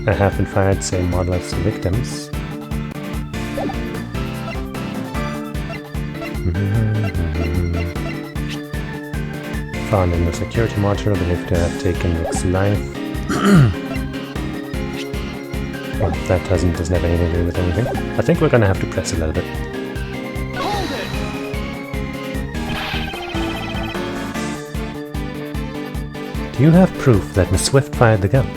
Have been fired, same model as the victims. Found in the security module, believed to have taken Rook's life. Well, that doesn't have anything to do with anything. I think we're gonna have to press a little bit. Do you have proof that Miss Swift fired the gun?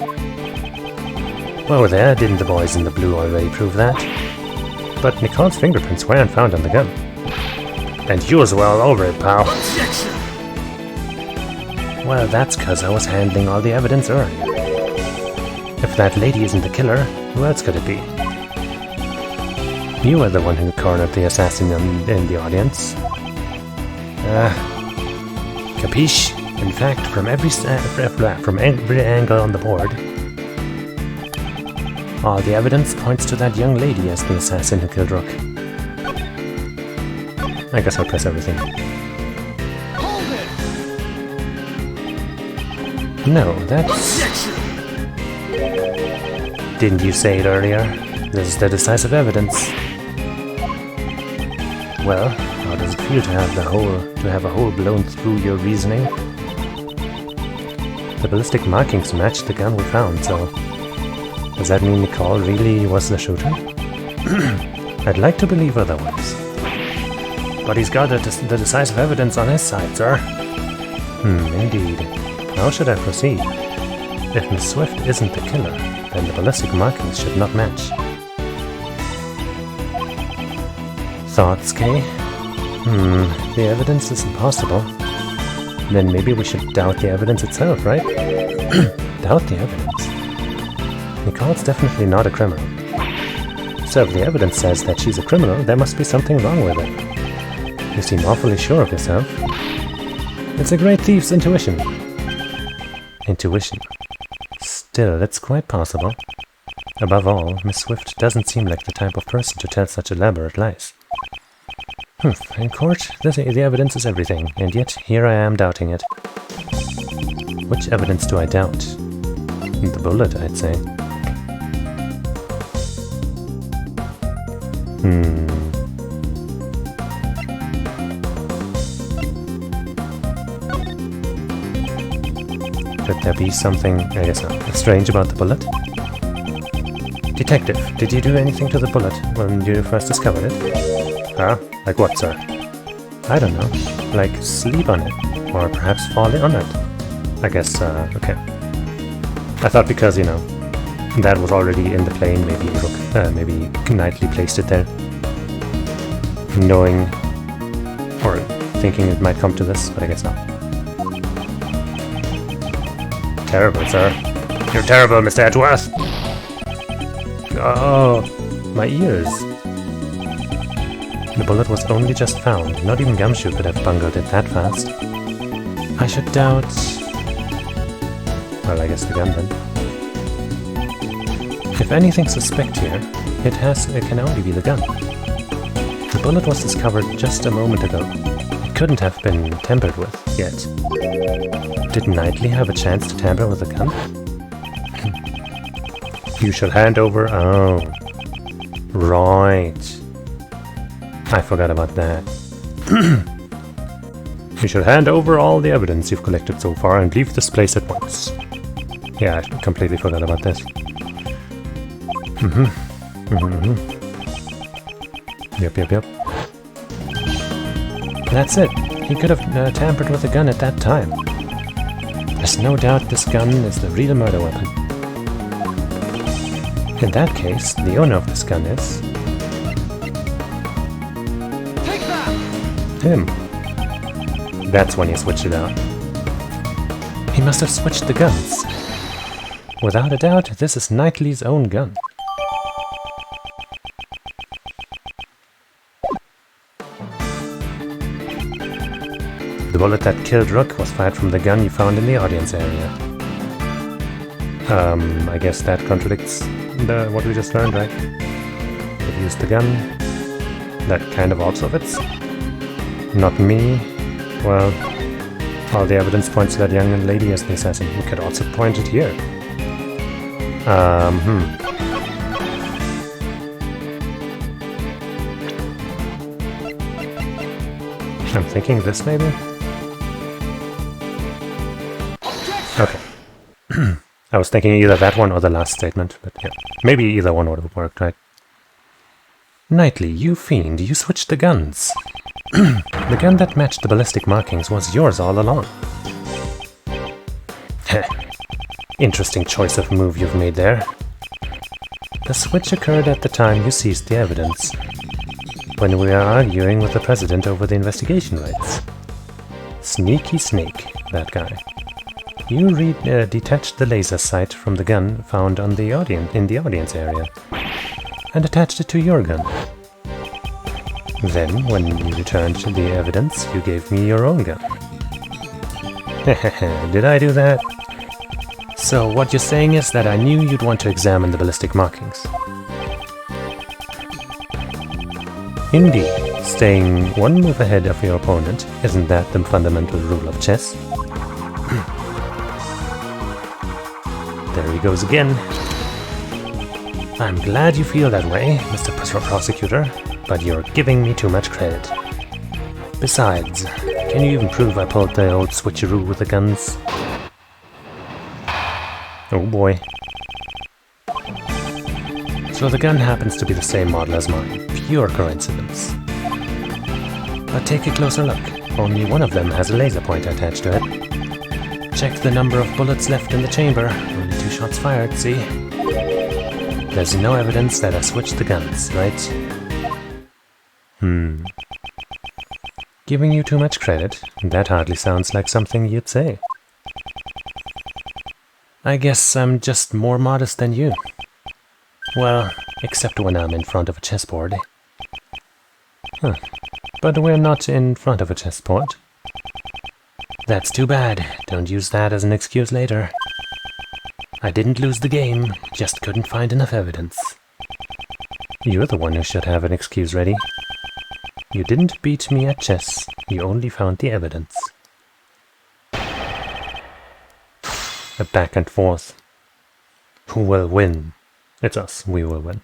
Well, there, didn't the boys in the blue already prove that? But Nicole's fingerprints weren't found on the gun. And yours were all over it, pal. Objection! Well, that's cause I was handling all the evidence earlier. If that lady isn't the killer, who else could it be? You were the one who cornered the assassin in the audience. Capiche? In fact, from every angle on the board, all the evidence points to that young lady as the assassin who killed Rook. I guess I'll press everything. Hold it! No, that's... Objection! Didn't you say it earlier? This is the decisive evidence. Well, how does it feel to have a hole blown through your reasoning? The ballistic markings matched the gun we found, so... Does that mean Nicole really was the shooter? I'd like to believe otherwise. But he's got the decisive evidence on his side, sir. Indeed. How should I proceed? If Miss Swift isn't the killer, then the ballistic markings should not match. Thoughts, Kay? The evidence is impossible. Then maybe we should doubt the evidence itself, right? Doubt the evidence? Nicole's definitely not a criminal. So if the evidence says that she's a criminal, there must be something wrong with it. You seem awfully sure of yourself. It's a great thief's intuition. Intuition. Still, it's quite possible. Above all, Miss Swift doesn't seem like the type of person to tell such elaborate lies. In court, the evidence is everything, and yet here I am doubting it. Which evidence do I doubt? The bullet, I'd say. Could there be something, I guess not, strange about the bullet? Detective, did you do anything to the bullet when you first discovered it? Huh? Like what, sir? I don't know. Like sleep on it, or perhaps fall on it. I guess, okay. I thought because, you know, that was already in the plane, maybe Knightley placed it there. Knowing, or thinking it might come to this, but I guess not. Terrible, sir. You're terrible, Mr. Edgeworth! Oh, my ears. The bullet was only just found. Not even Gumshoe could have bungled it that fast. I should doubt... Well, I guess the gun then. If anything suspect here, it can only be the gun. The bullet was discovered just a moment ago. It couldn't have been tampered with yet. Did Knightley have a chance to tamper with the gun? You should hand over... Oh. Right. I forgot about that. You should hand over all the evidence you've collected so far and leave this place at once. Yeah, I completely forgot about this. Yep. That's it. He could have tampered with the gun at that time. There's no doubt this gun is the real murder weapon. In that case, the owner of this gun is... Take that! him. That's when he switched it out. He must have switched the guns. Without a doubt, this is Knightley's own gun. The bullet that killed Rook was fired from the gun you found in the audience area. I guess that contradicts what we just learned, right? If you used the gun, that kind of also fits. Not me. Well, all the evidence points to that young lady as the assassin. We could also point it here. I'm thinking this, maybe? Okay. I was thinking either that one or the last statement, but yeah. Maybe either one would have worked, right? Knightley, you fiend, you switched the guns. The gun that matched the ballistic markings was yours all along. Heh. Interesting choice of move you've made there. The switch occurred at the time you seized the evidence, when we were arguing with the president over the investigation rights. Sneaky snake, that guy. You detached the laser sight from the gun found on the in the audience area, and attached it to your gun. Then, when you returned the evidence, you gave me your own gun. Did I do that? So what you're saying is that I knew you'd want to examine the ballistic markings. Indeed, staying one move ahead of your opponent, isn't that the fundamental rule of chess? There he goes again. I'm glad you feel that way, Mr. Prosecutor, but you're giving me too much credit. Besides, can you even prove I pulled the old switcheroo with the guns? Oh boy. So the gun happens to be the same model as mine. Pure coincidence. But take a closer look. Only one of them has a laser pointer attached to it. Check the number of bullets left in the chamber. Only 2 shots fired, see? There's no evidence that I switched the guns, right? Giving you too much credit? That hardly sounds like something you'd say. I guess I'm just more modest than you. Well, except when I'm in front of a chessboard. Huh. But we're not in front of a chessboard. That's too bad. Don't use that as an excuse later. I didn't lose the game, just couldn't find enough evidence. You're the one who should have an excuse ready. You didn't beat me at chess, you only found the evidence. A back and forth. Who will win? It's us. We will win.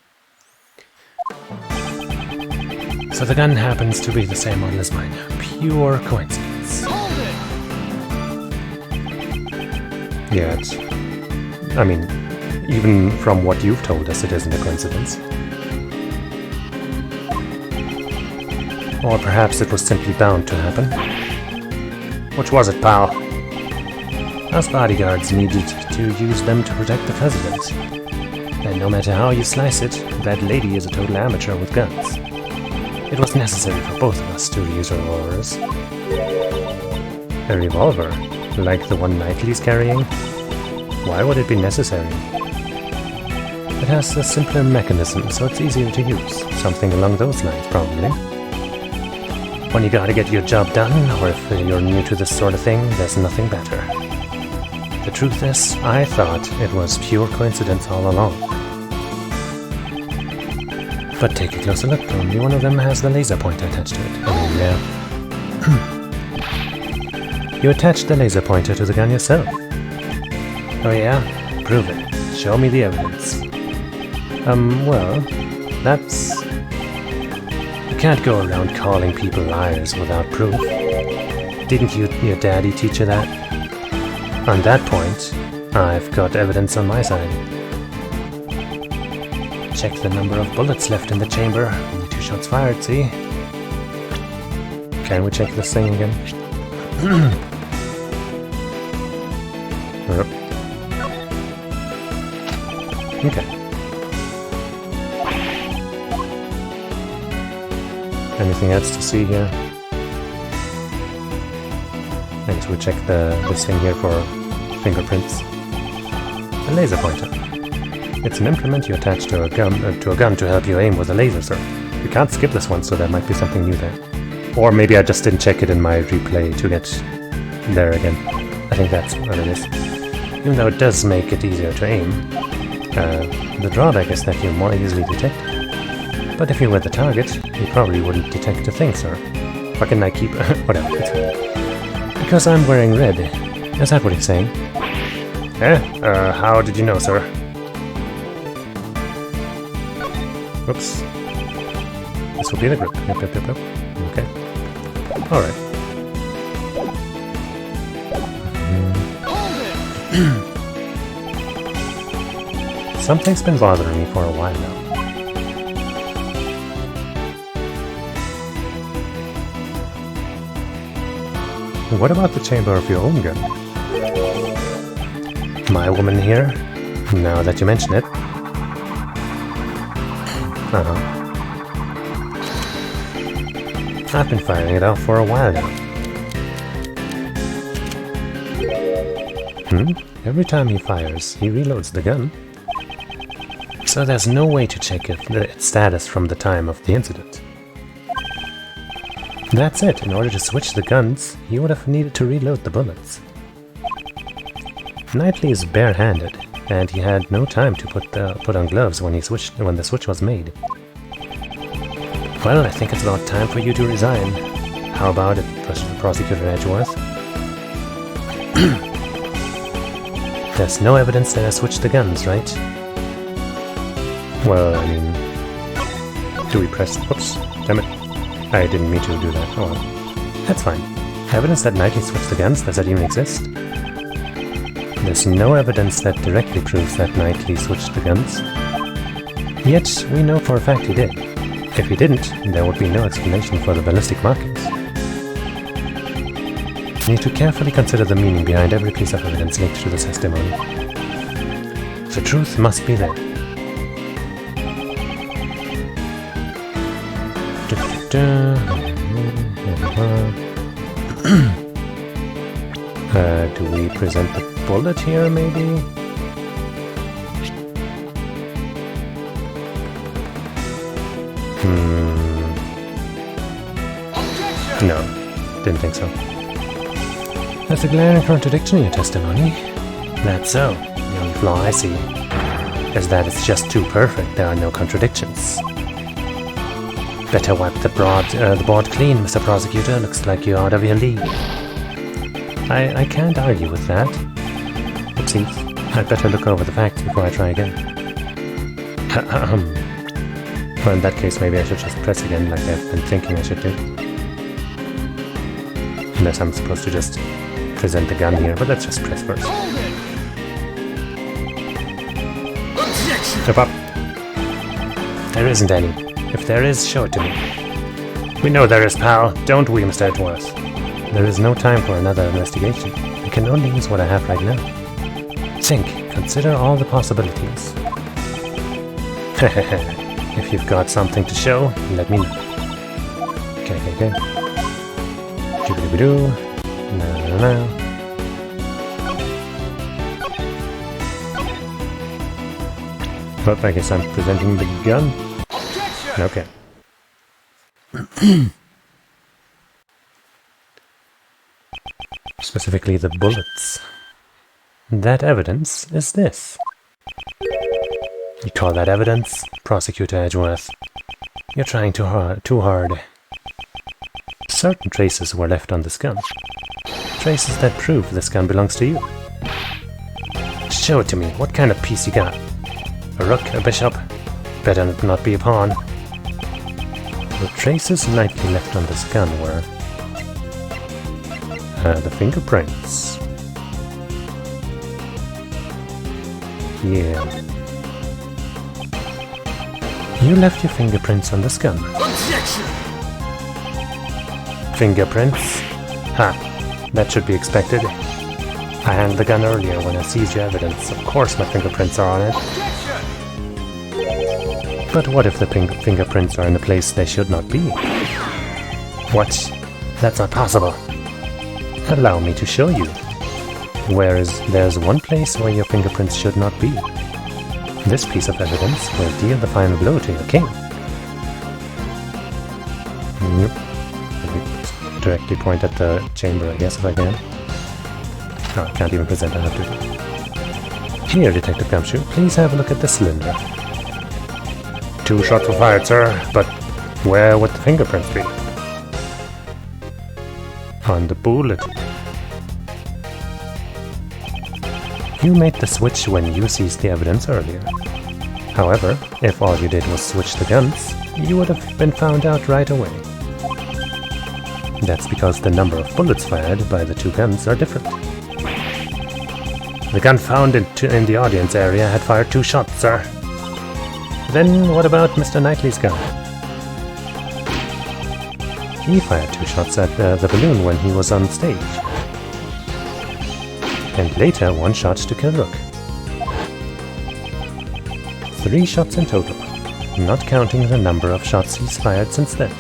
So the gun happens to be the same model as mine. Pure coincidence. Hold it! Yeah, I mean, even from what you've told us, it isn't a coincidence. Or perhaps it was simply bound to happen. Which was it, pal? Us bodyguards needed to use them to protect the president. And no matter how you slice it, that lady is a total amateur with guns. It was necessary for both of us to use revolvers. A revolver? Like the one Knightley's carrying? Why would it be necessary? It has a simpler mechanism, so it's easier to use. Something along those lines, probably. When you gotta get your job done, or if you're new to this sort of thing, there's nothing better. The truth is, I thought it was pure coincidence all along. But take a closer look, only one of them has the laser pointer attached to it. I mean, yeah. You attached the laser pointer to the gun yourself. Oh yeah? Prove it. Show me the evidence. Well, that's... You can't go around calling people liars without proof. Didn't your daddy teach you that? On that point, I've got evidence on my side. Check the number of bullets left in the chamber. Only 2 shots fired, see? Can we check this thing again? Yep. Okay. Anything else to see here? I guess we check this thing here for fingerprints. A laser pointer. It's an implement you attach to a gun to help you aim with a laser, sir. You can't skip this one, so there might be something new there. Or maybe I just didn't check it in my replay to get there again. I think that's what it is. Even though it does make it easier to aim, the drawback is that you're more easily detected. But if you were the target, you probably wouldn't detect a thing, sir. Fucking I keep... whatever. Because I'm wearing red. Is that what he's saying? How did you know, sir? Whoops. This will be the grip. Yep. Okay. Alright. Something's been bothering me for a while now. What about the chamber of your own gun? My woman here? Now that you mention it. I've been firing it off for a while now. Every time he fires, he reloads the gun. So there's no way to check its status from the time of the incident. That's it. In order to switch the guns, he would have needed to reload the bullets. Knightley is bare-handed, and he had no time to put on gloves when the switch was made. Well, I think it's about time for you to resign. How about it, Prosecutor Edgeworth? There's no evidence that I switched the guns, right? Well, I mean... Do we press... Oops, damn it. I didn't mean to do that. Oh well. That's fine. Evidence that Knightley switched the guns? Does that even exist? There's no evidence that directly proves that Knightley switched the guns. Yet, we know for a fact he did. If he didn't, there would be no explanation for the ballistic markings. You need to carefully consider the meaning behind every piece of evidence linked to the testimony. The truth must be there. Do we present the bullet here, maybe? No, didn't think so. There's a glaring contradiction in your testimony. That's so. The only flaw I see is that it's just too perfect. There are no contradictions. Better wipe the board clean, Mr. Prosecutor. Looks like you're out of your league. I can't argue with that. Oopsies. I'd better look over the facts before I try again. Well, in that case, maybe I should just press again like I've been thinking I should do. Unless I'm supposed to just present the gun here, but let's just press first. Hold it. Objection. Step up. There isn't any. If there is, show it to me. We know there is, pal. Don't we, Mr. Edgeworth? There is no time for another investigation. I can only use what I have right now. Think. Consider all the possibilities. If you've got something to show, let me know. Okay. Doobly-doo. No. But I guess I'm presenting the gun. Okay. Specifically the bullets. That evidence is this. You call that evidence, Prosecutor Edgeworth? You're trying too hard. Certain traces were left on this gun. Traces that prove this gun belongs to you. Show it to me. What kind of piece you got? A rook, a bishop? Better not be a pawn. The traces Knightley left on this gun were the fingerprints. Yeah. You left your fingerprints on this gun. Objection. Fingerprints? Ha! That should be expected. I handled the gun earlier when I seized your evidence. Of course my fingerprints are on it. Objection. But what if the fingerprints are in a place they should not be? What? That's not possible. Allow me to show you. There's one place where your fingerprints should not be. This piece of evidence will deal the final blow to your king. Yep. Directly point at the chamber, I guess, if I can. Oh, I can't even present, I have to. Here, Detective Gumshoe, please have a look at the cylinder. 2 shots were fired, sir, but where would the fingerprints be? On the bullet. You made the switch when you seized the evidence earlier. However, if all you did was switch the guns, you would have been found out right away. That's because the number of bullets fired by the 2 guns are different. The gun found in the audience area had fired 2 shots, sir. Then what about Mr. Knightley's gun? He fired 2 shots at the balloon when he was on stage. And later 1 shot to kill Rook. 3 shots in total, not counting the number of shots he's fired since then.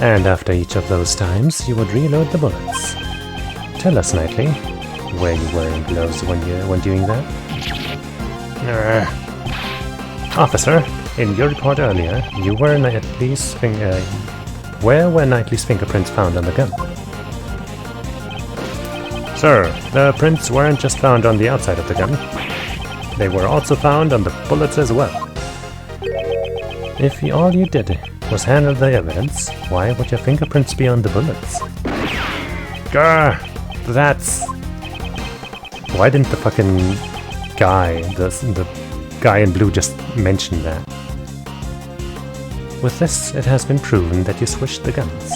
And after each of those times, you would reload the bullets. Tell us, Knightley, were you wearing gloves when doing that? Officer, in your report earlier, you were where were Knightley's fingerprints found on the gun? Sir, the prints weren't just found on the outside of the gun. They were also found on the bullets as well. If all you did was handle the evidence, why would your fingerprints be on the bullets? Grr! That's... Why didn't the fucking guy, the guy in blue, just mention that? With this, it has been proven that you switched the guns.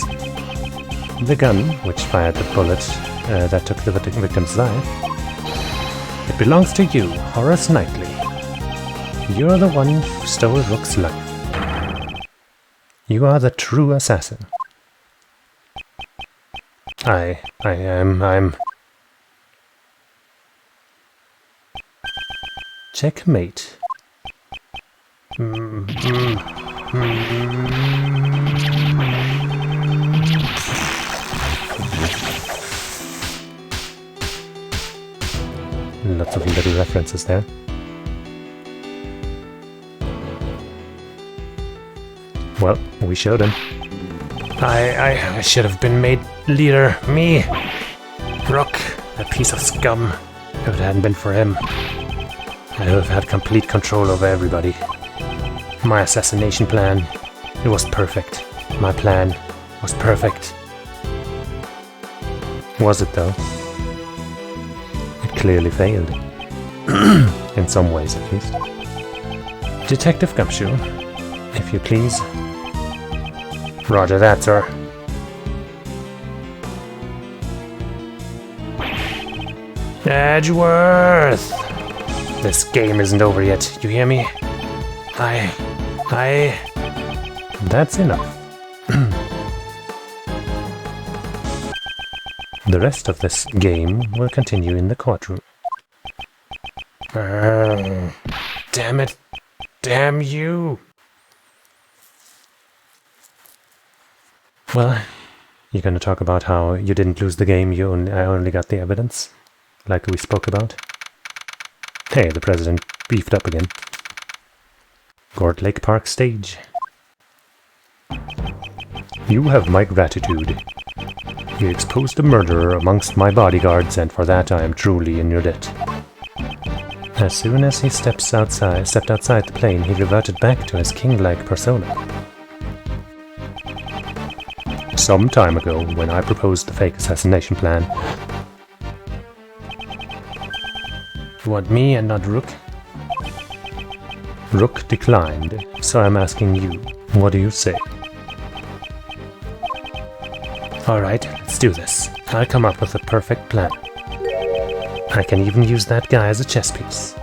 The gun, which fired the bullet that took the victim's life, it belongs to you, Horace Knightley. You're the one who stole Rook's life. You are the true assassin. I'm... Checkmate. Lots of little references there. Well, we showed him. I should have been made leader. Me! Rook, that piece of scum. If it hadn't been for him, I would have had complete control over everybody. My assassination plan, it was perfect. My plan was perfect. Was it though? It clearly failed. In some ways, at least. Detective Gumshoe, if you please. Roger that, sir. Edgeworth! This game isn't over yet, you hear me? That's enough. The rest of this game will continue in the courtroom. Damn it. Damn you. Well, you're gonna talk about how you didn't lose the game, I only got the evidence, like we spoke about. Hey, the president beefed up again. Gort Lake Park stage. You have my gratitude. You exposed a murderer amongst my bodyguards, and for that I am truly in your debt. As soon as he stepped outside the plane, he reverted back to his king-like persona. Some time ago, when I proposed the fake assassination plan. You want me and not Rook? Rook declined, so I'm asking you, what do you say? Alright, let's do this. I'll come up with a perfect plan. I can even use that guy as a chess piece.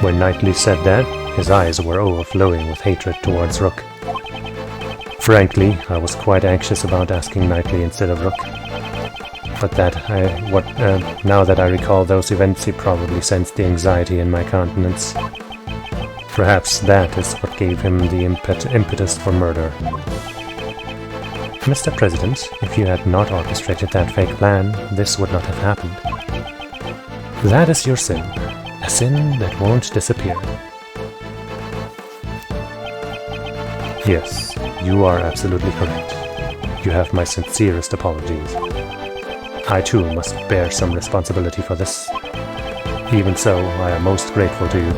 When Knightley said that, his eyes were overflowing with hatred towards Rook. Frankly, I was quite anxious about asking Knightley instead of Rook. But now that I recall those events, he probably sensed the anxiety in my countenance. Perhaps that is what gave him the impetus for murder. Mr. President, if you had not orchestrated that fake plan, this would not have happened. That is your sin. A sin that won't disappear. Yes, you are absolutely correct. You have my sincerest apologies. I too must bear some responsibility for this. Even so, I am most grateful to you.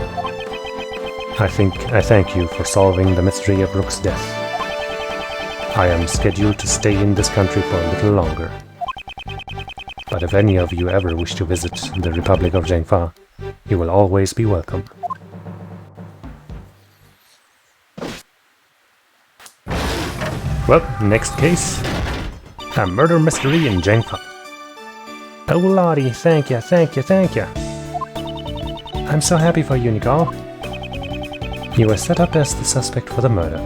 I thank you for solving the mystery of Rook's death. I am scheduled to stay in this country for a little longer. But if any of you ever wish to visit the Republic of Zhengfa, you will always be welcome. Well, next case. A murder mystery in Zhengfa. Oh lordy, thank you. I'm so happy for you, Nicole. You were set up as the suspect for the murder.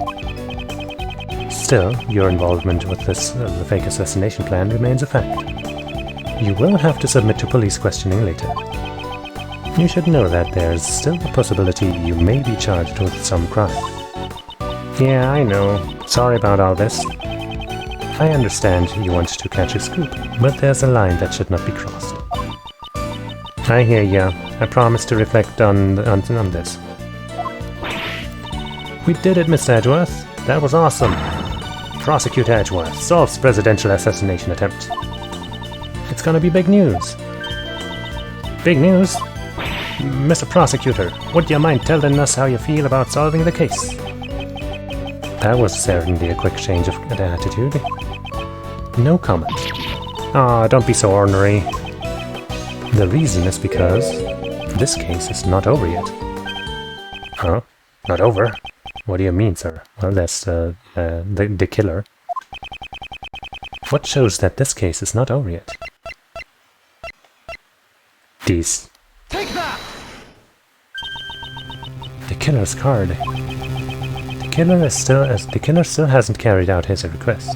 Still, your involvement with the fake assassination plan remains a fact. You will have to submit to police questioning later. You should know that there's still the possibility you may be charged with some crime. Yeah, I know. Sorry about all this. I understand you want to catch a scoop, but there's a line that should not be crossed. I hear ya. I promise to reflect on this. We did it, Mr. Edgeworth. That was awesome. Prosecute Edgeworth solves presidential assassination attempt. It's gonna be big news. Big news? Mr. Prosecutor, would you mind telling us how you feel about solving the case? That was certainly a quick change of attitude. No comment. Ah, don't be so ornery. The reason is because this case is not over yet. Huh? Not over? What do you mean, sir? Well, that's the killer. What shows that this case is not over yet? These. Take that! The killer's card. The killer still hasn't carried out his request.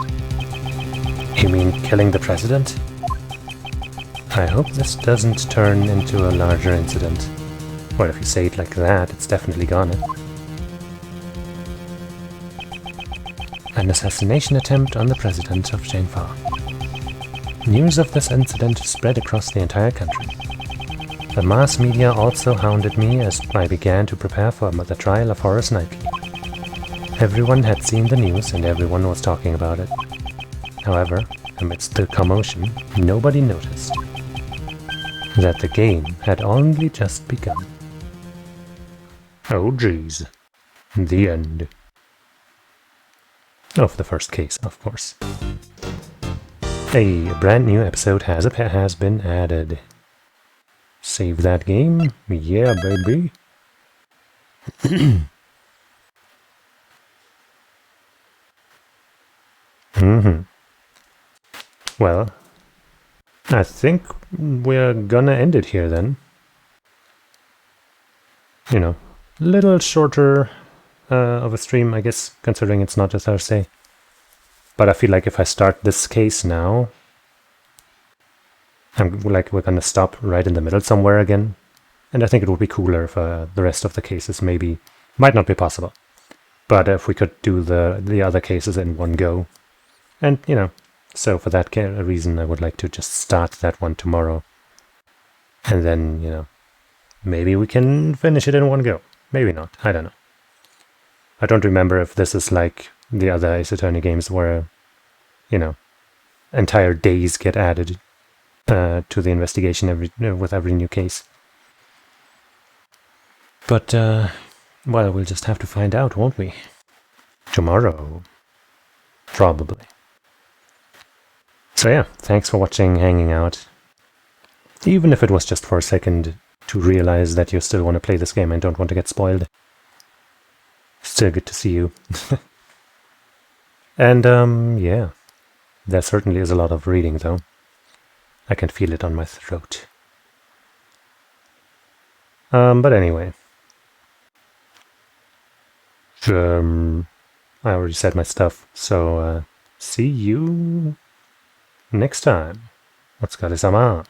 You mean killing the president? I hope this doesn't turn into a larger incident. Well, if you say it like that, it's definitely gonna. An assassination attempt on the president of Zhengfa. News of this incident spread across the entire country. The mass media also hounded me as I began to prepare for the trial of Horace Knightley. Everyone had seen the news and everyone was talking about it. However, amidst the commotion, nobody noticed that the game had only just begun. Oh geez. The end. Of the first case, of course. A brand new episode has been added. Save that game. Yeah, baby. Well, I think we're gonna end it here then. You know, little shorter of a stream, I guess, considering it's not just Thursday. But I feel like if I start this case now, we're gonna stop right in the middle somewhere again. And I think it would be cooler if the rest of the cases might not be possible. But if we could do the other cases in one go. And, so for that reason, I would like to just start that one tomorrow. And then, maybe we can finish it in one go. Maybe not. I don't know. I don't remember if this is like the other Ace Attorney games where, entire days get added to the investigation with every new case. But, well, we'll just have to find out, won't we? Tomorrow. Probably. So yeah, thanks for watching, hanging out. Even if it was just for a second to realize that you still want to play this game and don't want to get spoiled. Still good to see you. And, yeah. There certainly is a lot of reading, though. I can feel it on my throat. But anyway. I already said my stuff, so, see you next time. お疲れ様。